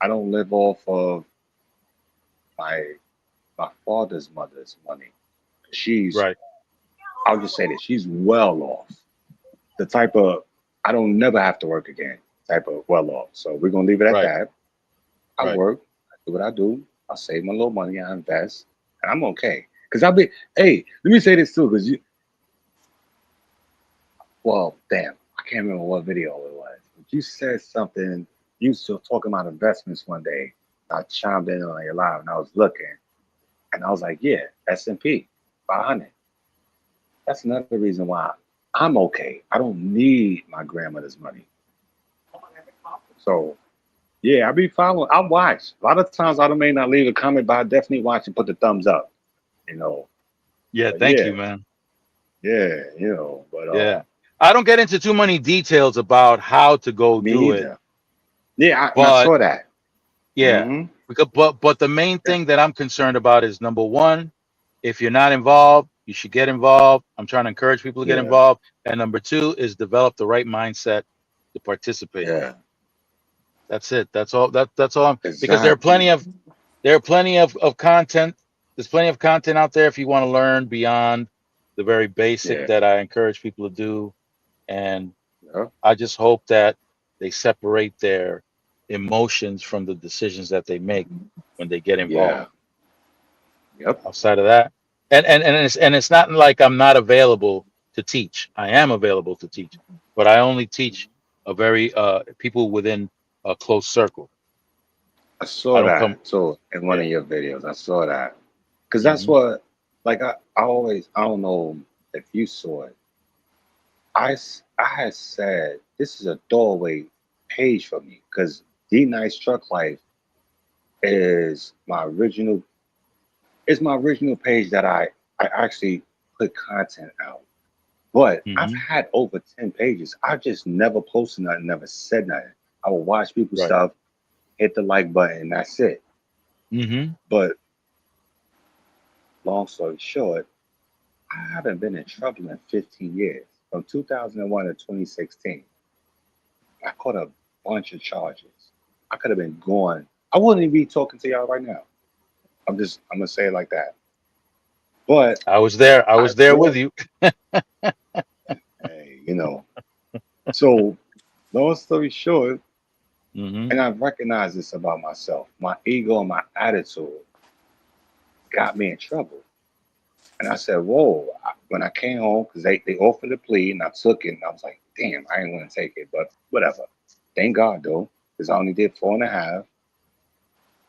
I don't live off of my father's mother's money. She's, Right. I'll just say this, she's well off. The type of I don't never have to work again type of well off. So we're gonna leave it at Right. that. I Right. work, I do what I do. I save my little money, I invest, and I'm okay. Cause hey, let me say this too, cause well, damn, I can't remember what video it was. But you said something. You still talking about investments one day. I chimed in on your live and I was looking, and I was like, yeah, S&P 500. That's another reason why I'm okay. I don't need my grandmother's money. So yeah, I be following. I watch. A lot of times I may not leave a comment, but I definitely watch and put the thumbs up. You know. Yeah, But thank yeah, you, man. yeah, but Yeah. I don't get into too many details about how to go me do it, either. Yeah, I but saw that. yeah. Mm-hmm. But the main Yeah, thing that I'm concerned about is number one, if you're not involved, you should get involved. I'm trying to encourage people to get yeah, involved. And number two is develop the right mindset to participate. yeah. That's it. That's all because Exactly. there are plenty of content. There's plenty of content out there if you want to learn beyond the very basic Yeah, that I encourage people to do. And yeah, I just hope that they separate their emotions from the decisions that they make when they get yeah. involved. Yep. Outside of that, and it's not like I'm not available to teach. I am available to teach, but I only teach a very people within a close circle. I I saw don't come. that too in one Yeah. of your videos. I saw that because that's Hmm. what, like, I don't know if you saw it. I had said this is a doorway page for me because D Nice Truck Life is my original. It's my original page that I actually put content out. But I've Hmm. had over 10 pages. I just never posted nothing, never said nothing. I would watch people's Right. stuff, hit the like button, that's it. Hmm. But long story short, I haven't been in trouble in 15 years. From 2001 to 2016, I caught a bunch of charges. I could have been gone. I wouldn't even be talking to y'all right now. I'm gonna say it like that. But I was there. I I was there with work, you. hey, So long story short, Hmm. and I recognize this about myself. My ego and my attitude got me in trouble. And I said, whoa, when I came home, because they offered a plea and I took it, and I was like, damn, I didn't want to take it, but whatever. Thank God, though, because I only did 4.5.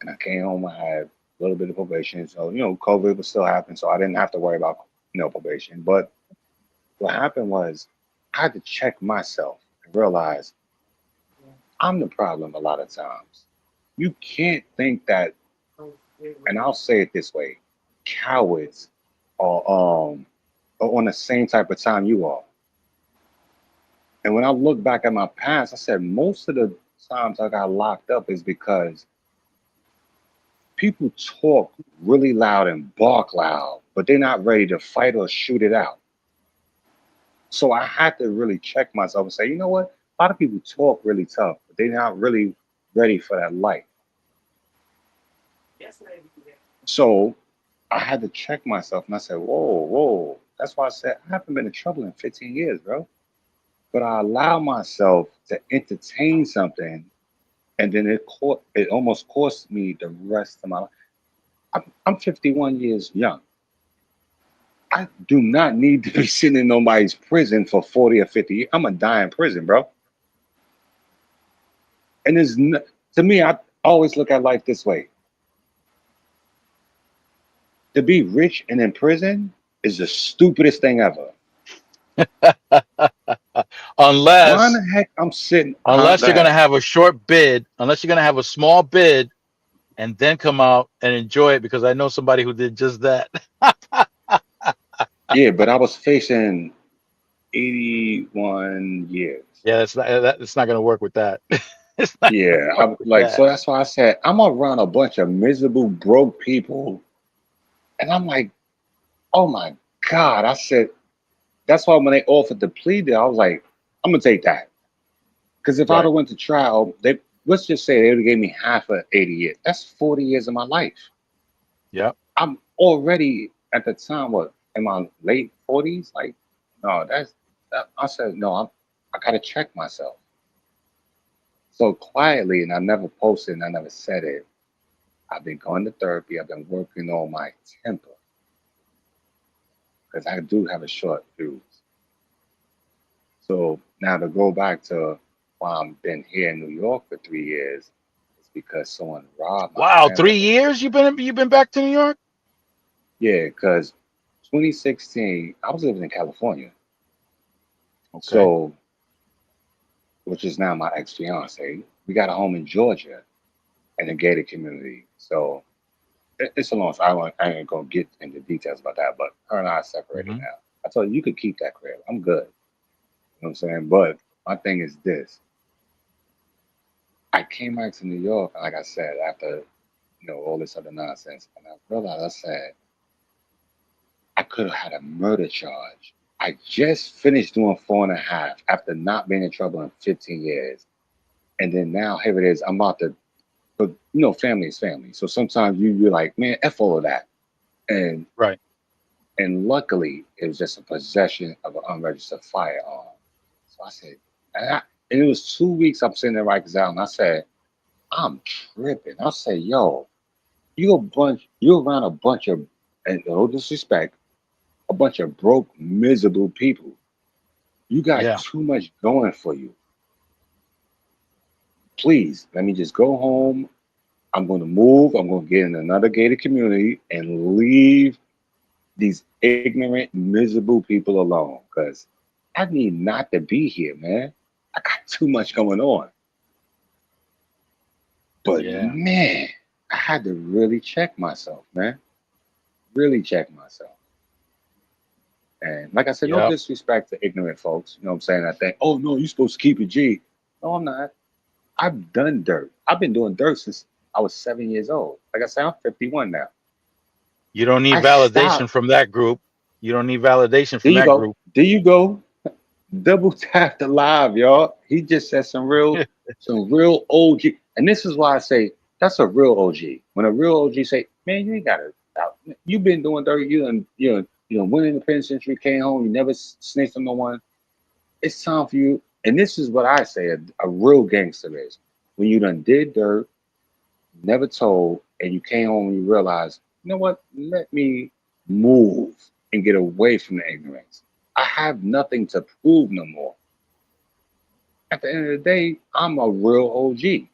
And I came home, I had a little bit of probation. So, COVID was still happening, so I didn't have to worry about, probation. But what happened was I had to check myself and realize I'm the problem a lot of times. You can't think that, and I'll say it this way, cowards are on the same type of time you are. And when I look back at my past, I said most of the times I got locked up is because people talk really loud and bark loud, but they're not ready to fight or shoot it out. So I had to really check myself and say, you know what? A lot of people talk really tough, but they're not really ready for that life. So I had to check myself and I said, whoa, whoa. That's why I said I haven't been in trouble in 15 years, bro. But I allow myself to entertain something, and then it almost cost me the rest of my life. I'm 51 years young. I do not need to be sitting in nobody's prison for 40 or 50 years. I'm gonna die in prison, bro. And to me, I always look at life this way. To be rich and in prison is the stupidest thing ever. Why in unless the heck I'm sitting? unless Go you're gonna ahead. have a short bid, unless you're gonna have a small bid and then come out and enjoy it, because I know somebody who did just that. Yeah, but I was facing 81 years. Yeah, it's not gonna work with that. It's not gonna Yeah, work I'm with like, that. so that's why I said I'm around a bunch of miserable, broke people. And I'm like, oh my God. I said, that's why when they offered the plea deal, I was like, I'm gonna take that. Because if I'd Right. have went to trial, let's just say they would have gave me half of 80 years. That's 40 years of my life. Yep. I'm already at the time, what, in my late 40s? Like, no, I said, no, I gotta check myself. So quietly, and I never posted and I never said it, I've been going to therapy. I've been working on my temper because I do have a short fuse. So now to go back to why I've been here in New York for 3 years, it's because someone robbed my Wow, grandmother. 3 years you've been back to New York? Yeah, because 2016, I was living in California. Okay. So, which is now my ex-fiance. We got a home in Georgia in a gated community. So it's a long story. I ain't gonna get into details about that, but her and I are separated Hmm. now. I told you could keep that crib. I'm good. You know what I'm saying? But my thing is this. I came back to New York, like I said, after all this other nonsense, and I realized I said I could have had a murder charge. I just finished doing 4.5 after not being in trouble in 15 years, and then now here it is. I'm about to, but family is family. So sometimes you're like, man, f all of that, and Right. and luckily it was just a possession of an unregistered firearm. So I said, and it was 2 weeks. I'm sitting there right out, and I said, I'm tripping. I said, yo, you're around a bunch of, and no disrespect, a bunch of broke, miserable people. You got Yeah. too much going for you. Please let me just go home. I'm going to move. I'm going to get in another gated community and leave these ignorant, miserable people alone. Because I need not to be here, man. I got too much going on. But Yeah. man, I had to really check myself, man. Really check myself. And like I said, no Yep. disrespect to ignorant folks. You know what I'm saying? I think, oh no, you're supposed to keep it G. No, I'm not. I've done dirt. I've been doing dirt since I was 7 years old. Like I said, I'm 51 now. You don't need I validation stopped. from that group. You don't need validation There from you that go. group. There you go. Double tap the live, y'all. He just said some real OG. And this is why I say that's a real OG. When a real OG say, man, you ain't got to stop. You've been doing dirt. You done went in the penitentiary, came home, you never snitched on no one. It's time for you. And this is what I say a real gangster is. When you done did dirt, never told, and you came home and you realized, you know what? Let me move and get away from the ignorance. I have nothing to prove no more. At the end of the day, I'm a real OG.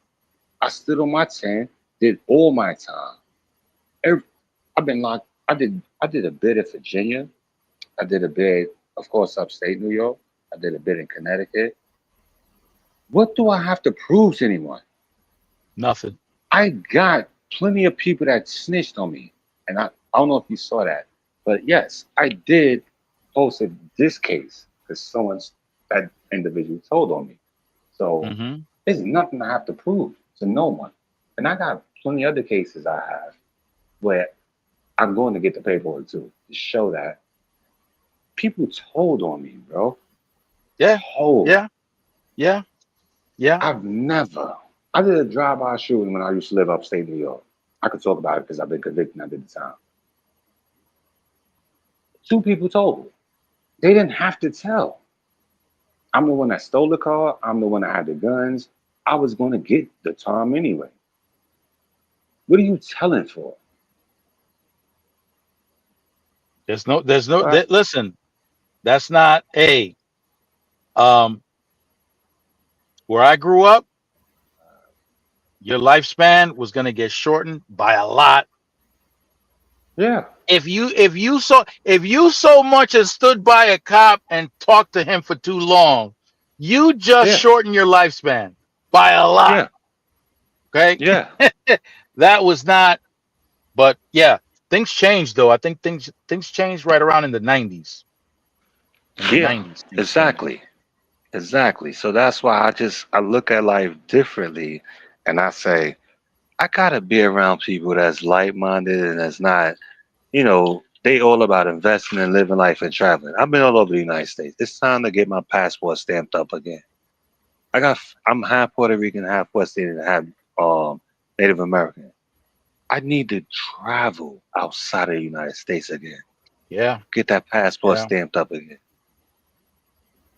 I stood on my 10, did all my time. Every, I've been locked. I did a bid in Virginia. I did a bid, of course, upstate New York. I did a bid in Connecticut. What do I have to prove to anyone? Nothing. I got plenty of people that snitched on me. And I don't know if you saw that, but yes, I did post this case because someone's that individual told on me. So Mm-hmm. there's nothing I have to prove to no one. And I got plenty other cases I have where I'm going to get the paperwork too to show that people told on me, bro. Yeah. Told. Yeah. Yeah. Yeah. I did a drive-by shooting when I used to live upstate New York. I could talk about it because I've been convicted and I did the time. Two people told. They didn't have to tell. I'm the one that stole the car. I'm the one that had the guns. I was going to get the time anyway. What are you telling for? But Listen, that's not um, where I grew up, your lifespan was going to get shortened by a lot. yeah, If you so much as stood by a cop and talked to him for too long, you just yeah, shortened your lifespan by a lot. yeah, Okay. yeah, That was not, but yeah, things changed though. I think things changed right around in the 90s. In the yeah, 90s, things changed. exactly. Exactly. So that's why I look at life differently and I say, I gotta be around people that's like minded and that's not, they all about investing and living life and traveling. I've been all over the United States. It's time to get my passport stamped up again. I'm half Puerto Rican, half West Indian, half Native American. I need to travel outside of the United States again. Yeah. Get that passport Yeah. stamped up again.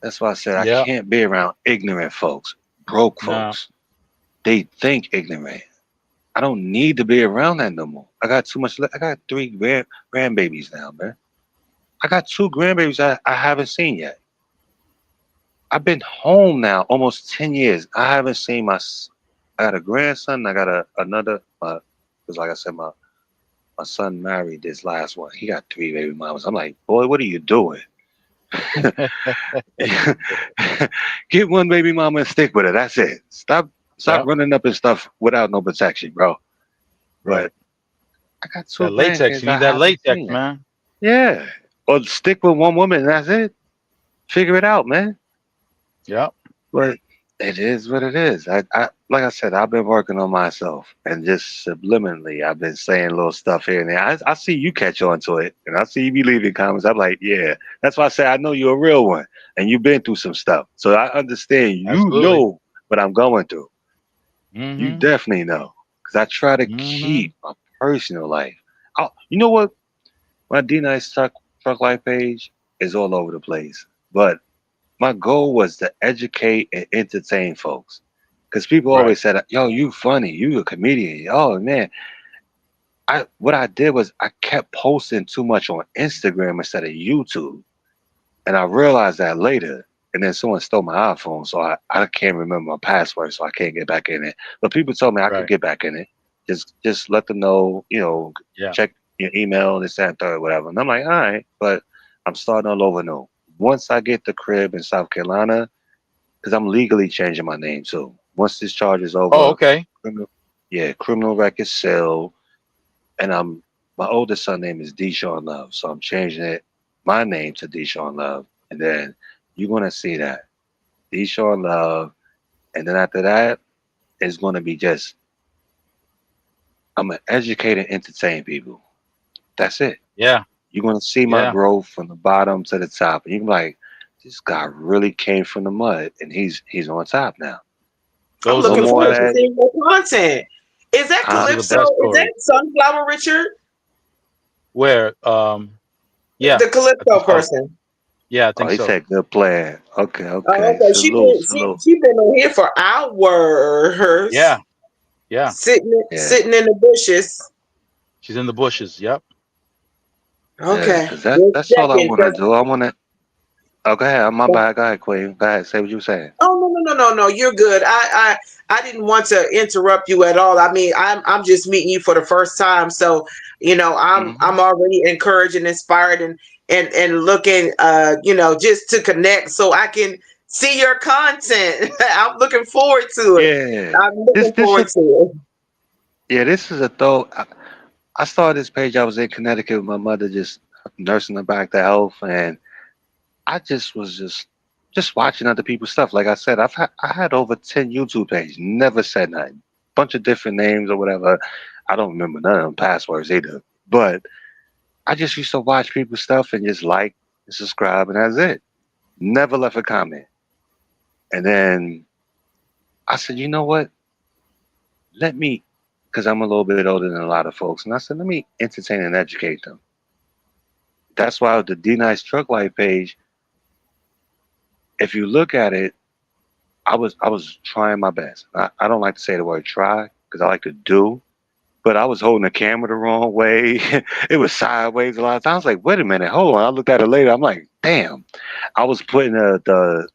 That's why I said I Yeah. can't be around ignorant folks, broke No. folks. They think ignorant. I don't need to be around that no more. I got too much. I got three grandbabies now, man. I got two grandbabies I haven't seen yet. I've been home now almost 10 years. I haven't seen I got a grandson. I got another. Because like I said, my son married this last one. He got three baby mamas. I'm like, boy, what are you doing? Get one baby mama and stick with her. That's it. Stop Yep. running up and stuff without no protection, bro. Right. But I got two That latex. grandkids You I need that haven't latex, seen. man. Yeah. Or stick with one woman and that's it. Figure it out, man. Yep. But it is what it is. I like I said, I've been working on myself and just subliminally I've been saying little stuff here and there. I see you catch on to it and I see you be leaving comments. I'm like, yeah. That's why I say I know you're a real one and you've been through some stuff. So I understand you Absolutely. know what I'm going through. You Mm-hmm. definitely know. Because I try to Mm-hmm. keep my personal life. You know what? My D-Nice truck life page is all over the place. But my goal was to educate and entertain folks. Because people Right. always said, yo, you funny, you a comedian. Oh man. What I did was I kept posting too much on Instagram instead of YouTube. And I realized that later. And then someone stole my iPhone, so I can't remember my password, so I can't get back in it. But people told me I could Right. get back in it. Just let them know, Yeah. check your email, this, that, and third, whatever. And I'm like, all right, but I'm starting all over new. Once I get the crib in South Carolina, because I'm legally changing my name too. Once this charge is Oh, over, okay. criminal record sale, and my oldest son name is Deshaun Love, so I'm changing my name to Deshaun Love, and then you're gonna see that Deshaun Love, and then after that, it's gonna be just I'm gonna educate and entertain people. That's it. Yeah. You're gonna see my Yeah. growth from the bottom to the top, and you're like, this guy really came from the mud, and he's on top now. I'm Those are No looking the more of forward best. to that. seeing your content. Is that Those Huh? are the Calypso? best Is that stories. Sunflower Richard? Where? Yeah. The I think Calypso so. person. Yeah, I Oh, think he so. said good plan. Okay, Oh, okay. okay. She Salute, been salute. she been on here for hours, Yeah. Yeah. Yeah, sitting in the bushes. She's in the bushes. Yep. yeah. Okay, Cause just that's all I checking. want to do. I want to. Oh, go ahead. My bad. Go ahead, Queen. Go ahead. Say what you saying. Oh, no. You're good. I didn't want to interrupt you at all. I mean, I'm just meeting you for the first time, so Hmm. I'm already encouraged and inspired and looking just to connect so I can see your content. I'm looking forward to it. Yeah. I'm This looking this forward a to it. yeah. This is a thought. I started this page. I was in Connecticut with my mother, just nursing her back to health, and I just was just watching other people's stuff. Like I said, I had over 10 YouTube pages, never said nothing. Bunch of different names or whatever. I don't remember none of them passwords either. But I just used to watch people's stuff and just like and subscribe, and that's it. Never left a comment. And then I said, you know what? Let me, because I'm a little bit older than a lot of folks, and I said, let me entertain and educate them. That's why the D Nice Truck Life page, if you look at it, I was trying my best. I don't like to say the word try because I like to do, but I was holding the camera the wrong way. It was sideways a lot of times. I was like, wait a minute, hold on. I looked at it later. I'm like, damn. I was putting the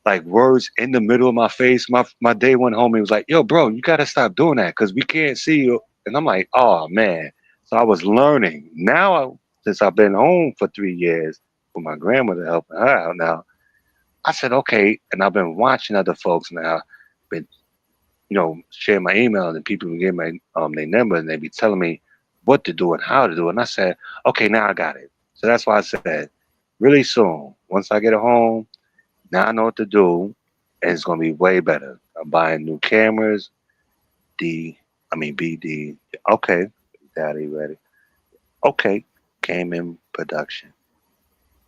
like words in the middle of my face. My day one homie was like, yo, bro, you gotta stop doing that because we can't see you. And I'm like, oh man. So I was learning. Now since I've been home for 3 years with my grandmother helping her out now, I said, okay, and I've been watching other folks now, been, sharing my email and people would give my their number and they be telling me what to do and how to do it. And I said, okay, now I got it. So that's why I said, really soon, once I get it home, now I know what to do, and it's gonna be way better. I'm buying new cameras, BD. Okay, Daddy ready. Okay, came in production.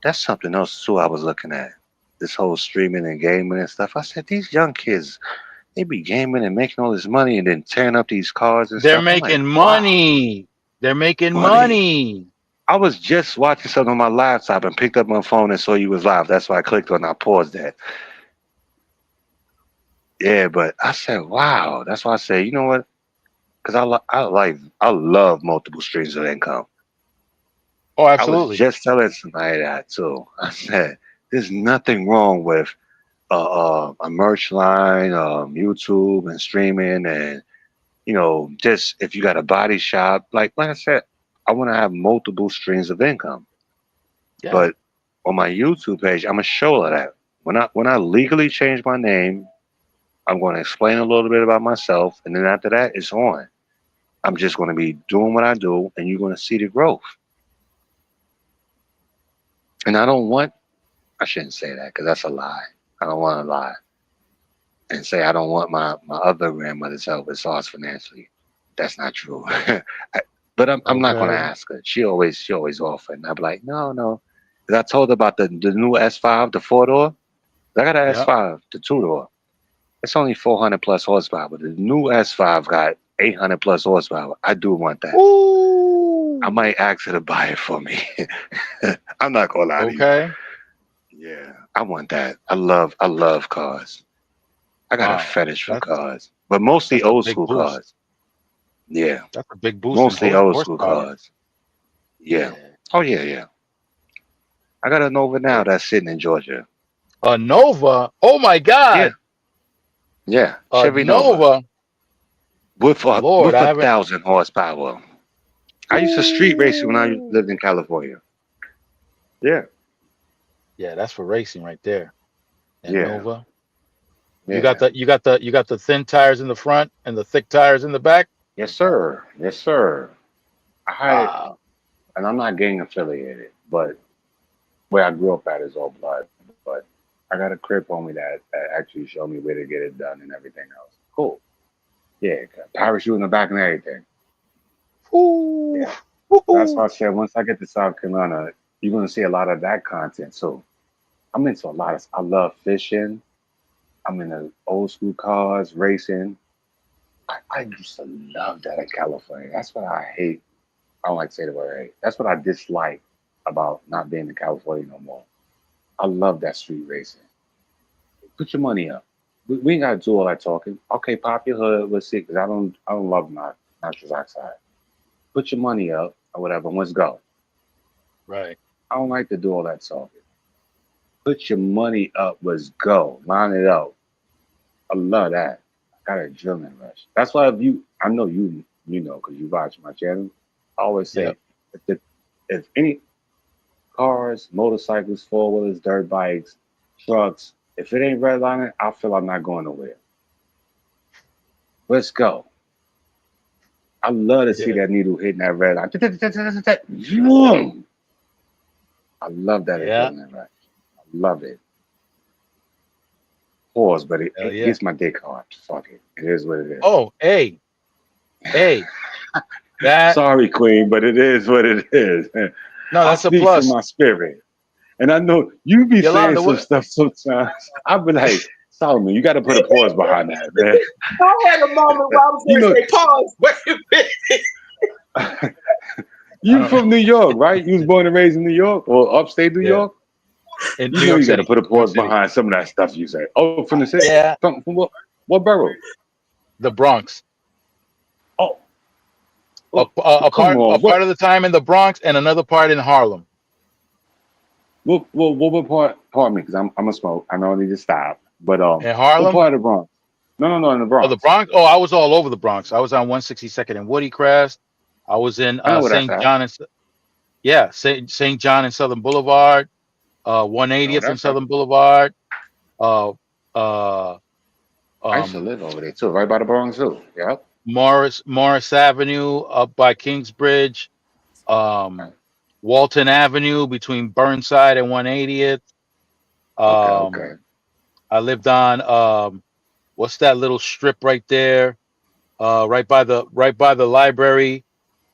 That's something else too. I was looking at this whole streaming and gaming and stuff. I said these young kids, they be gaming and making all this money and then tearing up these cars and They're stuff. I'm like, making wow, money. They're making money. money. I was just watching something on my laptop and picked up my phone and saw you was live. That's why I clicked on. I paused that. Yeah, but I said, wow. That's why I said, you know what? Because I love multiple streams of income. Oh, I was absolutely. just telling somebody that too. I said, there's nothing wrong with a merch line, YouTube and streaming, and just if you got a body shop, like I said, I want to have multiple streams of income. Yeah. But on my YouTube page, I'm gonna show her that when I legally change my name, I'm going to explain a little bit about myself, and then after that, it's on. I'm just going to be doing what I do, and you're going to see the growth. And I shouldn't say that because that's a lie. I don't want to lie and say I don't want my other grandmother's help as far as financially. That's not true. But I'm not going to Okay. ask her. She always offered, and I'd be like, no. Because I told her about the new S5, the 4-door. I got an Yeah. S5, the 2-door. It's only 400 plus horsepower, but the new S5 got 800 plus horsepower. I do want that. Ooh. I might ask her to buy it for me. I'm not gonna lie to you. Okay. Yeah, I want that. I love cars. I got a Wow. fetish for That's cars, but mostly that's a old big school boost. cars. Yeah, That's a big boost in mostly old school horsepower. cars. Yeah. Yeah. Oh yeah. I got a Nova now Yeah. that's sitting in Georgia. A Nova. Oh my Yeah, God. yeah. A Chevy Nova Nova. with a Lord, with I a haven't. 1,000 horsepower. I used to street race when I Ooh. lived in California. Yeah, Yeah, that's for racing right there. And yeah, Nova. You got yeah. the thin tires in the front and the thick tires in the back. Yes, sir. Yes, sir. Wow. And I'm not gang affiliated, but where I grew up at is all blood. But I got a crib on me that actually showed me where to get it done and everything else. Cool. Yeah, got parachute in the back and everything. Ooh. Yeah. That's why Woo-hoo. I said once I get to South Carolina, you're gonna see a lot of that content. So I'm into a lot of. I love fishing. I'm into old school cars, racing. I used to love that in California. That's what I hate. I don't like to say the word hate. That's what I dislike about not being in California no more. I love that street racing. Put your money up. We ain't gotta do all that talking. Okay, pop your hood. Let's see, because I don't love my nitrous oxide. Put your money up or whatever, and let's go. Right. I don't like to do all that talking. Put your money up. Let's go. Line it up. I love that. I got a adrenaline rush. That's why I know you know because you watch my channel. I always Yep. say if any cars, motorcycles, four wheelers, dirt bikes, trucks, if it ain't redlining, I feel I'm not going nowhere. Let's go. I love to see Yeah. that needle hitting that red line. Vroom. I love that Yeah. adrenaline rush. I love it. pause, but it, Hell it yeah. gets my dick hard. Fuck it. It is what it is. Oh, hey, that Sorry, Queen, but it is what it is. no, I that's a speak from plus. my spirit. And I know you be saying Yolanda, some what? stuff sometimes. I be like, Solomon, you got to put a pause behind that, man. I had a moment where I was You going to know, say, pause, wait a minute. I you don't from New York, right? You was born and raised in New York or upstate New yeah, York. in You New know York you got to City. put a New York pause City. behind some of that stuff you say. Oh, from the city? Yeah, From what borough? the Bronx. Oh, A, well, a, a come part a on. part of the time in the Bronx and another part in Harlem. What part? Pardon me, because I'm a smoke. I know I need to stop. But In what Harlem? part of the Bronx? No, in the Oh, the Bronx. Bronx? Oh, I was all over the Bronx. I was on 162nd and Woody I was in I know what that's St. at. John and yeah, St. John and Southern Boulevard, I know what 180th and that's at. Southern Boulevard, uh, uh, I used to um, live over there too, right by the Bronx Zoo. Yep. Morris Avenue up by Kingsbridge, Okay. Walton Avenue between Burnside and 180th. Okay. Um, Okay. I lived on what's that little strip right there? Right by the library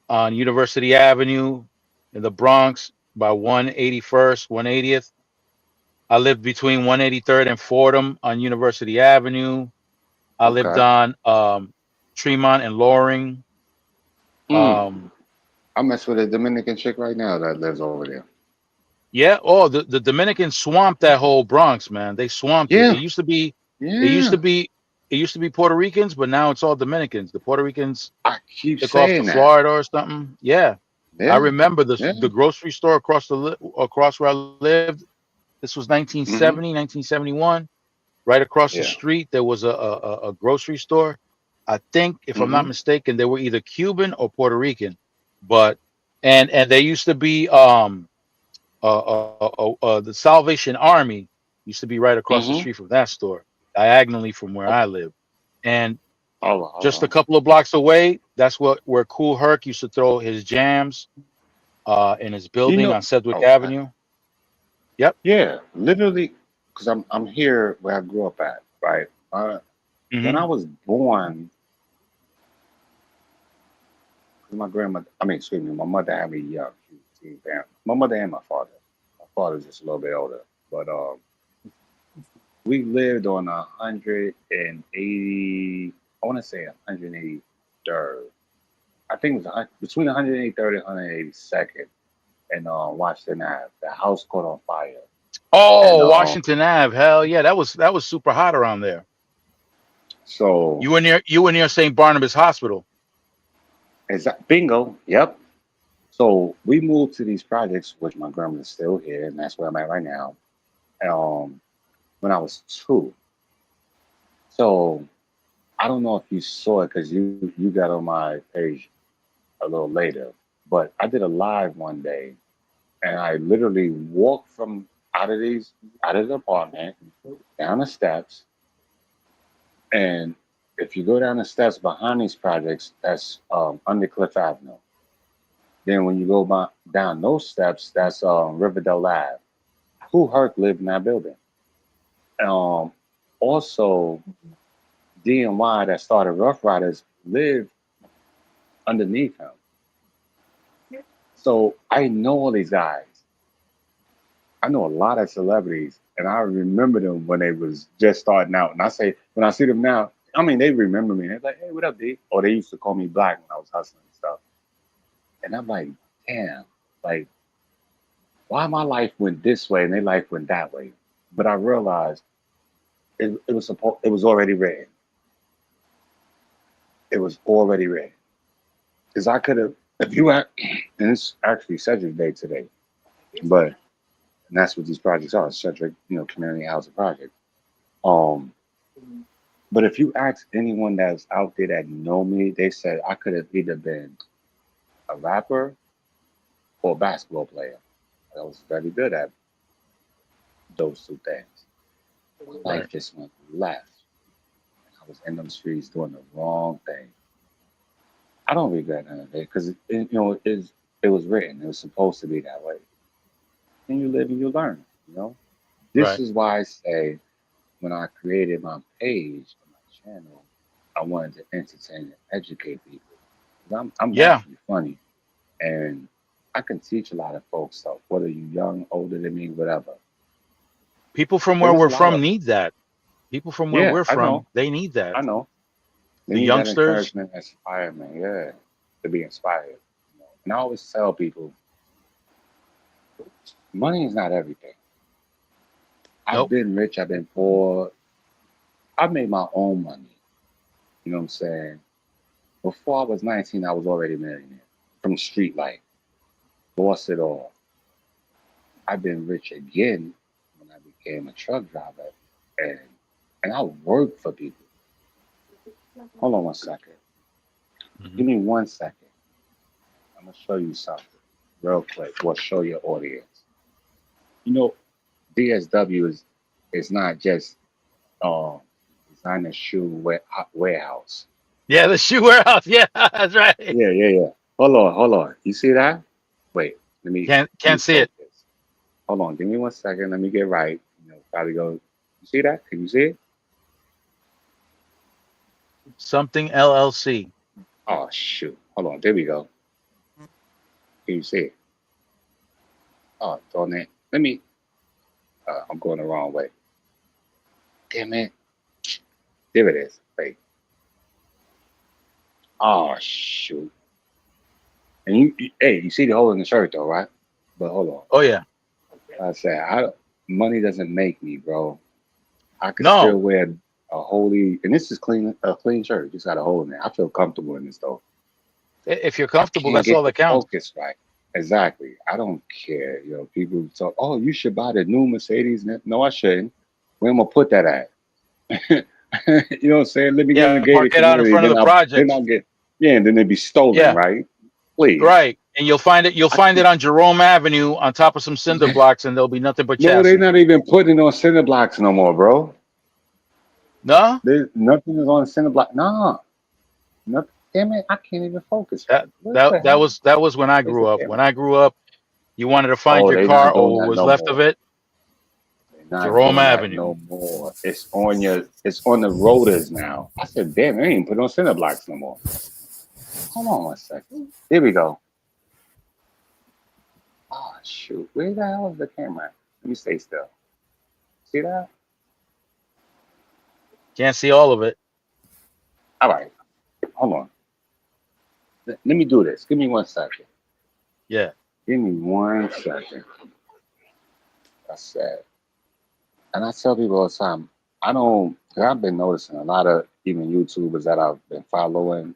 on University Avenue in the Bronx by 181st, 180th. I lived between 183rd and Fordham on University Avenue. I lived Okay. on Tremont and Loring. Mm. Um, I mess with a Dominican chick right now that lives over there. yeah, oh, the Dominicans swamped that whole Bronx, man. They swamped it. Yeah. It used to be, it used to Yeah. be, it used to be Puerto Ricans, but now it's all Dominicans. The Puerto Ricans I keep took off to saying that. Florida or something. Yeah, I Yeah. remember Yeah. the grocery store across where I lived. This was Hmm. 1970, 1971. Right across the Yeah. street, there was a grocery store. I think, if I'm not Hmm. mistaken, they were either Cuban or Puerto Rican, but and they used to be the Salvation Army used to be right across the Hmm. street from that store, diagonally from where I live, and All right. All just a right. couple of blocks away, that's where Cool Herc used to throw his jams in his You building know. on Sedgwick Okay. Avenue. Yep. Yeah. Literally, because I'm here where I grew up at. Right. When Hmm. I was born, 'cause my grandmother. I mean, excuse me. My mother had me young. My mother and my father. My father's just a little bit older, but we lived on 180. I want to say 183rd. I think it was between 183rd and 182nd, and Washington Ave. The house caught on fire, and Oh, Washington Ave. Hell yeah, that was super hot around there. so You were near St. Barnabas Hospital. is that bingo? Yep. So we moved to these projects, which my grandma's still here, and that's where I'm at right now. Um, when I was 2, so I don't know if you saw it because you got on my page a little later, but I did a live one day, and I literally walked from out of the apartment down the steps, and if you go down the steps behind these projects, that's under Cliff Avenue. Then when you go down those steps, that's Riverdale Ave. Who Herc lived in that building? Um, Also, DNY that started Rough Riders lived underneath him. So I know all these guys. I know a lot of celebrities, and I remember them when they was just starting out. And I say, when I see them now, I mean, they remember me. They're like, "Hey, what up, D?" Or they used to call me Black when I was hustling and stuff. And I'm like, "Damn, like, why my life went this way and their life went that way?" But I realized it was already written. It was already written. Because I could have, if you had, and it's actually Cedric Day today, but and that's what these projects are, Cedric, community housing project. Um, but if you ask anyone that's out there that know me, they said I could have either been a rapper or a basketball player. I was very good at those two things. My life Right. just went left. I was in them streets doing the wrong thing. I don't regret none of it because it was written. It was supposed to be that way. And you live and you learn. This Right. is why I say when I created my page and my channel, I wanted to entertain and educate people. 'Cause I'm Yeah. naturally funny, and I can teach a lot of folks stuff, whether you're young, older than me, whatever. People from There where is a we're lot from of, need that. People from where yeah, we're from, they need that. I know. They The need that youngsters, encouragement, inspirement, yeah, to be inspired. And I always tell people, money is not everything. I've nope. been rich, I've been poor, I've made my own money. You know what I'm saying? Before I was 19, I was already a millionaire from street life. Lost it all. I've been rich again when I became a truck driver, and and I work for people. Hold on one second. Mhm. Give me 1 second. I'm gonna show you something real quick. We'll show your audience. You know, DSW is not just um designer warehouse. Yeah, the shoe warehouse. Yeah, that's right. Yeah, yeah, yeah. Hold on. You see that? Wait, let me Can't see it. focus. Hold on, give me 1 second. Let me get right. Probably go. You see that? Can you see it? Something LLC. Oh shoot. Hold on. There we go. Can you see it? Oh, darn it. Let me. I'm going the wrong way. Damn it. There it is. Wait. Oh shoot. And hey, you see the hole in the shirt though, right? But hold on. Oh yeah. I said, money doesn't make me, bro. I could still No, wear a holy, and this is a clean shirt. Just got a hole in it. I feel comfortable in this though. if you're I comfortable, can't that's all get the that counts. focus right. Exactly. I don't care. People talk, oh, you should buy the new Mercedes. No, I shouldn't. Where am I put that at? You know what I'm saying? Let me get in the Yeah, gated park it out in community, front of the then projects. I'll get, yeah, and then it'd be stolen, Yeah, right? Please. right. And you'll find it. You'll I find it can't. on Jerome Avenue on top of some cinder blocks, and there'll be nothing but No, they're chassis. not even putting it on cinder blocks no more, bro. No, There's nothing is on cinder block. Nah, nothing. Damn it, I can't even focus right. that What the hell? that was when I Where's grew the up. When camera? I grew up, you wanted to find Oh, your they car not or doing what that was no left of more. it. They're not Jerome doing that Avenue. no more. It's on the rotors now. I said, damn, they ain't put on cinder blocks no more. Hold on 1 second. Here we go. Oh shoot, where the hell is the camera? Let me stay still. See that? Can't see all of it. All right, hold on. Let me do this. Give me 1 second. Yeah. Give me 1 second. I said, and I tell people all the time, I don't, cause I've been noticing a lot of even YouTubers that I've been following,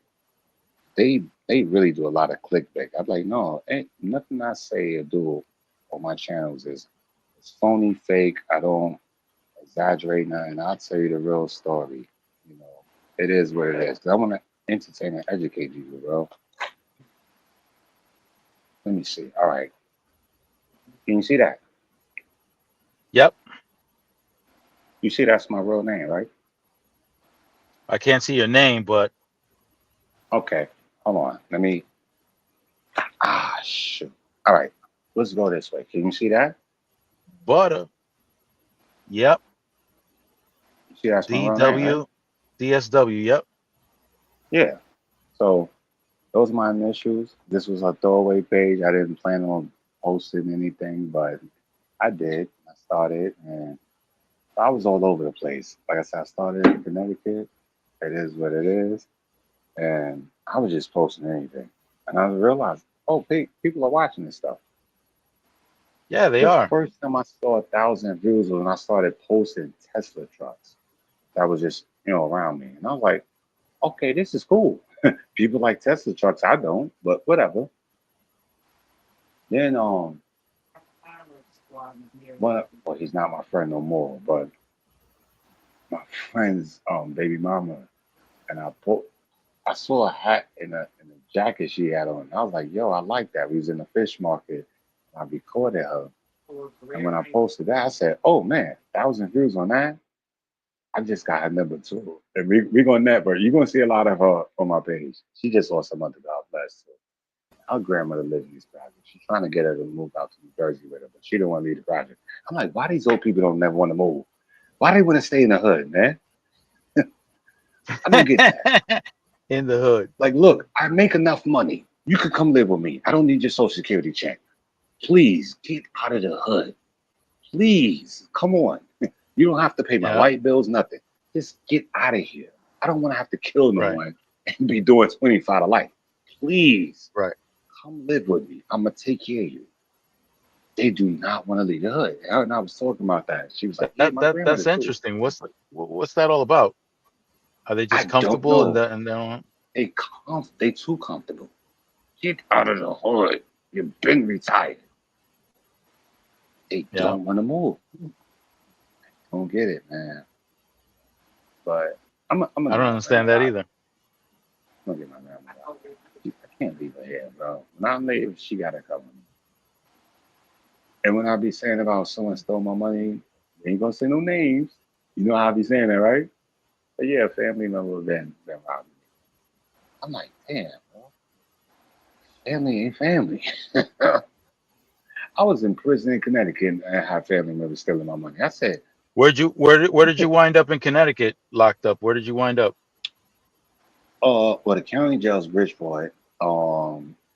they really do a lot of clickbait. I'm like, no, ain't nothing I say or do on my channels is it's phony, fake. I don't exaggerate nothing. I'll tell you the real story. You know, it is what it is. 'Cause I want to entertain and educate you, bro. Let me see. All right, can you see that? Yep. You see that's my real name, right? I can't see your name, but Okay, hold on. Let me. Ah, shoot. All right, let's go this way. Can you see that? butter. Yep. You see that's my real name, right? DW, DSW. Yep. Yeah. So those are my initials. This was a throwaway page. I didn't plan on posting anything, but I did. I started, and I was all over the place. Like I said, I started in Connecticut. It is what it is, and I was just posting anything, and I realized, oh, people are watching this stuff. Yeah, they The are. first time I saw 1,000 views was when I started posting Tesla trucks. That was just around me, and I was like, okay, this is cool. People like Tesla trucks. I don't, but whatever. Then well, he's not my friend no more, but my friend's baby mama, and I saw a hat in a jacket she had on. I was like, yo, I like that. We was in the fish market. I recorded her, and when I posted that, I said, oh man, 1,000 views on that. I just got her number two, and we gonna network. You're gonna see a lot of her on my page. She just lost her mother, God bless her. Her grandmother lives in this project. She's trying to get her to move out to New Jersey with her, but she don't want to leave the project. I'm like, why these old people don't never want to move? Why they want to stay in the hood, man? I don't get that. In the hood. Like, look, I make enough money. You can come live with me. I don't need your social security check. Please get out of the hood. Please, come on. You don't have to pay my Yeah. light bills, nothing. Just get out of here. I don't want to have to kill no Right. one and be doing 25 a life. Please, Right. come live with me. I'm gonna take care of you. They do not want to leave the hood. And I was talking about that. She was like, "Yeah, my That's grandmother too." interesting. What's that all about? Are they I just don't comfortable and know. that and they don't? They too comfortable. Get out of the hood. You've been retired. They Yeah. don't want to move. Don't get it, man. But I'm I gonna don't get my understand that grandmother out. either. I'm gonna get my grandmother out. I can't leave her here, bro. When I'm late, she gotta come with me. And when I be saying about someone stole my money, they ain't gonna say no names. You know how I be saying that, right? But yeah, a family member been robbing me. I'm like, damn, bro. Family ain't family. I was in prison in Connecticut and I had family members stealing my money. I said, Where did you wind up in Connecticut? Locked up? Where did you wind up? well, the county jail's Bridgeport.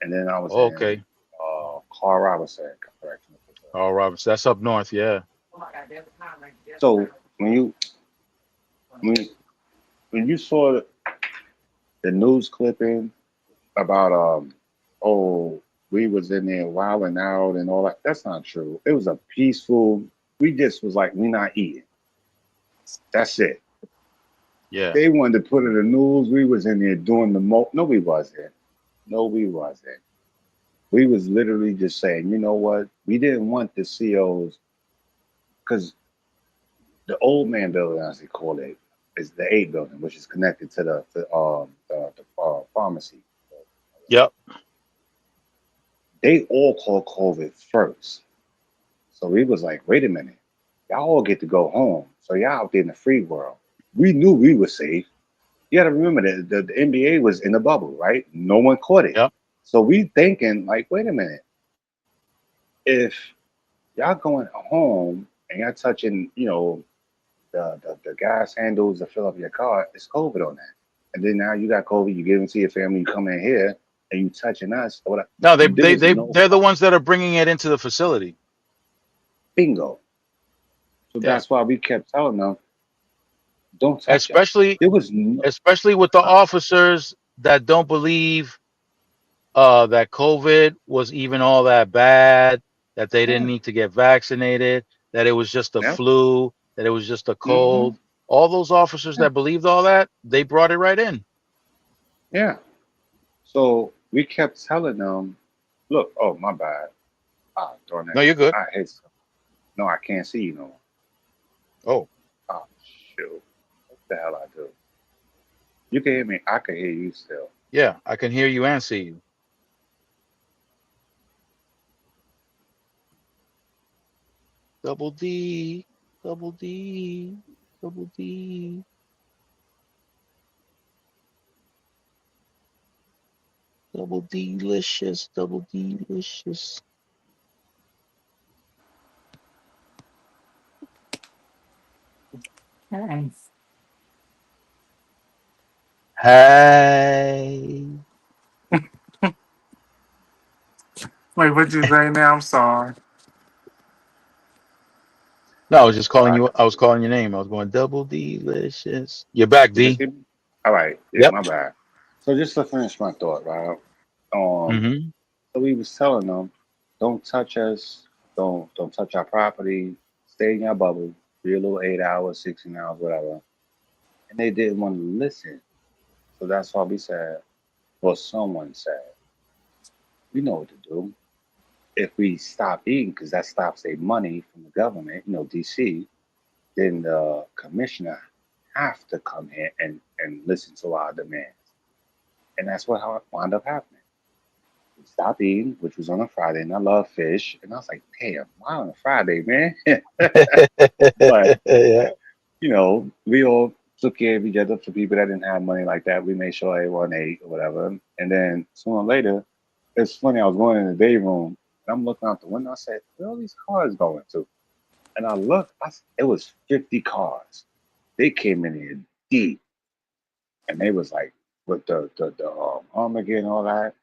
And then I was Oh, in okay. Carl Robinson Correctional Facility. Oh, Roberts. That's up north. Yeah. So when you when when you saw the news clipping about oh, we was in there wilding out and all that, that's not true. It was a peaceful. We just was like, we not eating. That's it. Yeah. They wanted to put in the news. We was in there doing the most. No, we wasn't. No, we wasn't. We was literally just saying, you know what? We didn't want the COs because the old man building, as they call it, is the A building, which is connected to the pharmacy. Yep. They all called COVID first. So we was like, wait a minute, y'all all get to go home. So y'all out there in the free world. We knew we were safe. You got to remember that the NBA was in the bubble, right? No one caught it. Yep. So we thinking like, wait a minute, if y'all going home and y'all touching, the gas handles to fill up your car, it's COVID on that. And then now you got COVID, you give it to your family, you come in here and you touching us. Or whatever. No, There was no they're the ones that are bringing it into the facility. bingo. So Yeah. that's why we kept telling them, don't touch us. Especially There was no, with the officers that don't believe that COVID was even all that bad, that they didn't yeah, need to get vaccinated, that it was just a yeah, flu, that it was just a hmm cold. All those officers yeah, that believed all that, they brought it right in. yeah. So we kept telling them, look, oh, my bad. Ah, darn No, it. you're good. I hate some. No, I can't see you no more. Oh, Oh, shoot. What the hell I do? You can hear me. I can hear you still. yeah, I can hear you and see you. Double D, double D, double D, double delicious, double delicious. Hey. Wait, what'd you say now? I'm sorry. No, I was just Oh, calling you. I was calling your name. I was going double delicious. You're back, you just D. hear me? All right. Yeah, Yep. my bad. So just to finish my thought, right? Mm-hmm. So we was telling them, don't touch us, don't touch our property, stay in your bubble, be a little 8 hours, 16 hours, whatever. And they didn't want to listen. So that's why we said, well, someone said, we know what to do. If we stop eating, because that stops their money from the government, DC, then the commissioner have to come here and listen to our demands. And that's what how it wound up happening. We stopped eating, which was on a Friday, and I love fish. And I was like, damn, why on a Friday, man? But, Yeah. we all took care of each other. For people that didn't have money like that, we made sure everyone ate or whatever. And then sooner or later, it's funny, I was going in the day room, and I'm looking out the window. I said, where are all these cars going to? And I looked, it was 50 cars. They came in here deep, and they was like with the Armageddon and all that,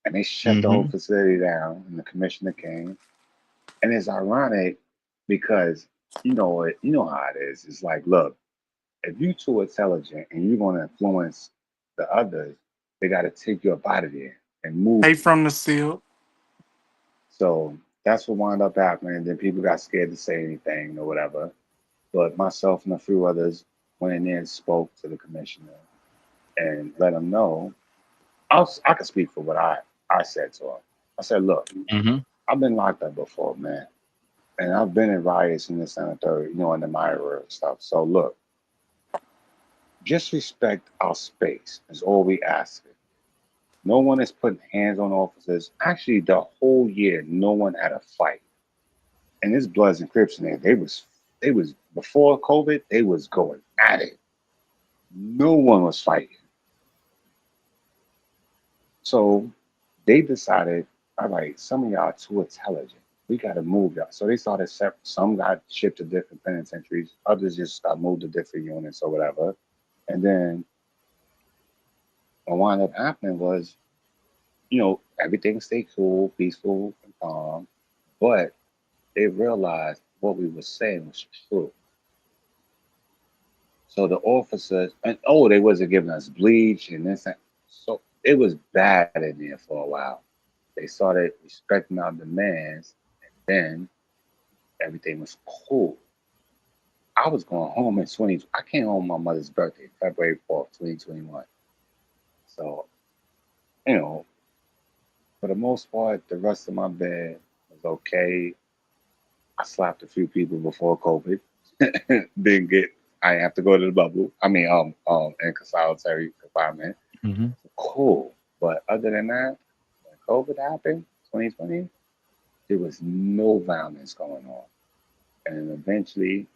and they shut the whole Mm-hmm. facility down. And the commissioner came, and it's ironic because you know how it is. It's like, look, if you're too intelligent and you're going to influence the others, they got to take you up out of there and move Pay you. from the seal. So that's what wound up happening. Then people got scared to say anything or whatever. But myself and a few others went in there and spoke to the commissioner and let him know. I can speak for what I said to him. I said, look, Mm-hmm. I've been locked up before, man. And I've been in riots in this and the third, in the Myra and stuff. So look, just respect our space is all we ask. No one is putting hands on officers. Actually, the whole year, no one had a fight. And this Bloods and Crips in there, they was before COVID, they was going at it. No one was fighting. So they decided, all right, some of y'all are too intelligent. We got to move y'all. So they started some got shipped to different penitentiaries, others just got moved to different units or whatever. And then what wound up happening was, everything stayed cool, peaceful, and calm. But they realized what we were saying was true. So the officers, and they wasn't giving us bleach and this. And, so it was bad in there for a while. They started respecting our demands, and then everything was cool. I was going home in 20. I came home on my mother's birthday, February 4th, 2021. So, you know, for the most part, the rest of my bed was okay. I slapped a few people before COVID. Didn't get. I didn't have to go to the bubble. I mean, in solitary confinement. Mm-hmm. Cool. But other than that, when COVID happened, 2020, there was no violence going on. And eventually,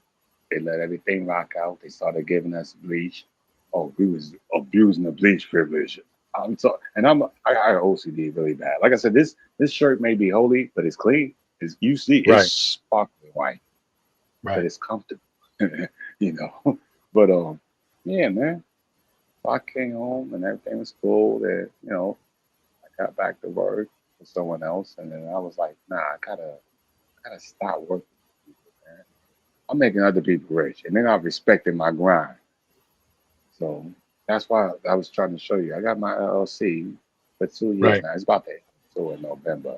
they let everything rock out. They started giving us bleach. Oh, we was abusing the bleach privilege. I'm so, and I got OCD really bad. Like I said, this shirt may be holy, but it's clean. You see, it's Right. sparkling white, but Right. it's comfortable. you know. But yeah, man. So I came home and everything was cool. And I got back to work for someone else, and then I was like, nah, I gotta stop working for people, man. I'm making other people rich, and they're not respecting my grind. So that's why I was trying to show you. I got my LLC for 2 years Right. now. It's about to end in November.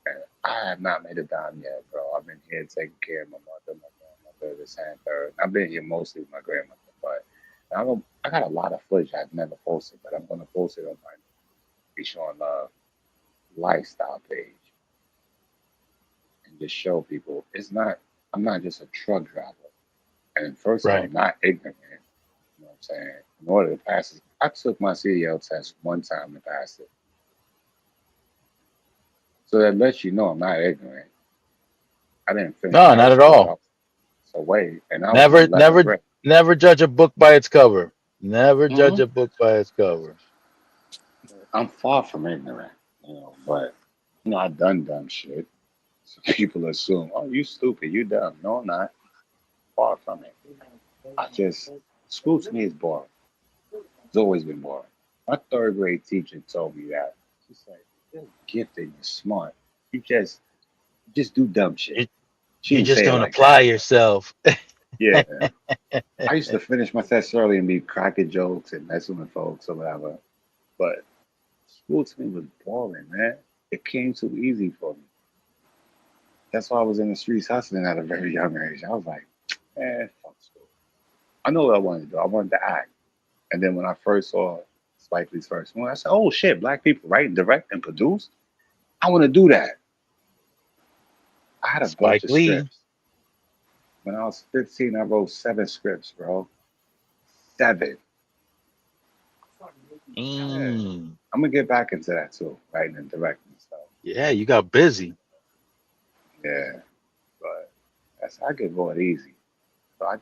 And I have not made a dime yet, bro. I've been here taking care of my mother, my grandmother, this and third. I've been here mostly with my grandmother, but I got a lot of footage I've never posted, but I'm gonna post it on my Be Showing Love lifestyle page and just show people I'm not just a truck driver. And first of all, Right. I'm not ignorant. You know what I'm saying? In order to pass it, I took my CDL test one time and passed it. So that lets you know I'm not ignorant. I didn't finish No, high not at school. all. Away, and I was in Never, 11th never, grade. never judge a book by its cover. Never judge hmm a book by its cover. I'm far from ignorant, but I done dumb shit. So people assume, oh, you stupid, you dumb. No, I'm not. Far from it. School to me is boring. It's always been boring. My third grade teacher told me that. She said, you're gifted, you're smart. You just do dumb shit. You, She you didn't just say it don't like apply that, but yourself. yeah. I used to finish my tests early and be cracking jokes and messing with folks or whatever. But school to me was boring, man. It came too easy for me. That's why I was in the streets hustling at a very young age. I was like, man, fuck school. I know what I wanted to do. I wanted to act. And then when I first saw Spike Lee's first one, I said, oh shit, black people write and direct and produce? I want to do that. I had a bunch Spike of Lee. scripts. When I was 15, I wrote 7 scripts, bro. 7. Yeah. Mm. I'm gonna get back into that too, writing and directing stuff. Yeah, you got busy. Yeah, but I get bored easy. So I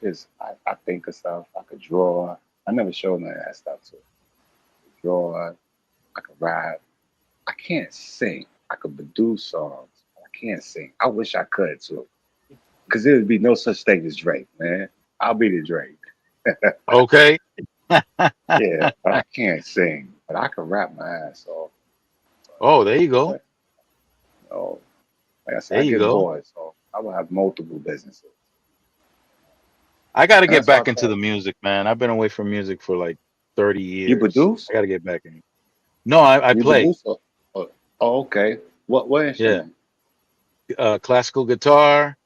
think of stuff. I could draw. I never showed none of that stuff too. I could draw. I could rap. I can't sing. I could produce songs. But I can't sing. I wish I could too. because there would be no such thing as Drake, man. I'll be the Drake. Okay. Yeah, but I can't sing, but I can rap my ass off. Oh, there you go. But, you know, like I said, There I you get go. bored, so I will have multiple businesses. I got to And get that's why I back into tell the music, man. I've been away from music for like 30 you years. produce, I got to get back in. No, I you play. produce. Oh, okay. What Yeah. instrument? Classical guitar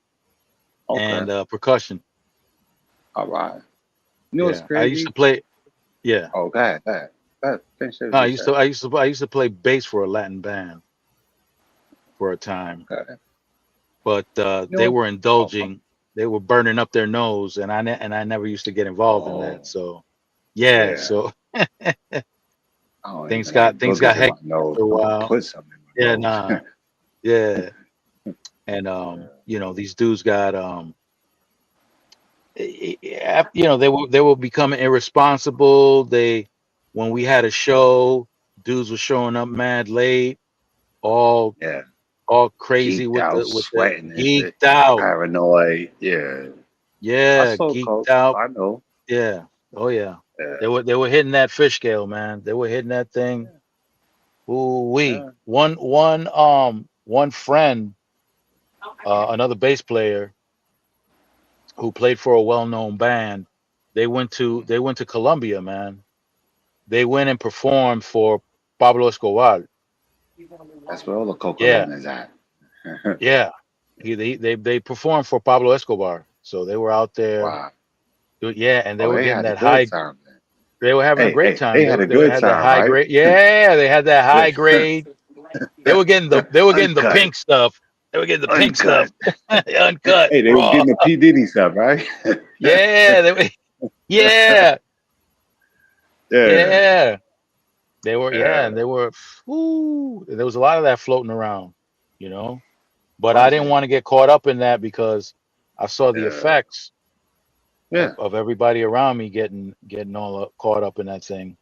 Okay, and percussion. all right. You know what's Yeah. I used crazy? to play. Yeah. Oh, that. Finish what No, you said. I used to play bass for a Latin band for a time, Okay. but You they know. were Oh, indulging. They were burning up their nose, and I never used to get involved in that. oh, So, yeah. yeah. So I don't things even like got boogers in my hectic nose. after a Don't while. put something in my Yeah. nose. Nah. Yeah. And Yeah. these dudes got they were becoming irresponsible. When we had a show, dudes were showing up mad late, all Yeah. all crazy Geeked out, with the sweating and shit. geeked out. Paranoid. Yeah. I Yeah, saw geeked coke. out. I know. Yeah. Oh yeah. Yeah. They were hitting that fish scale, man. They were hitting that thing. Ooh wee. Yeah. One friend, another bass player who played for a well-known band, they went to Colombia, man. They went and performed for Pablo Escobar. That's where all the Yeah, cocaine is at. yeah. They performed for Pablo Escobar. So they were out there. Wow. Yeah, and they Oh, were they getting had a that good high. time then. They were having a great They time. had a They good had that time, high right? grade. Yeah, they had that high grade. They were getting the Uncut. pink stuff. They were getting the pink Uncut. stuff. Uncut, Hey, they was raw. getting the P. Diddy stuff, right? Yeah, yeah, Yeah. yeah. They were, yeah, Yeah. and they were, ooh, there was a lot of that floating around, you know. But I Was didn't it? want to get caught up in that because I saw the Yeah. effects Yeah. of everybody around me getting all caught up in that thing.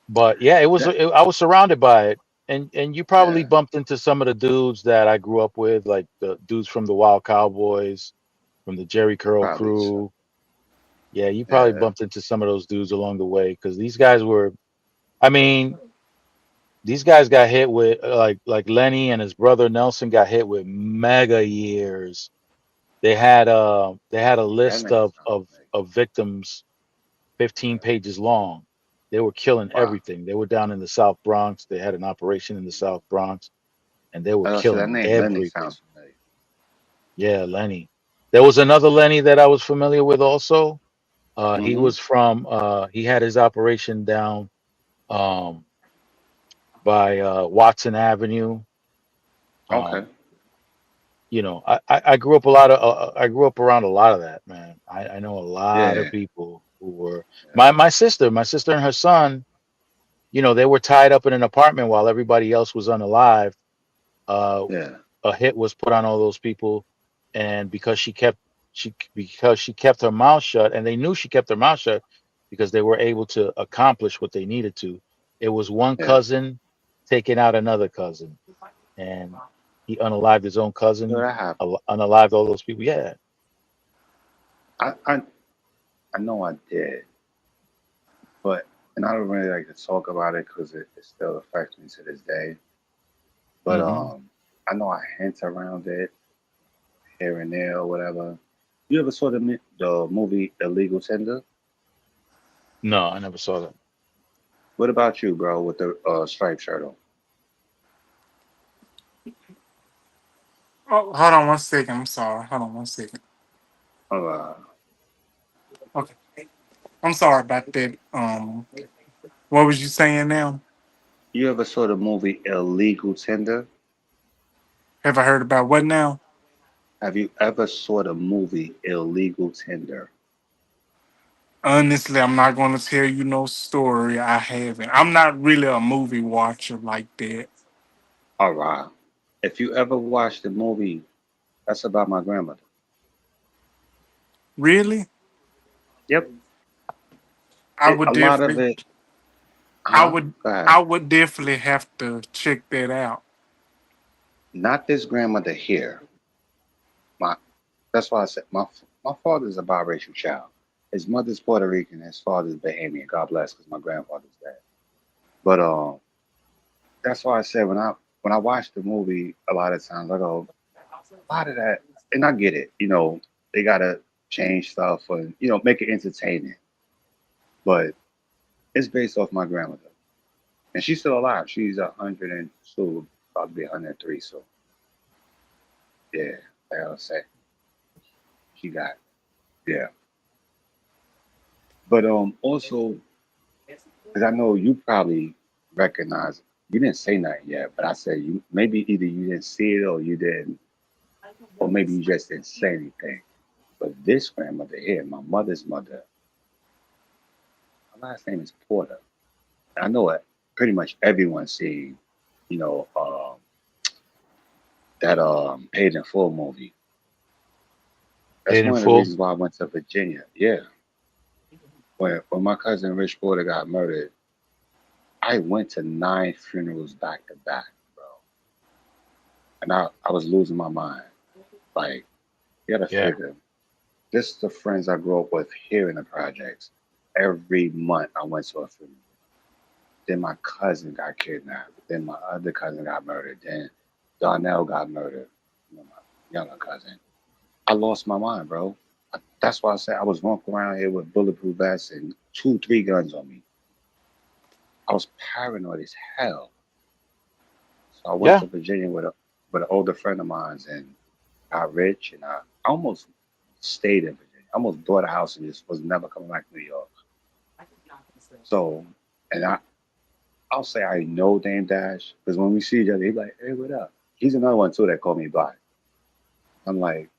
But yeah, That, I was surrounded by it, and you probably yeah. bumped into some of the dudes that I grew up with, like the dudes from the Wild Cowboys, from the Jerry Curl Probably so. crew. Yeah, you probably Yeah. bumped into some of those dudes along the way because these guys were. I mean, these guys got hit with like Lenny and his brother Nelson got hit with mega years. They had a That list name sounds familiar. of victims 15 pages long. They were killing Wow. everything. They were down in the South Bronx. They had an operation in the South Bronx and they were I said that killing name Lenny everything. sounds familiar. Yeah, Lenny. There was another Lenny that I was familiar with also. He Mm-hmm. was from he had his operation down um by Watson Avenue. Okay. Um, I grew up a lot of I grew up around a lot of that, man. I know a lot of Yeah. people who were Yeah. my sister and her son, they were tied up in an apartment while everybody else was unalive. Uh, Yeah. a hit was put on all those people, and because she kept her mouth shut, and they knew she kept her mouth shut because they were able to accomplish what they needed to. It was one Yeah. cousin taking out another cousin, and he unalived his own So cousin, that happened. unalived all those people. Yeah. I, I I know I did, but and I don't really like to talk about it because it still affects me to this day. But Hmm. I know I hint around it here and there or whatever. You ever saw the movie Illegal Tender? No, I never saw that. What about you, bro, with the striped shirt on? Oh, hold on one second. I'm sorry. Hold on one second. Uh, Okay. I'm sorry about that. What was you saying now? you ever saw the movie Illegal Tender? Have I heard about what now? Have you ever saw the movie Illegal Tender? Honestly, I'm not going to tell you no story. I haven't. I'm not really a movie watcher like that. All right. If you ever watched the movie, that's about my grandmother. Really? Yep. I would A lot of definitely. it, I huh? would. Go ahead. I would definitely have to check that out. Not this grandmother here. My That's why I said my father's a biracial child. His mother's Puerto Rican, his father's Bahamian. God bless, because my grandfather's dead. But that's why I said when I watch the movie, a lot of times I go, why did that? And I get it. They gotta change stuff and make it entertaining. But it's based off my grandmother, and she's still alive. She's 102, about to be 103. So yeah, like I say, she got yeah. But also, because I know you probably recognize it. You didn't say nothing yet, but I said you maybe either you didn't see it or you didn't, or maybe you just didn't say anything. But this grandmother here, my mother's mother, her last name is Porter. I know it. Pretty much everyone's seen, you know, that Paid in Full movie. That's Paid in one of the full. reasons why I went to Virginia. Yeah, when my cousin Rich Porter got murdered, I went to 9 funerals back to back, bro, and I was losing my mind. Like, you gotta Yeah. figure, this is the friends I grew up with here in the projects. Every month I went to a funeral. Then my cousin got kidnapped. Then my other cousin got murdered. Then Darnell got murdered. My younger cousin. I lost my mind, bro. That's why I said I was walking around here with bulletproof vests and 2, 3 guns on me. I was paranoid as hell. So I went Yeah. to Virginia with an older friend of mine and got rich, and I almost stayed in Virginia. I almost bought a house and just was never coming back to New York. So, and I'll say I know Dame Dash because when we see each other, he's like, "Hey, what up?" He's another one too that called me black. I'm like,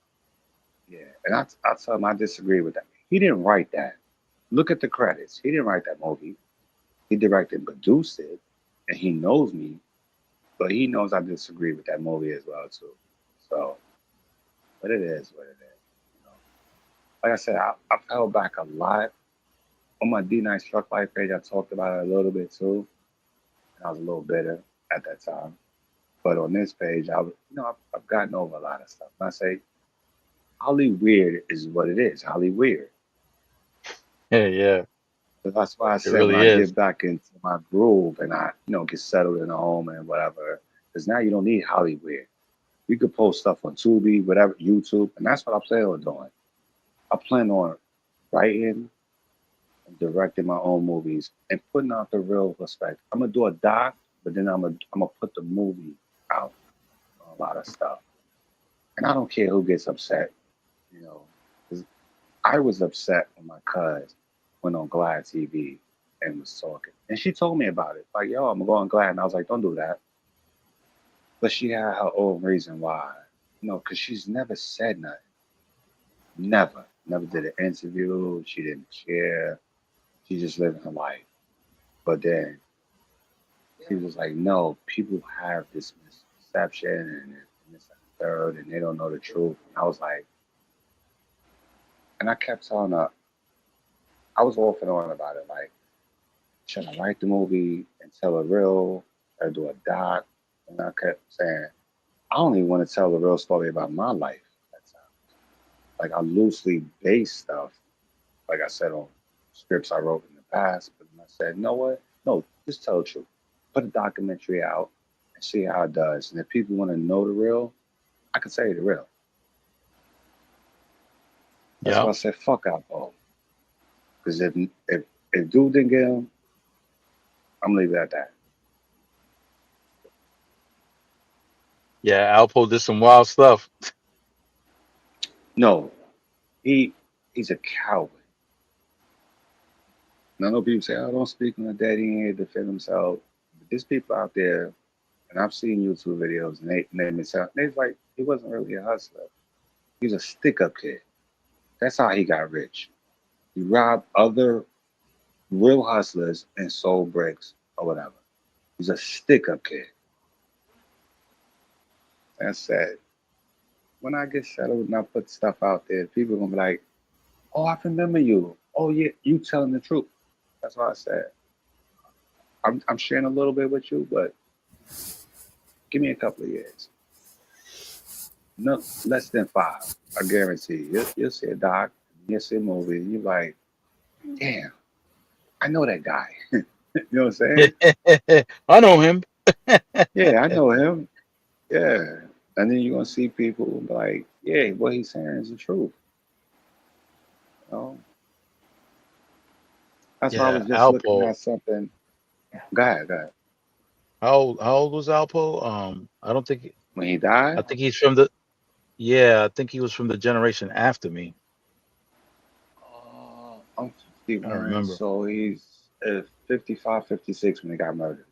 yeah, and I tell him I disagree with that. He didn't write that. Look at the credits. He didn't write that movie. He directed and produced it, and he knows me, but he knows I disagree with that movie as well too. So, but it is what it is. You know, like I said, I've held back a lot on my D9 Truck Life page. I talked about it a little bit too, and I was a little bitter at that time. But on this page, I've gotten over a lot of stuff. And I say, Holly Weird is what it is. Holly Weird. Yeah. Yeah. So that's why I It said when really I is. get back into my groove and I, get settled in a home and whatever, because now you don't need Holly Weird. You could post stuff on Tubi, whatever, YouTube, and that's what I plan on doing. I plan on writing and directing my own movies and putting out the real perspective. I'm gonna do a doc, but then I'm gonna put the movie out on a lot of stuff. And I don't care who gets upset, you know. 'Cause I was upset when my cousin went on Glad TV and was talking. And she told me about it. Like, yo, I'm gonna go on Glad. And I was like, don't do that. But she had her own reason why. Because she's never said nothing. Never. Never did an interview. She didn't care. She just lived her life. But then she was like, no, people have this misconception and this and the third, and they don't know the truth. And I was like, and I kept telling her, I was off and on about it. Like, should I write the movie and tell a real, or do a doc? And I kept saying, I don't even want to tell the real story about my life. That's like I loosely base stuff, like I said, on scripts I wrote in the past. But then I said, you know what? No, just tell the truth. Put a documentary out and see how it does. And if people want to know the real, I can tell you the real. That's Yeah. why I said fuck alcohol. Because if dude didn't get him, I'm leaving it at that. Yeah. Alpo did some wild stuff. No, he's a coward. And I know people say, "Oh, don't speak on the dead. He ain't here to defend himself." But there's people out there, and I've seen YouTube videos, and they been saying, they're like, he wasn't really a hustler. He was a stick-up kid. That's how he got rich. He robbed other real hustlers and sold bricks or whatever. He's a stick-up kid. That's sad. When I get settled and I put stuff out there, people are gonna be like, "Oh, I remember you. Oh yeah, you telling the truth." That's what I said. I'm sharing a little bit with you, but give me a couple of years. No, less than 5. I guarantee you'll see a doc, you'll see a movie, and you're like, damn, I know that guy. You know what I'm saying? I know him. Yeah, I know him. Yeah. And then you're gonna see people like, yeah, what he's saying is the truth. You know? That's why I Yeah, was just looking Alpo. at something. Go ahead, go ahead. How old was Alpo? I don't think. When he I died, think he's from the. Yeah, I think he was from the generation after me. I'm I don't 51, remember. so he's 55, 56 when he got murdered.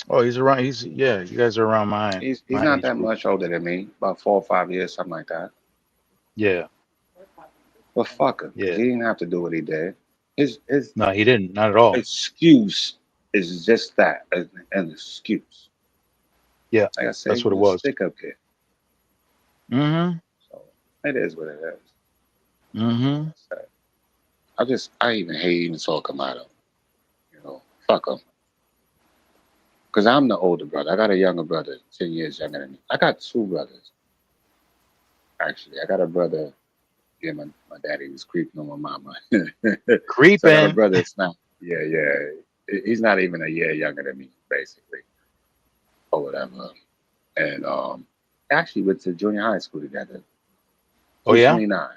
Oh, he's around. He's yeah. You guys are around my He's my not age that group. much older than me, about 4 or 5 years, something like that. Yeah, But fuck him, because yeah. he didn't have to do what he did. His No, he didn't. Not at all. excuse is just that, an excuse. Yeah, Like I said, that's what he's it a was. stick up kid. Mm-hmm. So it is what it is. Mm-hmm. Like I said, I even hate even talking about him. You know, fuck him. Because I'm the older brother. I got a younger brother, 10 years younger than me. I got two brothers, actually. I got a brother. Yeah, my daddy was creeping on my mama. So I got a Creeping. brother that's not, yeah, yeah. He's not even a year younger than me, basically, or whatever. And actually went to junior high school together. Oh yeah. 229.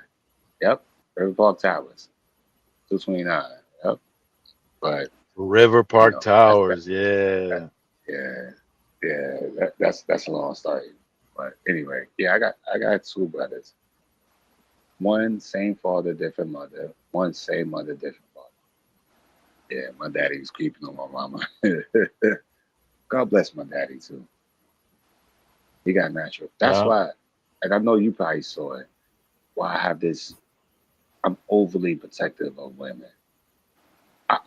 Yep. River Park Towers. 229. Yep. But, River you Park know, that's that, Towers. that Yeah. yeah. Yeah. That's a long story. But anyway, yeah, I got two brothers. One same father, different mother. One same mother, different father. Yeah, my daddy was creeping on my mama. God bless my daddy too. He got natural. That's Yeah. why, and I know you probably saw it. Why I have this. I'm overly protective of women.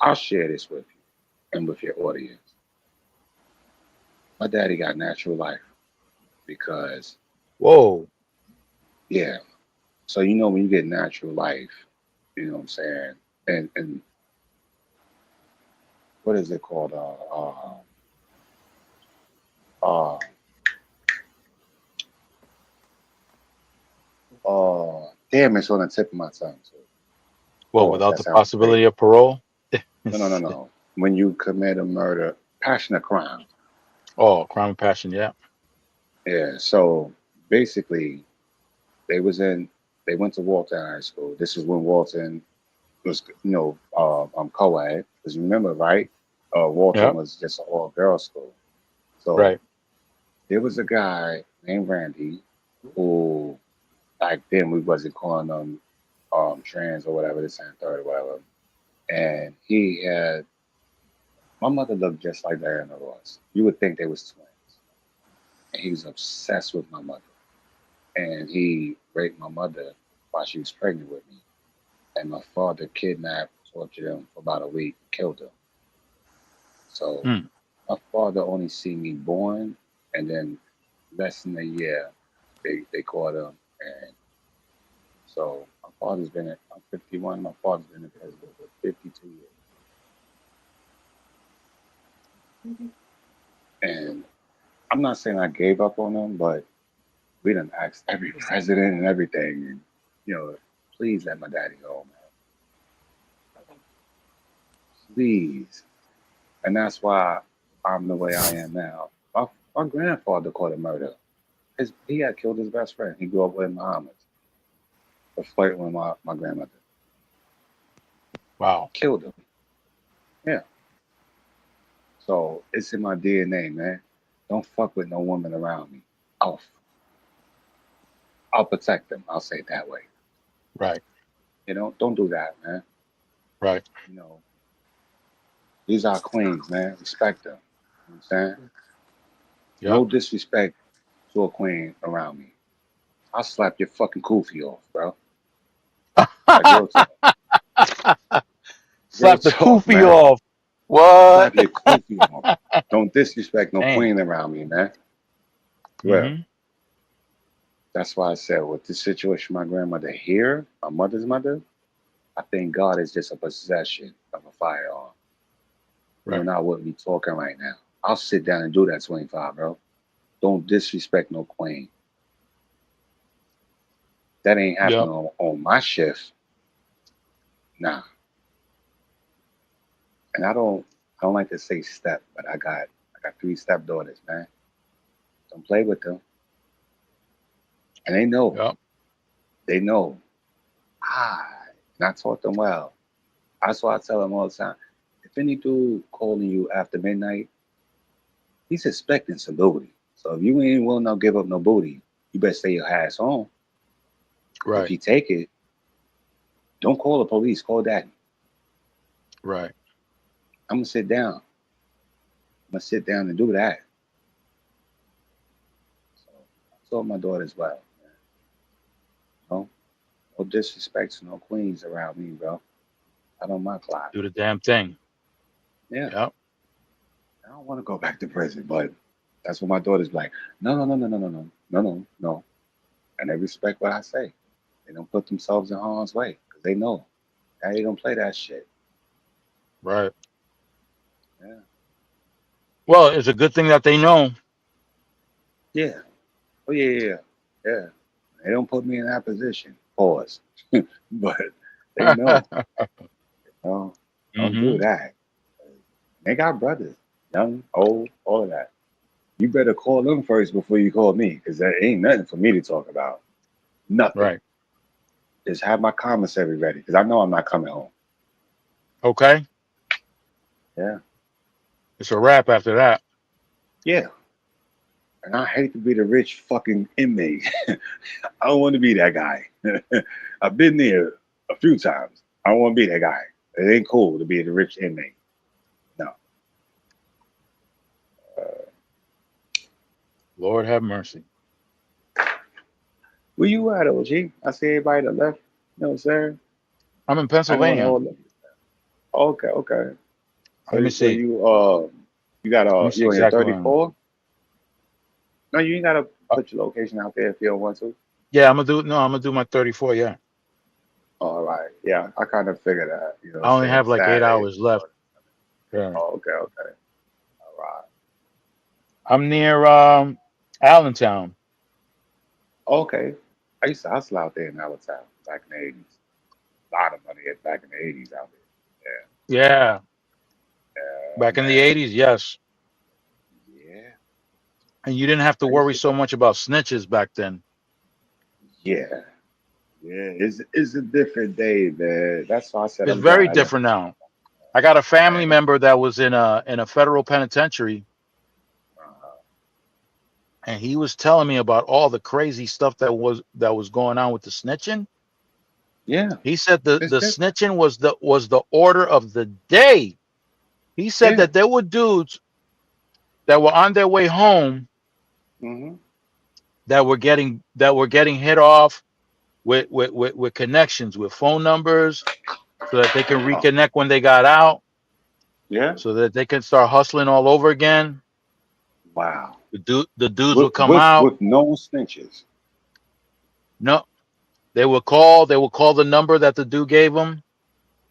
I'll share this with you and with your audience. My daddy got natural life because, Whoa. yeah. So you know when you get natural life, you know what I'm saying, and what is it called? Uh, damn, it's on the tip of my tongue too. Well, Pause. without That the sounds crazy. possibility of parole. No. When you commit a murder, passion of crime. Oh, crime of passion. Yeah. Yeah. So basically, they was in. They went to Walton High School. This is when Walton was, co-ed. Because remember, right? Walton Yeah. was just an all-girls school. So Right. there was a guy named Randy who back then we wasn't calling them trans or whatever, this and third or whatever. And he had my mother looked just like Diana Ross. You would think they was twins. And he was obsessed with my mother. And he raped my mother while she was pregnant with me. And my father kidnapped, tortured him for about a week, killed him. So Hmm. my father only seen me born, and then less than a year, they caught him. And so my father's been at, I'm 51, my father's been in prison for 52 years. And I'm not saying I gave up on him, but we done asked every president and everything, and please let my daddy go, man. Please. And that's why I'm the way I am now. My grandfather caught a murder. He had killed his best friend. He grew up with in Muhammad for flirting with my grandmother. Wow. Killed him. Yeah. So it's in my DNA, man. Don't fuck with no woman around me. I'll I'll protect them. I'll say it that way. Right. Don't do that, man. Right. You know, these are queens, man. Respect them. You know what I'm saying? Yep. No disrespect to a queen around me. I'll slap your fucking kufi off, bro. Like real talk. Real Slap the talk, kufi man. off. Slap What? your kufi off. Don't disrespect no Damn. queen around me, man. Well, Mm-hmm. that's why I said with this situation, my grandmother here, my mother's mother, I think God is just a possession of a firearm. You Right. and I wouldn't be talking right now. I'll sit down and do that 25, bro. Don't disrespect no queen. That ain't Yeah. happening on my shift. Nah. And I don't like to say step, but I got 3 stepdaughters, man. Don't play with them. And they know. Yeah. They know. And I taught them well. That's why I tell them all the time. If any dude calling you after midnight, he's expecting some booty. So if you ain't willing to give up no booty, you better stay your ass home. If Right. you take it, don't call the police. Call daddy. Right. I'm gonna sit down. I'm gonna sit down and do that. So I told my daughters well. No, no disrespect to no queens around me, bro. I don't mind clock. Do the damn thing. Yeah, Yeah. I don't want to go back to prison, but that's what my daughter's like. No, no, no, no, no, no, no, no, no, no. And they respect what I say. They don't put themselves in harm's way because they know I ain't gonna play that shit. Right. Yeah, Well, it's a good thing that they know. yeah. Oh yeah, yeah, yeah. Yeah. They don't put me in that position. Pause. But they know. No, don't do Hmm. that. They got brothers, young, old, all of that. You better call them first before you call me, because there ain't nothing for me to talk about. Nothing. Right. Just have my commissary ready, because I know I'm not coming home. Okay. Yeah. It's a wrap after that. Yeah. And I hate to be the rich fucking inmate. I don't want to be that guy. I've been there a few times. I don't want to be that guy. It ain't cool to be the rich inmate. No. Lord have mercy. Where you at, OG? I see everybody that left. You know what I'm saying? I'm in I don't want to Pennsylvania. hold them. Okay, okay. Let me So see. you got Let me see you on your exactly where I'm. 34? No, you ain't gotta Uh, put your location out there if you don't want to. yeah, I'm gonna do my 34. Yeah. All right. Yeah, I kind of figured that, you know what I I'm only saying? have like 8 Saturday. hours left. Yeah. Oh, okay, okay. All right. I'm near Allentown. Okay. I used to hustle out there in Allentown back in the 80s. A lot of money back in the 80s out there. Yeah. Yeah. Back in the Man. 80s, yes. Yeah. And you didn't have to I used worry to so much about snitches back then. Yeah. Yeah. It's a different day, man. That's why I said It's I'm glad very I never different now. I got a family man. member that was in a federal penitentiary, Uh, and he was telling me about all the crazy stuff that was going on with the snitching. yeah, He said it's the different. snitching was the order of the day. He said Yeah. that there were dudes that were on their way home Hmm. that were getting hit off with connections, with phone numbers, so that they can Oh, reconnect when they got out, yeah. so that they can start hustling all over again. Wow. The dudes With would come out. no snitches. No, they would call the number that the dude gave them.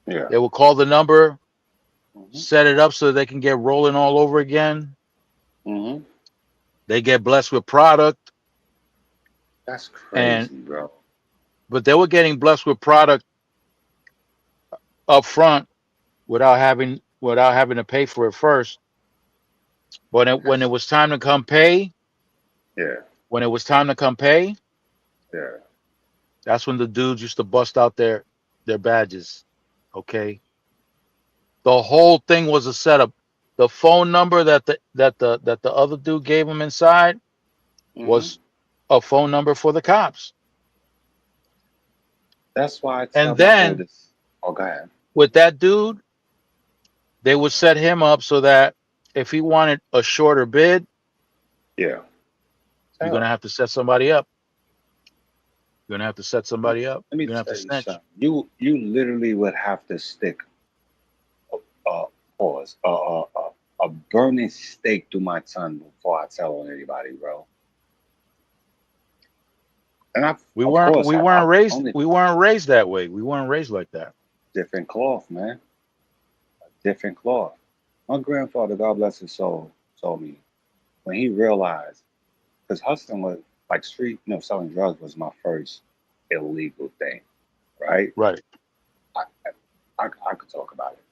Yeah. They would call the number, Hmm. set it up so they can get rolling all over again. Hmm. They get blessed with product, That's and crazy, bro. but they were getting blessed with product up front without having to pay for it first. But when it That's was time to come pay, yeah, when it was time to come pay, yeah. that's when the dudes used to bust out their badges. Okay, the whole thing was a setup. The phone number that the other dude gave him inside Hmm. was a phone number for the cops. That's why I tell And my then oldest. Oh, go ahead. with that dude, they would set him up so that if he wanted a shorter bid, Yeah. you're gonna Tell. have to set somebody up. You're gonna have to set Let somebody up. me You're gonna have to tell you snitch. something. You literally would have to stick a pause a burning stake through my tongue before I tell on anybody, bro. And I, of course, I've only We weren't raised that way. We weren't raised like that. different cloth, man. Different cloth. My grandfather, God bless his soul, told me when he realized, because hustling was like street, selling drugs was my first. illegal thing, right? Right. I, I could talk about it.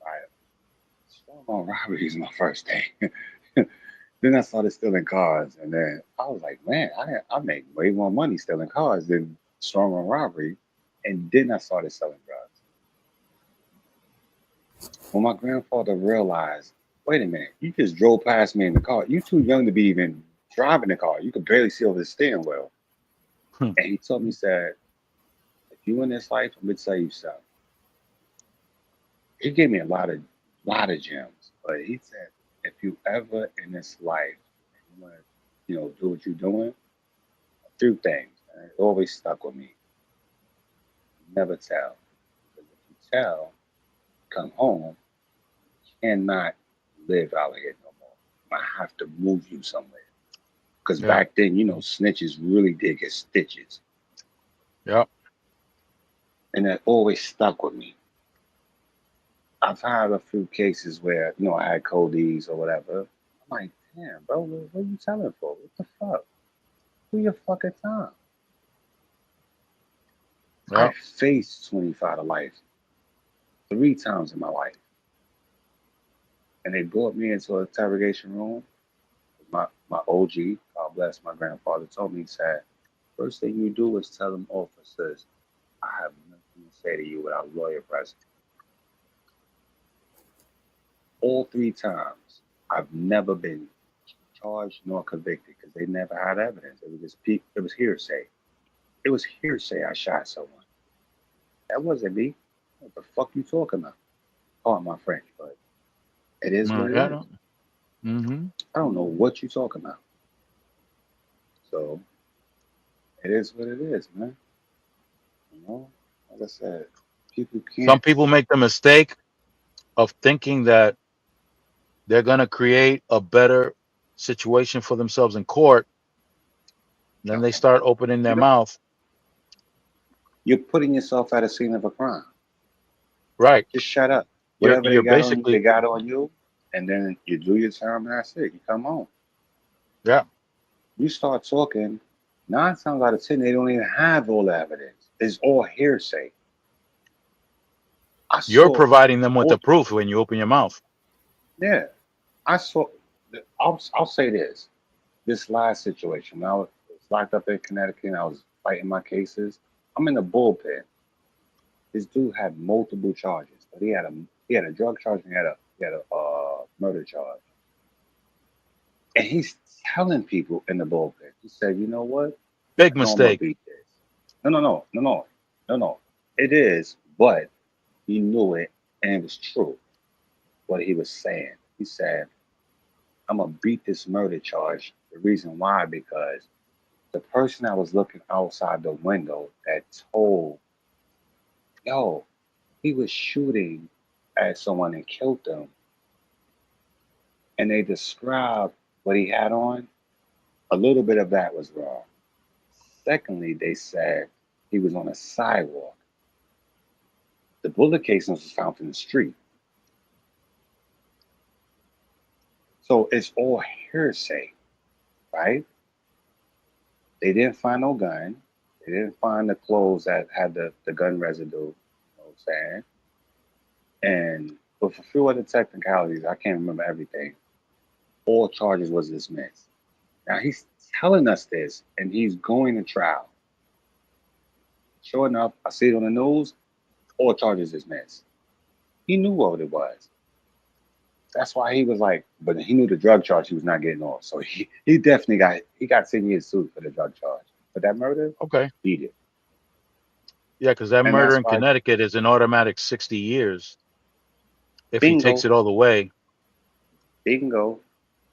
Right? Strong arm robbery is my first thing. Then I started stealing cars, and then I was like, man, I make way more money stealing cars than strong arm robbery. And then I started selling drugs. When my grandfather realized, wait a minute, you just drove past me in the car. You too young to be even driving the car. You could barely see over the steering wheel. Hmm. And he told me, said, if you in this life, I'm gonna tell you something. He gave me a lot of gems, but he said, if you ever in this life and you wanna, do what you're doing, two things. And it always stuck with me. Never tell. Because if you tell, come home, you cannot live out here no more. I have to move you somewhere. Because Yeah. back then, snitches really did get stitches. Yeah. And that always stuck with me. I've had a few cases where, I had codees or whatever. I'm like, damn, bro, what are you telling for? What the fuck? Do your fucking time. Yeah. I faced 25 to life 3 times in my life. And they brought me into an interrogation room. My OG, God bless my grandfather, told me, he said, first thing you do is tell them officers, I have nothing to say to you without a lawyer present. All 3 times, I've never been charged nor convicted because they never had evidence. It was just it was hearsay. It was hearsay I shot someone. That wasn't me. What the fuck you talking about? Pardon my French, but it is what it Yeah. is. Mm-hmm. I don't know what you're talking about. So it is what it is, man. Like I said, people Some can't. people make the mistake of thinking that they're gonna create a better situation for themselves in court. Then they start opening their You know, mouth. you're putting yourself at a scene of a crime. Right. Just shut up. You're Whatever you're they basically, got on you, and then you do your term, and that's it. You come home. yeah. You start talking. 9 times out of 10, they don't even have all the evidence. It's all hearsay. I You're saw providing them with the multiple. proof when you open your mouth. Yeah, I saw. I'll say this. This last situation, when I was locked up in Connecticut and I was fighting my cases, I'm in the bullpen. This dude had multiple charges, but he had a drug charge and he had a murder charge. And he's telling people in the bullpen, he said, you know what? Big I know I'm gonna mistake. beat this. No. It is, but he knew it and it was true what he was saying. He said, I'm gonna beat this murder charge. The reason why, because the person that was looking outside the window that told, yo, he was shooting at someone and killed them. And they described what he had on. A little bit of that was wrong. Secondly, they said he was on a sidewalk. The bullet casings was found in the street. So it's all hearsay, right? They didn't find no gun. They didn't find the clothes that had the gun residue. You know what I'm saying? And with a few other technicalities, I can't remember everything. All charges was dismissed. Now he's telling us this, and he's going to trial. Sure enough, I see it on the news. All charges dismissed. He knew what it was. That's why he was like, but he knew the drug charge he was not getting off. So he definitely got 10 years sued for the drug charge. But that murder, Okay. beat it. Yeah, because that And murder that's in why Connecticut is an automatic 60 years if he takes bingo, it all the way. bingo.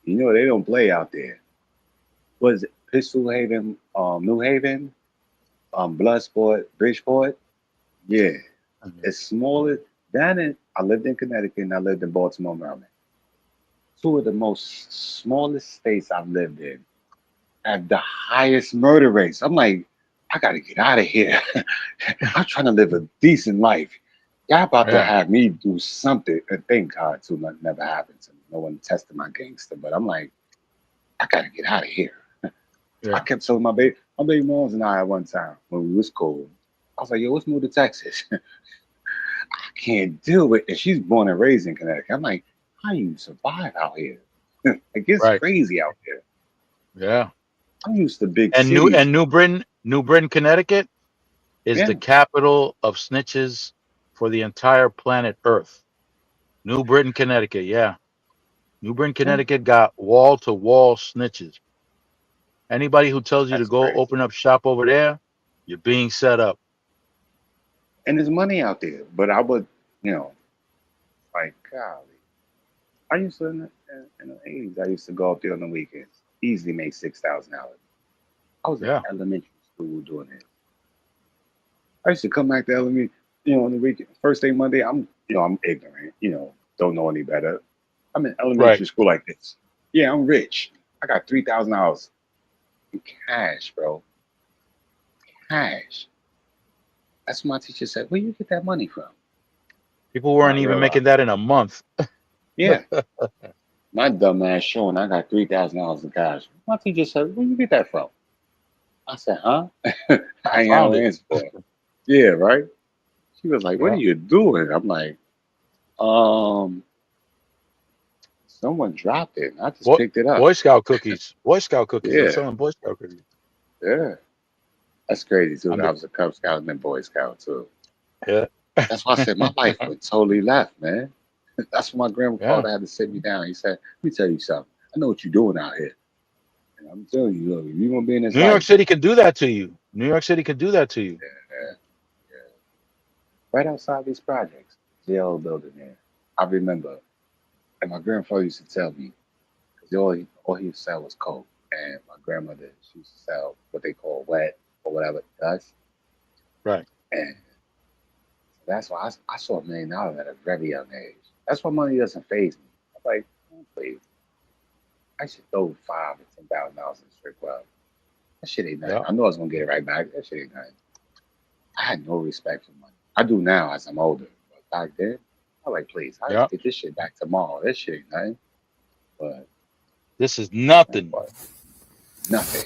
They don't play out there. Was it Pistol Haven, New Haven, Bloodsport, Bridgeport? Yeah. Mhm. It's smaller. I lived in Connecticut and I lived in Baltimore, Maryland. Two of the most smallest states I've lived in have the highest murder rates. I'm like, I gotta get out of here. I'm trying to live a decent life. Y'all about to Yeah. have me do something. And thank God, too, nothing never happened to me. No one tested my gangster, but I'm like, I gotta get out of here. Yeah. I kept telling my baby moms and I at one time when we was cool. I was like, yo, let's move to Texas. I can't deal with it. And she's born and raised in Connecticut. I'm like, how you survive out here? It gets Right. crazy out here. Yeah. I'm used to big And cities. New Britain, Connecticut is the Yeah. capital of snitches for the entire planet Earth. New Britain, Connecticut. Yeah. New Britain, Yeah. Connecticut got wall to wall snitches. Anybody who tells you to That's go crazy. open up shop over there, you're being set up. And there's money out there. But I would, you know, like, golly. I used to, in the 80s, I used to go up there on the weekends. Easily make $6,000. I was in Yeah. elementary school doing this. I used to come back to elementary, on the weekend. First day Monday, I'm ignorant, don't know any better. I'm in Right. elementary school like this. Yeah, I'm rich. I got $3,000 in cash, bro. Cash. That's what my teacher said. Where you get that money from? People And I weren't even realized, making that in a month. yeah, my dumb ass showing I got $3,000 in cash. My teacher said, where you get that from? I said, huh? I I ain't have no found it. answer for it. Yeah, right? She was like, what are Yeah. you doing? I'm like, um, someone dropped it. And I just Boy, picked it up. Boy Scout cookies. Boy Scout cookies. I was Yeah, selling Boy Scout cookies. yeah. That's crazy too. I'm I the, was a Cub Scout and then Boy Scout too. yeah. That's why I said my life went totally left, man. That's when my Yeah. grandfather had to sit me down. He said, let me tell you something. I know what you're doing out here. And I'm telling you, look, if you're gonna be in this New York life, City can do that to you. New York City can do that to you. yeah, yeah. Right outside these projects, jail building there. I remember, and my grandfather used to tell me, because all he used to sell was coke. And my grandmother, she used to sell what they call wet or whatever, dust. Right. And that's why I saw $1 million at a very young age. That's why money doesn't faze me. I'm like, oh, please, I should throw $5,000 or $10,000 in the strip club. That shit ain't nothing. Yeah. I know I was gonna get it right back. That shit ain't nothing. I had no respect for money. I do now as I'm older. But back then, I like, please, I Yeah. get this shit back tomorrow. That shit ain't nothing. But This is man, nothing. what? Nothing.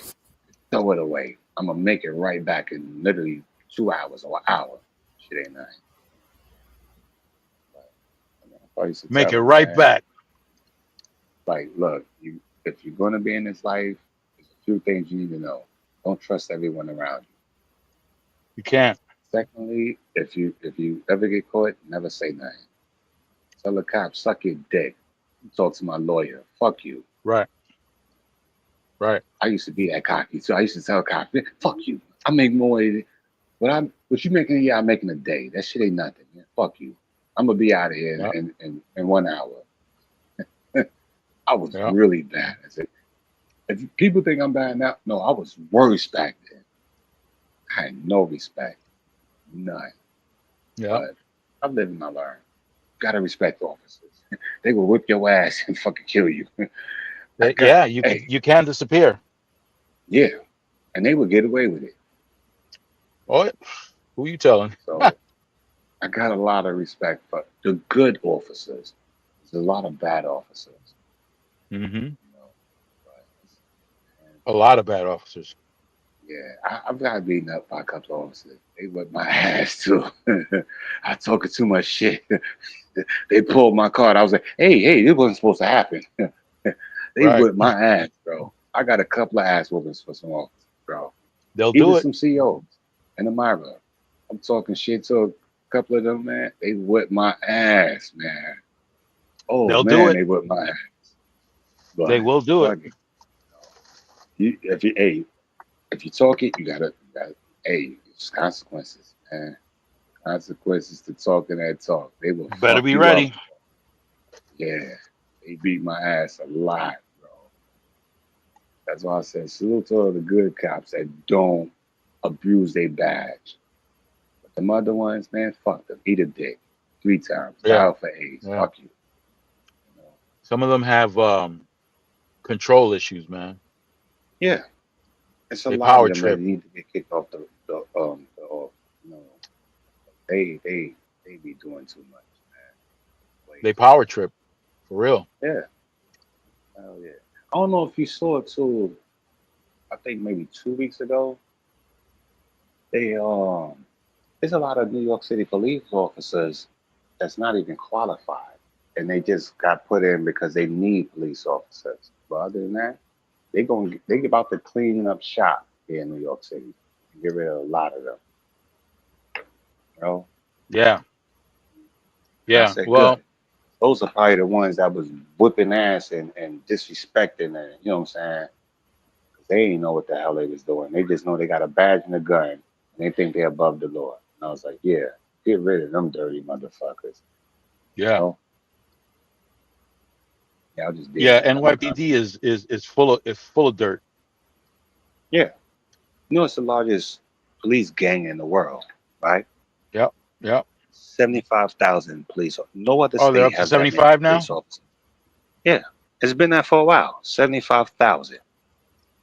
Throw it away. I'm gonna make it right back in literally 2 hours or an hour. Shit ain't nothing. But, I used to Make tell it him, right man, back. like, look, if you're gonna be in this life, there's a few things you need to know. Don't trust everyone around you. You can't. Secondly, if you ever get caught, never say nothing. Tell the cops, suck your dick. Talk to my lawyer. Fuck you. Right. Right. I used to be that cocky, so I used to tell cops, fuck you. I make more. What you making a year, I'm making a day. That shit ain't nothing. Man. Fuck you. I'm gonna be out of here Yeah. in 1 hour. I was Yeah. really bad. I said, if people think I'm bad now, no, I was worse back then. I had no respect, none. Yeah. But I live and I learn. Gotta respect officers. They will whip your ass and fucking kill you. Yeah. You Hey, you can disappear. yeah, and they would get away with it. Oh, who you telling? So I got a lot of respect for the good officers. There's a lot of bad officers, Mm-hmm. you know. But, and, A lot of bad officers. yeah, I've got beaten up by a couple of officers. They whipped my ass too. I talking too much shit. They pulled my card. I was like, hey, this wasn't supposed to happen. They Right. whipped my ass, bro. I got a couple of ass whoopings for some officers, bro. They'll Even do it. some COs in the Myra. I'm talking shit to a couple of them, man. They whipped my ass, man. Oh They'll do man, it. they whipped my ass. They But will do it. fuck it. If you talk it, hey, it's consequences, man. Consequences to talking that talk. They will Better fuck be you up. ready. Yeah. They beat my ass a lot, bro. That's why I said salute to all the good cops that don't abuse their badge. But the other ones, man, fuck them. Eat a dick 3 times. Yeah. Dial for AIDS. Yeah. Fuck you. You know? Some of them have control issues, man. Yeah. It's a They lot of power them that trip. need to get kicked off you know, they be doing too much, man. Way They too much. power trip. For real. Yeah. Hell yeah. I don't know if you saw it too. I think maybe 2 weeks ago, they there's a lot of New York City police officers that's not even qualified, and they just got put in because they need police officers. But other than that, they about to clean up shop here in New York City and get rid of a lot of them. You know, Yeah. and I Yeah. said, Well, good. Those are probably the ones that was whipping ass and disrespecting, and you know what I'm saying? 'Cause they ain't know what the hell they was doing. They just know they got a badge and a gun, and they think they're above the law. And I was like, yeah, get rid of them dirty motherfuckers. You yeah. know? Yeah, I just did Yeah. that. NYPD is full of dirt. Yeah. You know, it's the largest police gang in the world, right? Yep. Yep. 75,000 police. No other Oh, they're state up to has that many 75 now? police officers. Yeah. It's been there for a while. 75,000.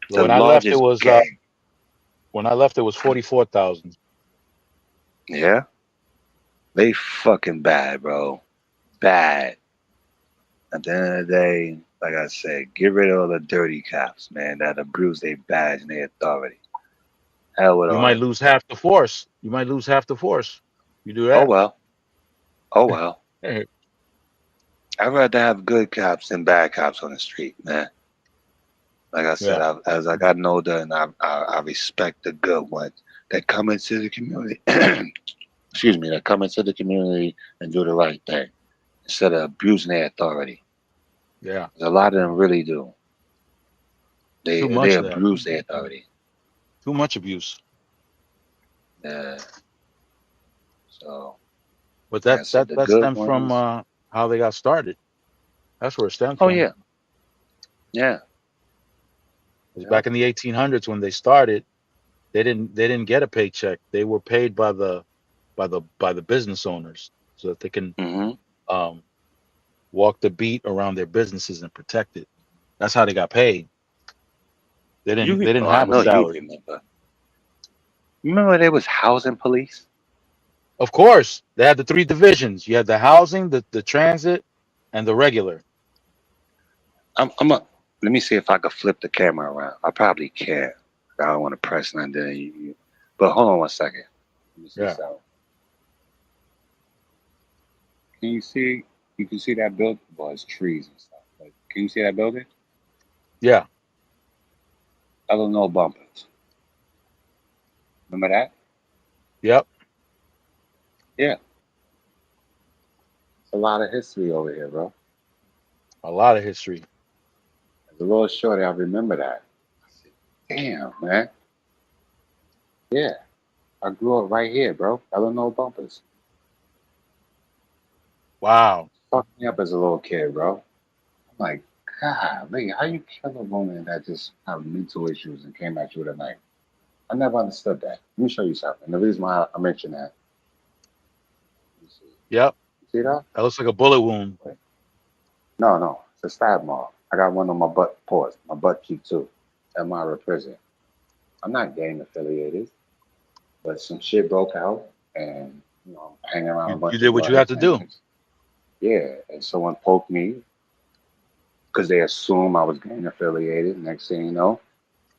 The When I left, it largest was gang. 44,000. Yeah. They fucking bad, bro. Bad. At the end of the day, like I said, get rid of all the dirty cops, man, that abuse their badge and their authority. Hell with You all might that. lose half the force. You might lose half the force. You do Oh that. well. Oh well. Eh, I'd rather have good cops than bad cops on the street, man. Like I said, Yeah. as I got older, and I respect the good ones that come into the community. Excuse me, that come into the community and do the right thing instead of abusing their authority. Yeah. 'Cause a lot of them really do. Too They much of that. abuse their authority. Too much abuse. Yeah. So, But like I that said, that the that good stems from ones. how they got started. That's where it stems Oh from. yeah, yeah, It was yeah. back in the 1800s when they started. They didn't get a paycheck. They were paid by the business owners so that they can Hmm. um, walk the beat around their businesses and protect it. That's how they got paid. They didn't I have a know you salary. remember. Remember there was housing police. Of course, they had the three divisions. You had the housing, the transit, and the regular. I'm a. Let me see if I could flip the camera around. I probably can't. I don't want to press nothing. But hold on one second. Let me see Yeah. something. Can you see? You can see that building. Well, it's trees and stuff. But can you see that building? Yeah. Illinois bumpers. Remember that? Yep. Yeah. It's a lot of history over here, bro. A lot of history. As a little shorty, I remember that. I said, damn, man. Yeah. I grew up right here, bro. Illinois bumpers. Wow. Fucked me up as a little kid, bro. I'm like, God, how you kill a woman that just have mental issues and came at you with a knife? I never understood that. Let me show you something. The reason why I mentioned that. Let me see. Yep. You see that? That looks like a bullet wound. No, no. It's a stab mark. I got one on my butt pause, my butt cheek too. At my prison. I'm not gang affiliated, but some shit broke out and I'm hanging around a You bunch did of what you had bloods to do. and yeah, and someone poked me because they assume I was gang affiliated. Next thing you know,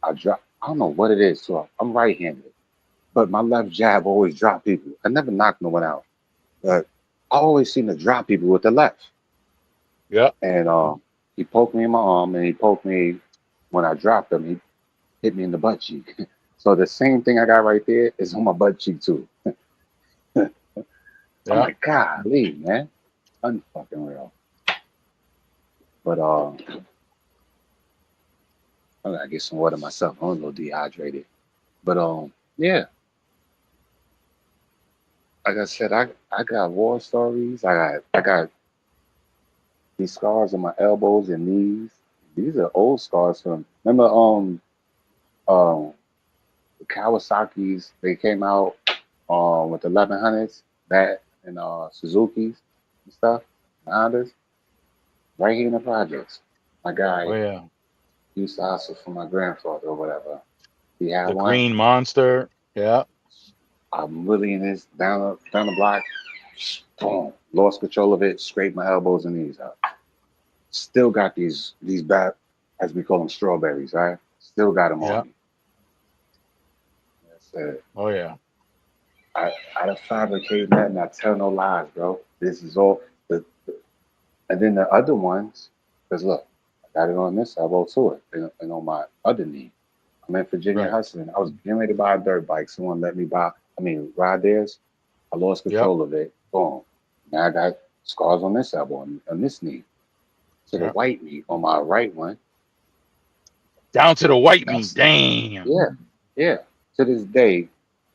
I drop. I don't know what it is. So I'm right-handed, but my left jab always drop people. I never knocked no one out, but I always seem to drop people with the left. Yep. And he poked me in my arm, and he poked me when I dropped him. He hit me in the butt cheek. So the same thing I got right there is on my butt cheek too. I'm Yeah. like, golly, man, unfucking real. But I gotta get some water myself. I'm a little dehydrated. But yeah, like I said, I got war stories. I got these scars on my elbows and knees. These are old scars from remember um the Kawasaki's. They came out with 1100s, that and Suzuki's and stuff, and Hondas, right here in the projects. My Oh guy yeah. used to hustle for my grandfather or whatever. He had The one. green monster. Yeah. I'm really in this down the block. Boom. Lost control of it. Scraped my elbows and knees out. Still got these bad, as we call them, strawberries. Right. Still got them Yeah. on me. Said, Oh yeah. I done fabricate that and I tell no lies, bro. This is all and then the other ones, because look, I got it on this elbow too, and on my other knee. I'm in Virginia Right. hustling. I was getting ready to buy a dirt bike. Someone let me ride theirs. I lost Yep. control of it. Boom. Now I got scars on this elbow and on this knee. To the Yep. white knee on my right one. Down to the white meat. That's Damn. yeah, yeah. To this day,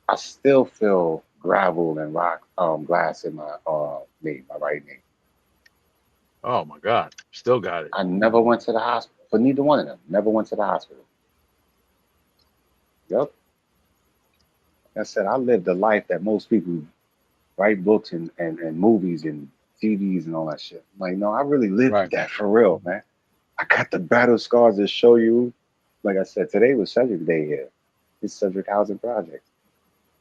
I still feel gravel and rock glass in my knee, my right knee. Oh my God. Still got it. I never went to the hospital for neither one of them. Never went to the hospital. Yep. Like I said, I lived a life that most people write books and movies and TVs and all that shit. Like, no, I really lived Right. that for real, man. I got the battle scars to show you. Like I said, today was Cedric Day here. It's Cedric Housing Project.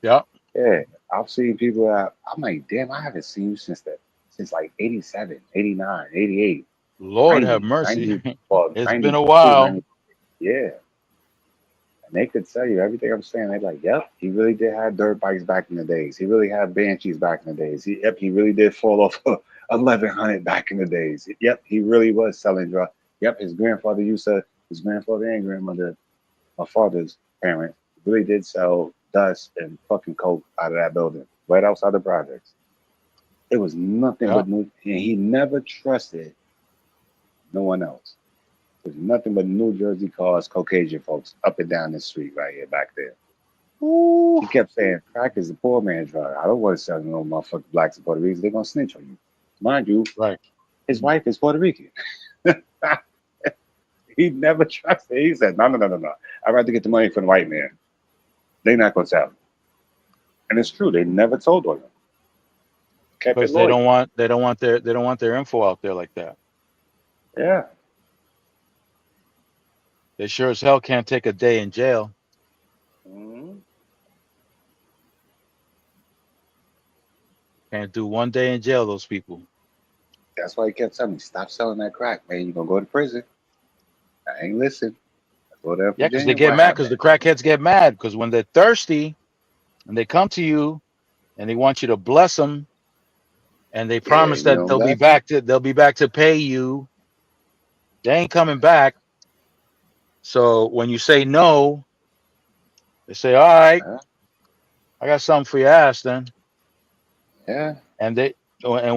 Yep. Yeah. I've seen people that I'm like, damn, I haven't seen you since like 87, 89, 88, Lord have 90, mercy. 90, well, It's been a 92, while. 90. Yeah. And they could tell you everything I'm saying. They're like, yep, he really did have dirt bikes back in the days. He really had Banshees back in the days. He really did fall off 1100 back in the days. Yep, he really was selling drugs. Yep, his grandfather his grandfather and grandmother, my father's parents, really did sell dust and fucking coke out of that building, right outside the projects. It was nothing Yeah. but new, and he never trusted no one else. It was nothing but New Jersey cars, Caucasian folks up and down the street right here back there. Ooh. He kept saying, crack is the poor man's drug. I don't want to sell no motherfucking blacks and Puerto Ricans. They're going to snitch on you. Mind you, Right. his wife is Puerto Rican. He never trusted. He said, no, no, no, no, no. I'd rather get the money from the white man. They're not going to tell him. And it's true. They never told on him. Kept it Because they loyal. don't want their info out there like that. Yeah. They sure as hell can't take a day in jail. Mhm. Can't do one day in jail, those people. That's why he kept telling me, stop selling that crack, man. You're going to go to prison. I ain't listen. I go to Yeah, because they Virginia. get What mad because happened? the crackheads get mad because when they're thirsty and they come to you and they want you to bless them and they Yeah, promise you that don't bless him. they'll be back to pay you. They ain't coming back. So when you say no, they say, "All right, Yeah. I got something for your ass then." Yeah. And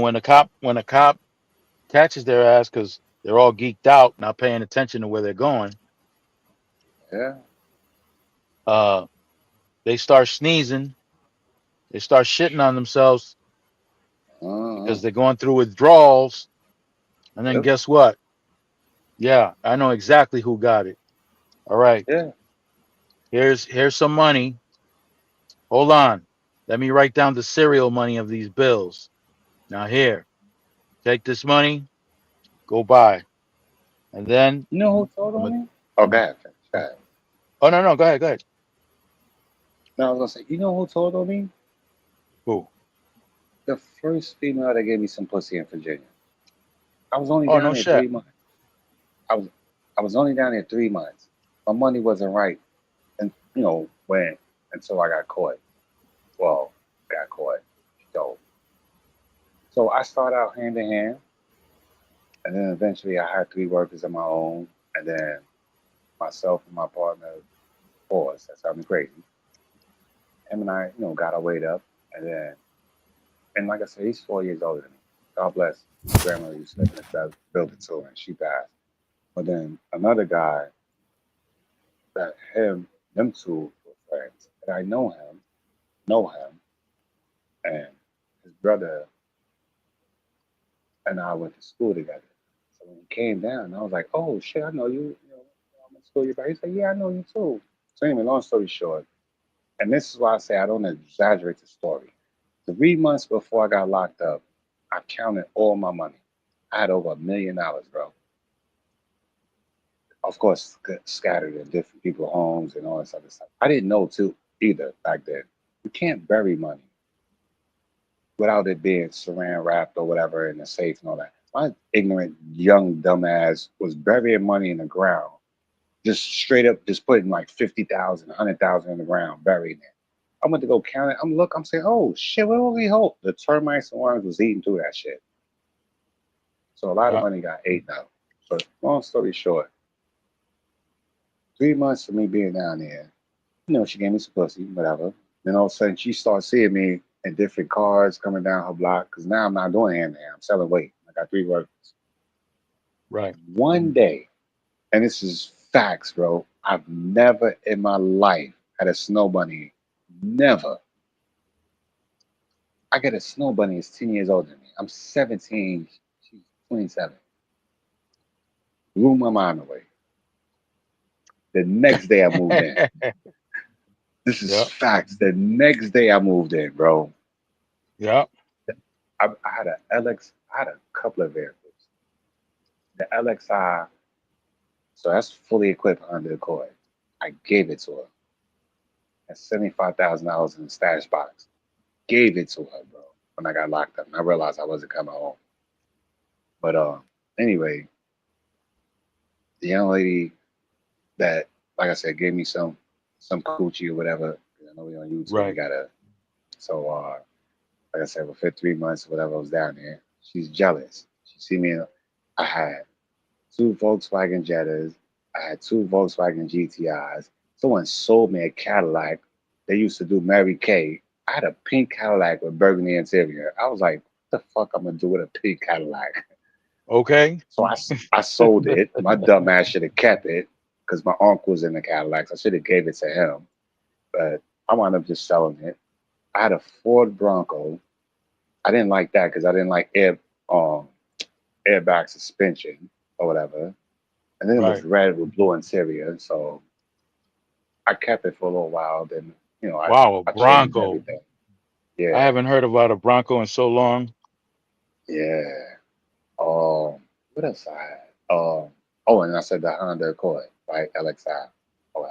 when a cop catches their ass because they're all geeked out, not paying attention to where they're going, Yeah. uh, they start sneezing, they start shitting on themselves Uh-huh. because they're going through withdrawals. And then Yep. guess what? Yeah, I know exactly who got it. All right, Yeah. here's some money. Hold on. Let me write down the serial money of these bills. Now here, take this money, go buy. And then You know who told I'm on a, me? Oh, go ahead. Finish. Go ahead. oh no, go ahead, go ahead. No, I was gonna say, you know who told on me? Who? The first female that gave me some pussy in Virginia. I was only Oh down no there shit. 3 months. I was I was only down there 3 months. My money wasn't right, and when until I got caught. Well, got caught. So I started out hand in hand, and then eventually I had 3 workers of my own, and then myself and my partner, Boris. That sounded crazy. Him and I, got our weight up, and then and like I said, he's 4 years older than me. God bless. His grandmother used to live in this building too, and she passed. But then another guy that them two were friends, and I know him, and his brother and I went to school together. So when he came down, I was like, "Oh shit, I know you. I'm in school. He said, "Yeah, I know you too." So anyway, long story short, and this is why I say I don't exaggerate the story. 3 months before I got locked up, I counted all my money. I had over $1 million, bro. Of course, scattered in different people's homes and all this other stuff. I didn't know too either back then. You can't bury money without it being saran wrapped or whatever in the safe and all that. My ignorant young dumbass was burying money in the ground, just straight up, just putting like 50,000, 100,000 in the ground, burying it. I went to go count it. I'm saying, oh shit, what do we hope? The termites and worms was eating through that shit. So a lot of Yeah. money got ate out. But long story short, 3 months of me being down there, she gave me some pussy, whatever. Then all of a sudden she starts seeing me in different cars coming down her block because now I'm not doing hand-to-hand. I'm selling weight. I got 3 workers. Right. One day, and this is facts, bro. I've never in my life had a snow bunny. Never. I get a snow bunny that's 10 years older than me. I'm 17. She's 27. Blew my mind away. The next day I moved in. This is Yeah. facts. The next day I moved in, bro. Yeah. I had a LX. I had a couple of vehicles. The LXI. So that's fully equipped under the Accord. I gave it to her. That's $75,000 in the stash box. Gave it to her, bro. When I got locked up, and I realized I wasn't coming home. But anyway, the young lady that, like I said, gave me some coochie or whatever. I know we on YouTube. We Right. gotta. So like I said, within 3 months or whatever I was down there, she's jealous. She see me. I had 2 Volkswagen Jettas. I had 2 Volkswagen GTIs. Someone sold me a Cadillac. They used to do Mary Kay. I had a pink Cadillac with burgundy interior. I was like, what the fuck I'm gonna do with a pink Cadillac? Okay. So I sold it. My dumb ass should have kept it because my uncle was in the Cadillacs. I should have gave it to him, but I wound up just selling it. I had a Ford Bronco. I didn't like that because I didn't like airbag suspension or whatever. And then it was Right. red with blue interior, so I kept it for a little while. Then Wow. A I changed Bronco. everything. I Yeah, haven't heard about a Bronco in so long. yeah. What else I had? Oh, and I said the Honda Accord, right? LXI. Oh,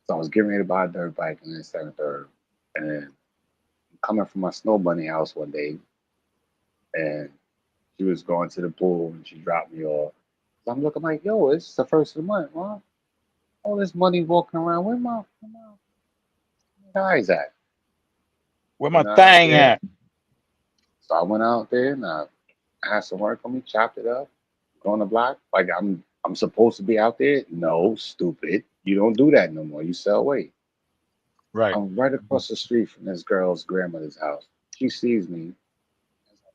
so I was getting ready to buy a dirt bike in the 7th, and then coming from my snow bunny house one day, and she was going to the pool and she dropped me off. So I'm looking like, yo, it's the first of the month, huh? All this money walking around. Where my guys at? Where my Went out thing there. at? So I went out there and I had some work on me, chopped it up, go on the block. Like I'm supposed to be out there. No, stupid. You don't do that no more. You sell weight. Right. I'm right across the street from this girl's grandmother's house. She sees me.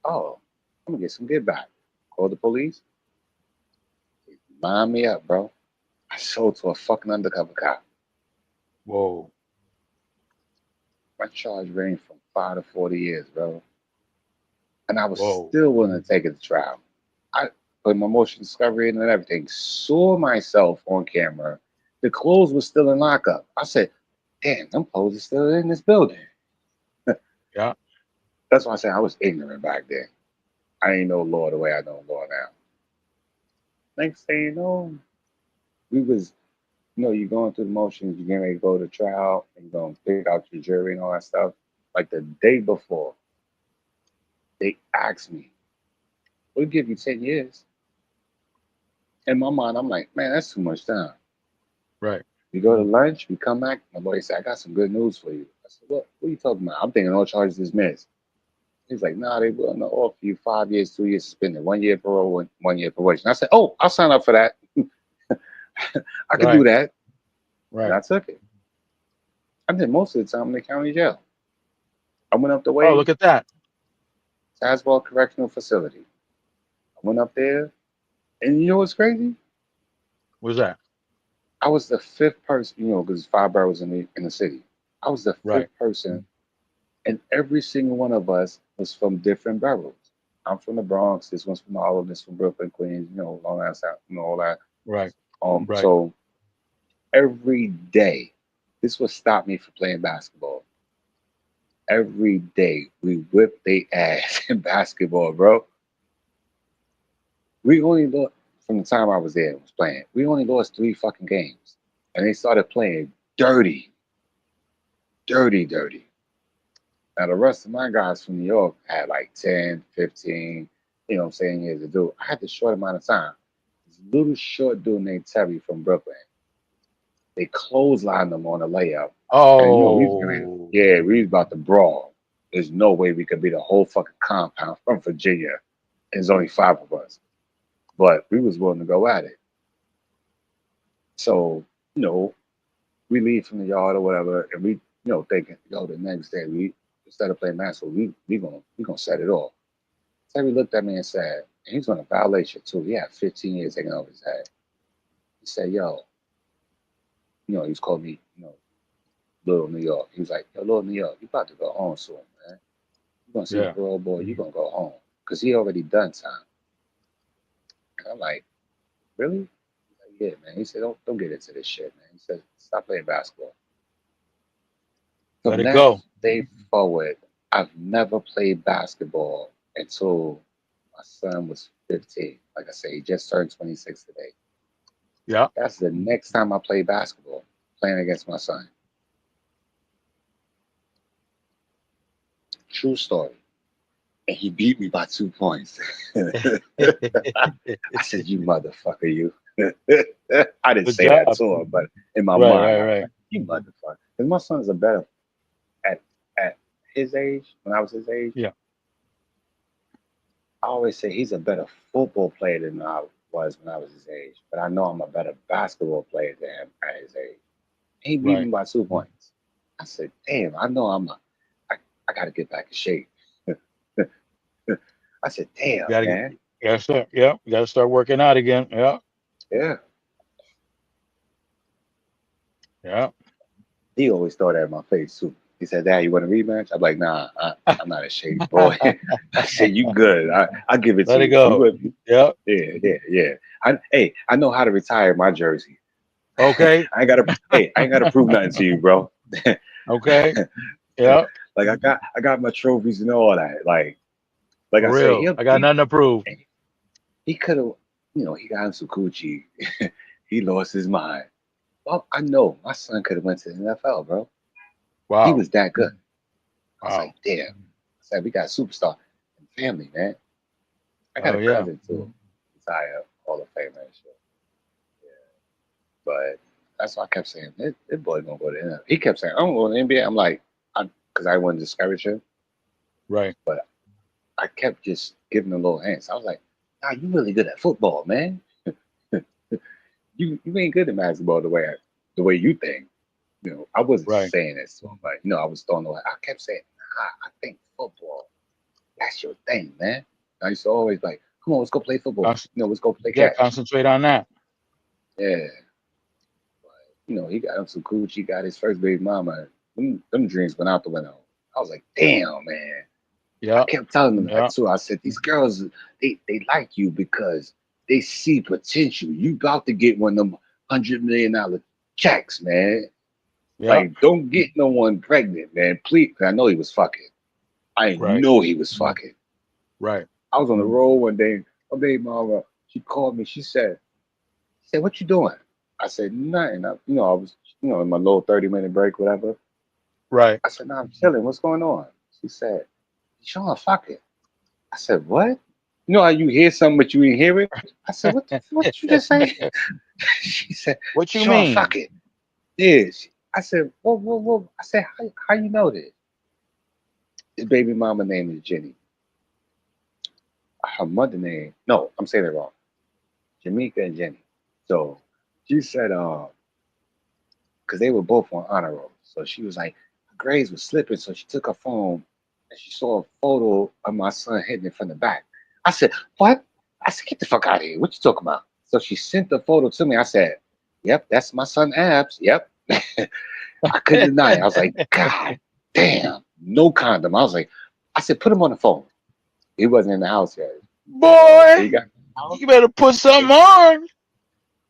Oh, I'm gonna get some get back. Call the police. Line me up, bro. I sold to a fucking undercover cop. Whoa. My charge ranged from 5 to 40 years, bro. And I was Whoa. still willing to take it to trial. I put my motion discovery in and everything. Saw myself on camera. The clothes were still in lockup. I said, damn, them clothes are still in this building. Yeah. That's why I said I was ignorant back then. I ain't know law the way I know law now. Next thing you know, we was, you're going through the motions, you're getting ready to go to trial, and you're going to pick out your jury and all that stuff. Like the day before, they asked me, we'll give you 10 years. In my mind, I'm like, man, that's too much time. Right. We go to lunch, we come back, my boy said, I got some good news for you. I said, what are you talking about? I'm thinking all charges dismissed. He's like, nah, they willing to offer you 5 years, 2 years suspended, 1 year parole, 1 year probation. I said, oh, I'll sign up for that. I can do Right. that. And Right. I took it. I did most of the time in the county jail. I went up the Oh, way, look at that. Tazewell Correctional Facility. I went up there, and you know what's crazy? What's that? I was the 5th person, because 5 boroughs in the city. I was the Right. 5th person, and every single one of us was from different boroughs. I'm from the Bronx. This one's from Harlem. This from Brooklyn, Queens. Long Island, South, all that. Right. Right. So every day, this would stop me from playing basketball. Every day we whipped their ass in basketball, bro. We only lost from the time I was there, was playing. We only lost 3 fucking games, and they started playing dirty, dirty, dirty. Now the rest of my guys from New York had like 10, 15, years to do. I had the short amount of time. This little short dude named Terry from Brooklyn. They clotheslined them on a layup. And Oh, we was about to brawl. There's no way we could beat a whole fucking compound from Virginia. And there's only 5 of us. But we was willing to go at it. So, we leave from the yard or whatever, and we, thinking, the next day we instead of playing basketball, we gonna set it off. So we looked at me and said, and he's on a violation too. He had 15 years hanging over his head. He said, he's called me, Little New York. He was like, yo, Little New York, you about to go home soon, man. You gonna see the yeah. parole board, you gonna go home. Cause he already done time. And I'm like, really? He's like, yeah, man. He said, don't get into this shit, man. He said, stop playing basketball. Let From it that go. day forward, I've never played basketball until my son was 15. Like I say, he just turned 26 today. Yeah. That's the next time I played basketball, playing against my son. True story. And he beat me by 2 points. I said, you motherfucker, you. I didn't Good say that job. to him, but in my Right, mind, I was right. like, you motherfucker. Because my son's a better, at his age, when I was his age, Yeah. I always say he's a better football player than I was when I was his age. But I know I'm a better basketball player than him at his age. He beat me Right. by 2 points. I said, damn, I know I got to get back in shape. I said, damn, Gotta get, man. gotta start. Yeah. Gotta start working out again. Yeah. Yeah. Yeah. He always throw that in my face, too. He said, Dad, you want a rematch? I'm like, nah, I'm not in shape, boy. I said, you good. I'll give it to Let it you. You go. good? Yeah. Yeah. I know how to retire my jersey. Okay. I ain't gotta prove nothing to you, bro. Okay. Yeah. Like I got my trophies and all that. Like I For say, real. I got nothing to prove. he could have, he got him some coochie. He lost his mind. Well, I know my son could have went to the NFL, bro. He Wow. was that good. I was Wow. like, damn. I said, we got a superstar in the family, man. I got Oh a yeah. cousin too. Isaiah, Hall of Famer and shit. Yeah. But that's why I kept saying, this boy gonna go to the NFL. He kept saying, I'm going to the NBA. I'm like, because I wouldn't discourage him. Right. But I kept just giving him little hints. I was like, nah, you really good at football, man. You ain't good at basketball the way you think. I wasn't Right. saying this to him, but I was throwing away. I kept saying, nah, I think football, that's your thing, man. I used to always like, come on, let's go play football. Conc- Let's go play yeah. catch. Concentrate on that. Yeah. He got him some coochie, he got his first baby mama. Them dreams went out the window. I was like, damn, man. I Yeah. kept telling them Yeah. that too. I said, these girls, they like you because they see potential. You about to get one of them $100 million checks, man. Yeah. Like, don't get no one pregnant, man. Please. 'Cause I know he was fucking. I Right. know he was fucking. Right. I was on the road one day. My baby mama, she called me. She said, what you doing? I said, nothing. I was, in my little 30-minute break, whatever. Right. I said, no, I'm chilling. What's going on? She said, Sean, fucking. I said, what? You know how you hear something but you didn't hear it? I said, what you just say? She said, What you Sean, mean? fuck it. Yeah. I said, whoa. I said, how you know this? His baby mama name is Jenny. Her mother name, no, I'm saying it wrong. Jamaica and Jenny. So she said, because they were both on honor roll. So she was like, her grades were slipping. So she took her phone and she saw a photo of my son hitting it from the back. I said, what? I said, get the fuck out of here. What you talking about? So she sent the photo to me. I said, yep, that's my son Abs. Yep. I couldn't deny it. I was like, God damn, no condom. I said, put him on the phone. He wasn't in the house yet. Boy, He got, you better put something on.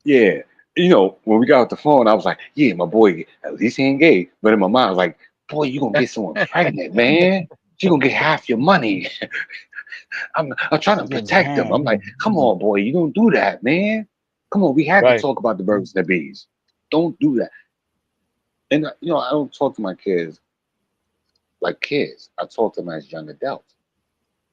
yeah. When we got off the phone, I was like, yeah, my boy, at least he ain't gay. But in my mind, I was like, boy, you gonna get someone pregnant, man. She gonna get half your money. I'm trying to Getting protect them. half. I'm like, come on, boy, you don't do that, man. Come on, we had to Right. talk about the birds and the bees. Don't do that. And I don't talk to my kids like kids. I talk to them as young adults.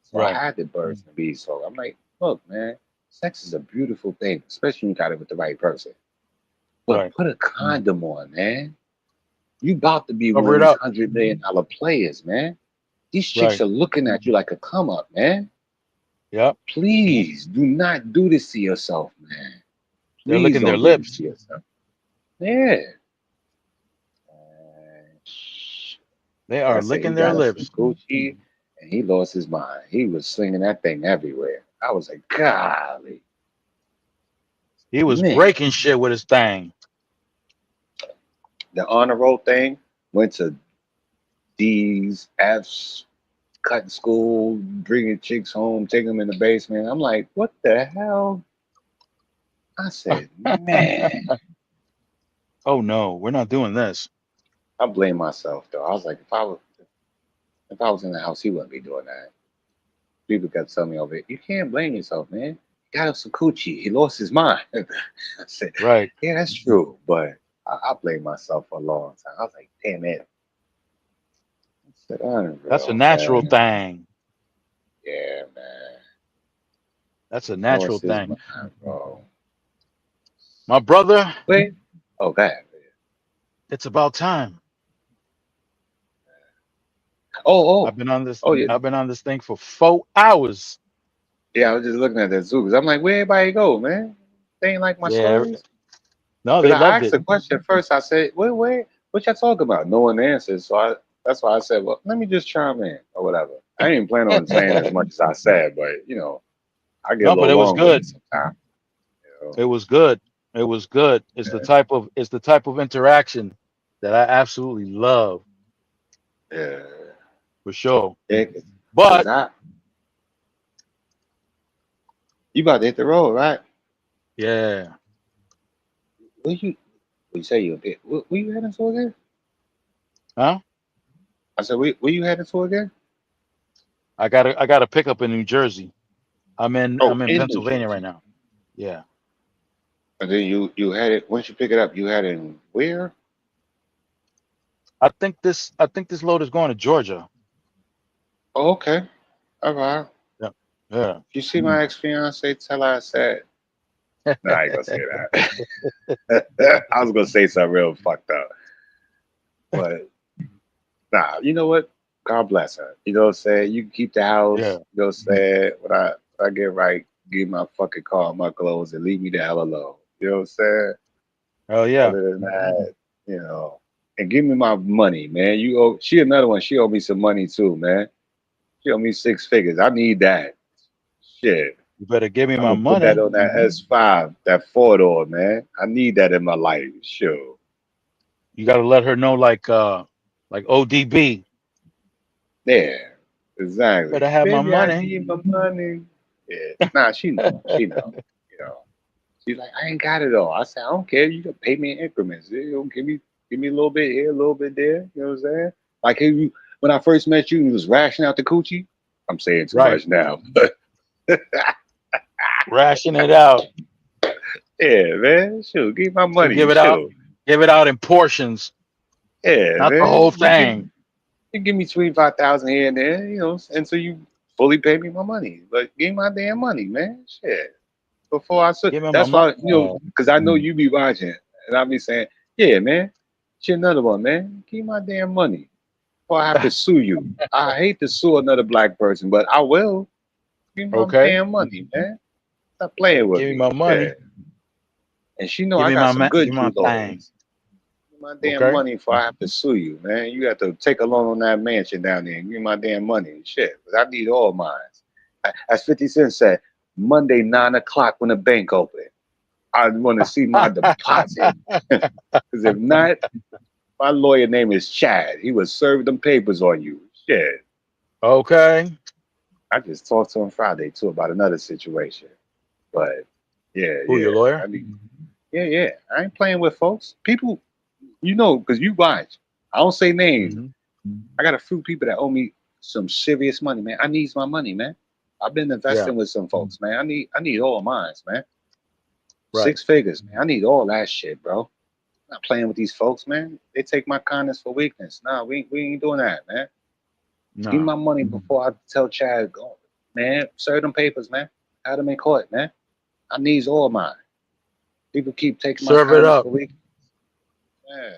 So I Right. had the birds and the bees talk. I'm like, look, man, sex is a beautiful thing, especially when you got it with the right person. but Right. put a condom on, man. You about to be one Cover of it these up. $100 million players, man. These chicks Right. are looking at you like a come up, man. Yep. Please do not do this to yourself, man. They're Please licking their don't do this lips. to yourself. Yeah. They Like I are said, he licking their got us some lips. Gucci and he lost his mind. He was slinging that thing everywhere. I was like, golly, He was man. breaking shit with his thing. The honor roll thing went to D's, F's, cutting school, bringing chicks home, taking them in the basement. I'm like, what the hell? I said, man. Oh no, we're not doing this. I blame myself though. I was like, if I was in the house, he wouldn't be doing that. People kept telling me over it, you can't blame yourself, man. He got us some coochie. He lost his mind. I said, Right. yeah, that's true. But I blame myself for a long time. I was like, damn it. I said, That's a unreal, natural man. thing. Yeah, man. That's a natural Lost his thing. mind, bro. My brother, Wait. Oh, God. it's about time. Oh, I've been on this. oh, yeah. I've been on this thing for 4 hours. Yeah, I was just looking at that zoo because I'm like, where everybody go, man? They ain't like my Yeah. stories. No, Because they I loved asked it. a question first. I said, wait, what y'all talking about? No one answered. So that's why I said, well, let me just chime in or whatever. I didn't plan on saying as much as I said, but I get a No, but little it was long with good. it sometimes. It was good. It was good. It's the type of interaction that I absolutely love Yeah, for sure. yeah. Because But you about to hit the road, right? yeah, You say you did. Where you heading to again? huh? I said, where you heading to again? I got a pickup in New Jersey. Oh, I'm in in New Pennsylvania right Jersey. now. Yeah. And then you had it, once you pick it up, you had it in where? I think this load is going to Georgia. Oh, okay. All right. Yeah. Yeah. If you see my ex-fiance, tell her I said, nah, I ain't gonna say that. I was gonna say something real fucked up. But nah, you know what? God bless her. You know what I'm saying? You can keep the Yeah. house. You know what I'm saying? When I get right, give my fucking car and my clothes and leave me the hell alone. You know what I'm saying? Oh yeah. Other than that, and give me my money, man. She another one. She owe me some money too, man. She owe me 6 figures. I need that. Shit. You better give me I'm my gonna put that money. on that S5, that 4-door, man. I need that in my life. Sure. You got to let her know like ODB. Yeah, exactly. Better have my Baby, I money. need my money. Yeah. Nah, she know. She know. You know. She's like, I ain't got it all. I said, I don't care. You can pay me in increments. Give me a little bit here, a little bit there. You know what I'm saying? Like when I first met you, you was rationing out the coochie. I'm saying too Right. much now, but Ration it out. yeah, man. Shoot, give my So money. Shoot. give it out in portions, Yeah, not the whole man. thing. You give me 25,000 here and there, until you fully pay me my money. But give me my damn money, man. Shit. Before I said Give me my that's money. why, because I know you be watching, and I be saying, yeah, man, shit, another one, man. Give me my damn money before I have to sue you. I hate to sue another black person, but I will. Give me my Okay. damn money, man. Stop playing with Give me me. my Yeah. money. And she know I got some Give good me my Jew thing. lawyers. My damn Okay. money before I have to sue you, man. You have to take a loan on that mansion down there and give me my damn money and shit. But I need all mine. As 50 Cent said, Monday 9 o'clock when the bank open. I want to see my deposit. Because if not, my lawyer name is Chad. He would serve them papers on you. Shit. Okay. I just talked to him Friday too about another situation. But Who, your lawyer? I mean, yeah. I ain't playing with folks. People, because you watch. I don't say names. Hmm. I got a few people that owe me some serious money, man. I need my money, man. I've been Yeah. investing with some folks, man. I need all mine, man. Right. 6 figures, man. I need all that shit, bro. I'm not playing with these folks, man. They take my kindness for weakness. Nah, we ain't doing that, man. Give me No. my money before I tell Chad, go, man, serve them papers, man. Have them in court, man. I needs all mine. People keep taking my Serve it kindness up. for weakness. Yeah.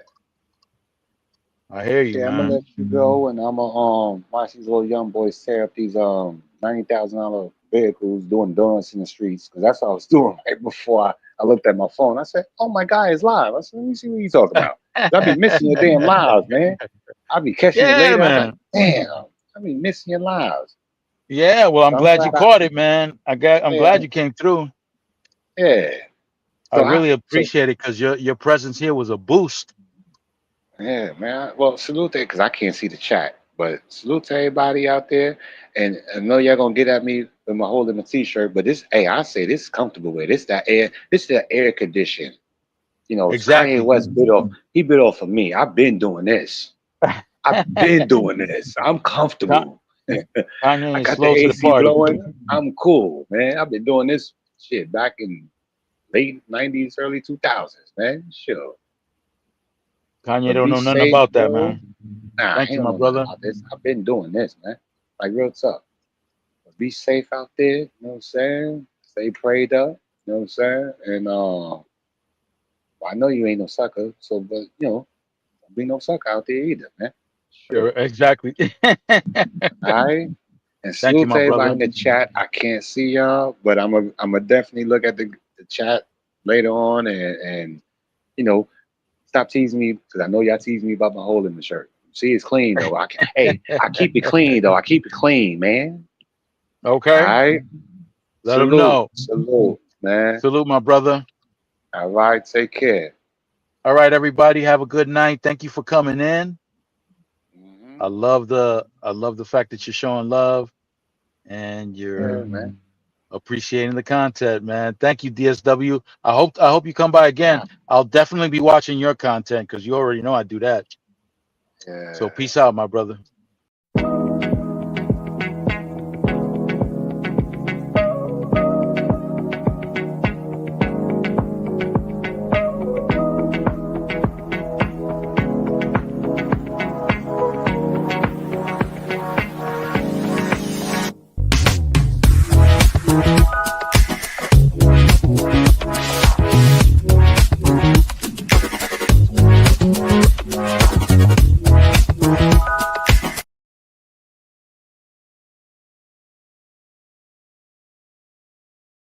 I hear you, Yeah, I'm gonna man. let you go, and I'm gonna watch these little young boys tear up these $90,000 vehicles doing donuts in the streets, because that's what I was doing right before I looked at my phone. I said, "Oh, my guy is live." I said, "Let me see what he's talking about." I be missing your damn lives, man. I be catching it Yeah, later. I be like, man. "Damn, I be missing your lives." Yeah, well, I'm So I'm glad you glad caught it, man. I'm yeah, glad you came through. yeah. I So really so appreciate it because your presence here was a boost. yeah, man. Well, salute to because I can't see the chat, but salute to everybody out there. And I know y'all gonna get at me with my holding my t-shirt, but this, hey, I say this is comfortable with this that air, this that air condition. You know, Kanye Exactly. West bit off. He bit off of me. I've been doing this. I've been doing this. I'm Ka- comfortable. Kanye I is got the slow to the AC party. blowing. I'm cool, man. I've been doing this shit back in late '90s, early 2000s, man. Sure. Kanye But don't be know nothing safe, about that, bro. man. Nah, Thank he you, don't my know nothing brother. about this. I've been doing this, man. Like real tough. But be safe out there. You know what I'm saying? Stay prayed up. You know what I'm saying? And well, I know you ain't no sucker. So, but you know, don't be no sucker out there either, man. Sure, Sure. exactly. All right. And Thank you, salute to my everybody brother. in the chat. I can't see y'all, but I'm a definitely look at the chat later on and you know stop teasing me because I know y'all tease me about my hole in the shirt. See, it's clean though. Hey, I keep it clean though. I keep it clean, man. All Okay, right. let him Salute, know. salute, man. Salute, my brother. All right, take care. All right, everybody, have a good night. Thank you for coming in. Hmm. I love the fact that you're showing love and Yeah, you're man. appreciating the content, man. Thank you, DSW. I hope you come by again. Nah, I'll definitely be watching your content because you already know I do that. So yeah. peace out, my brother.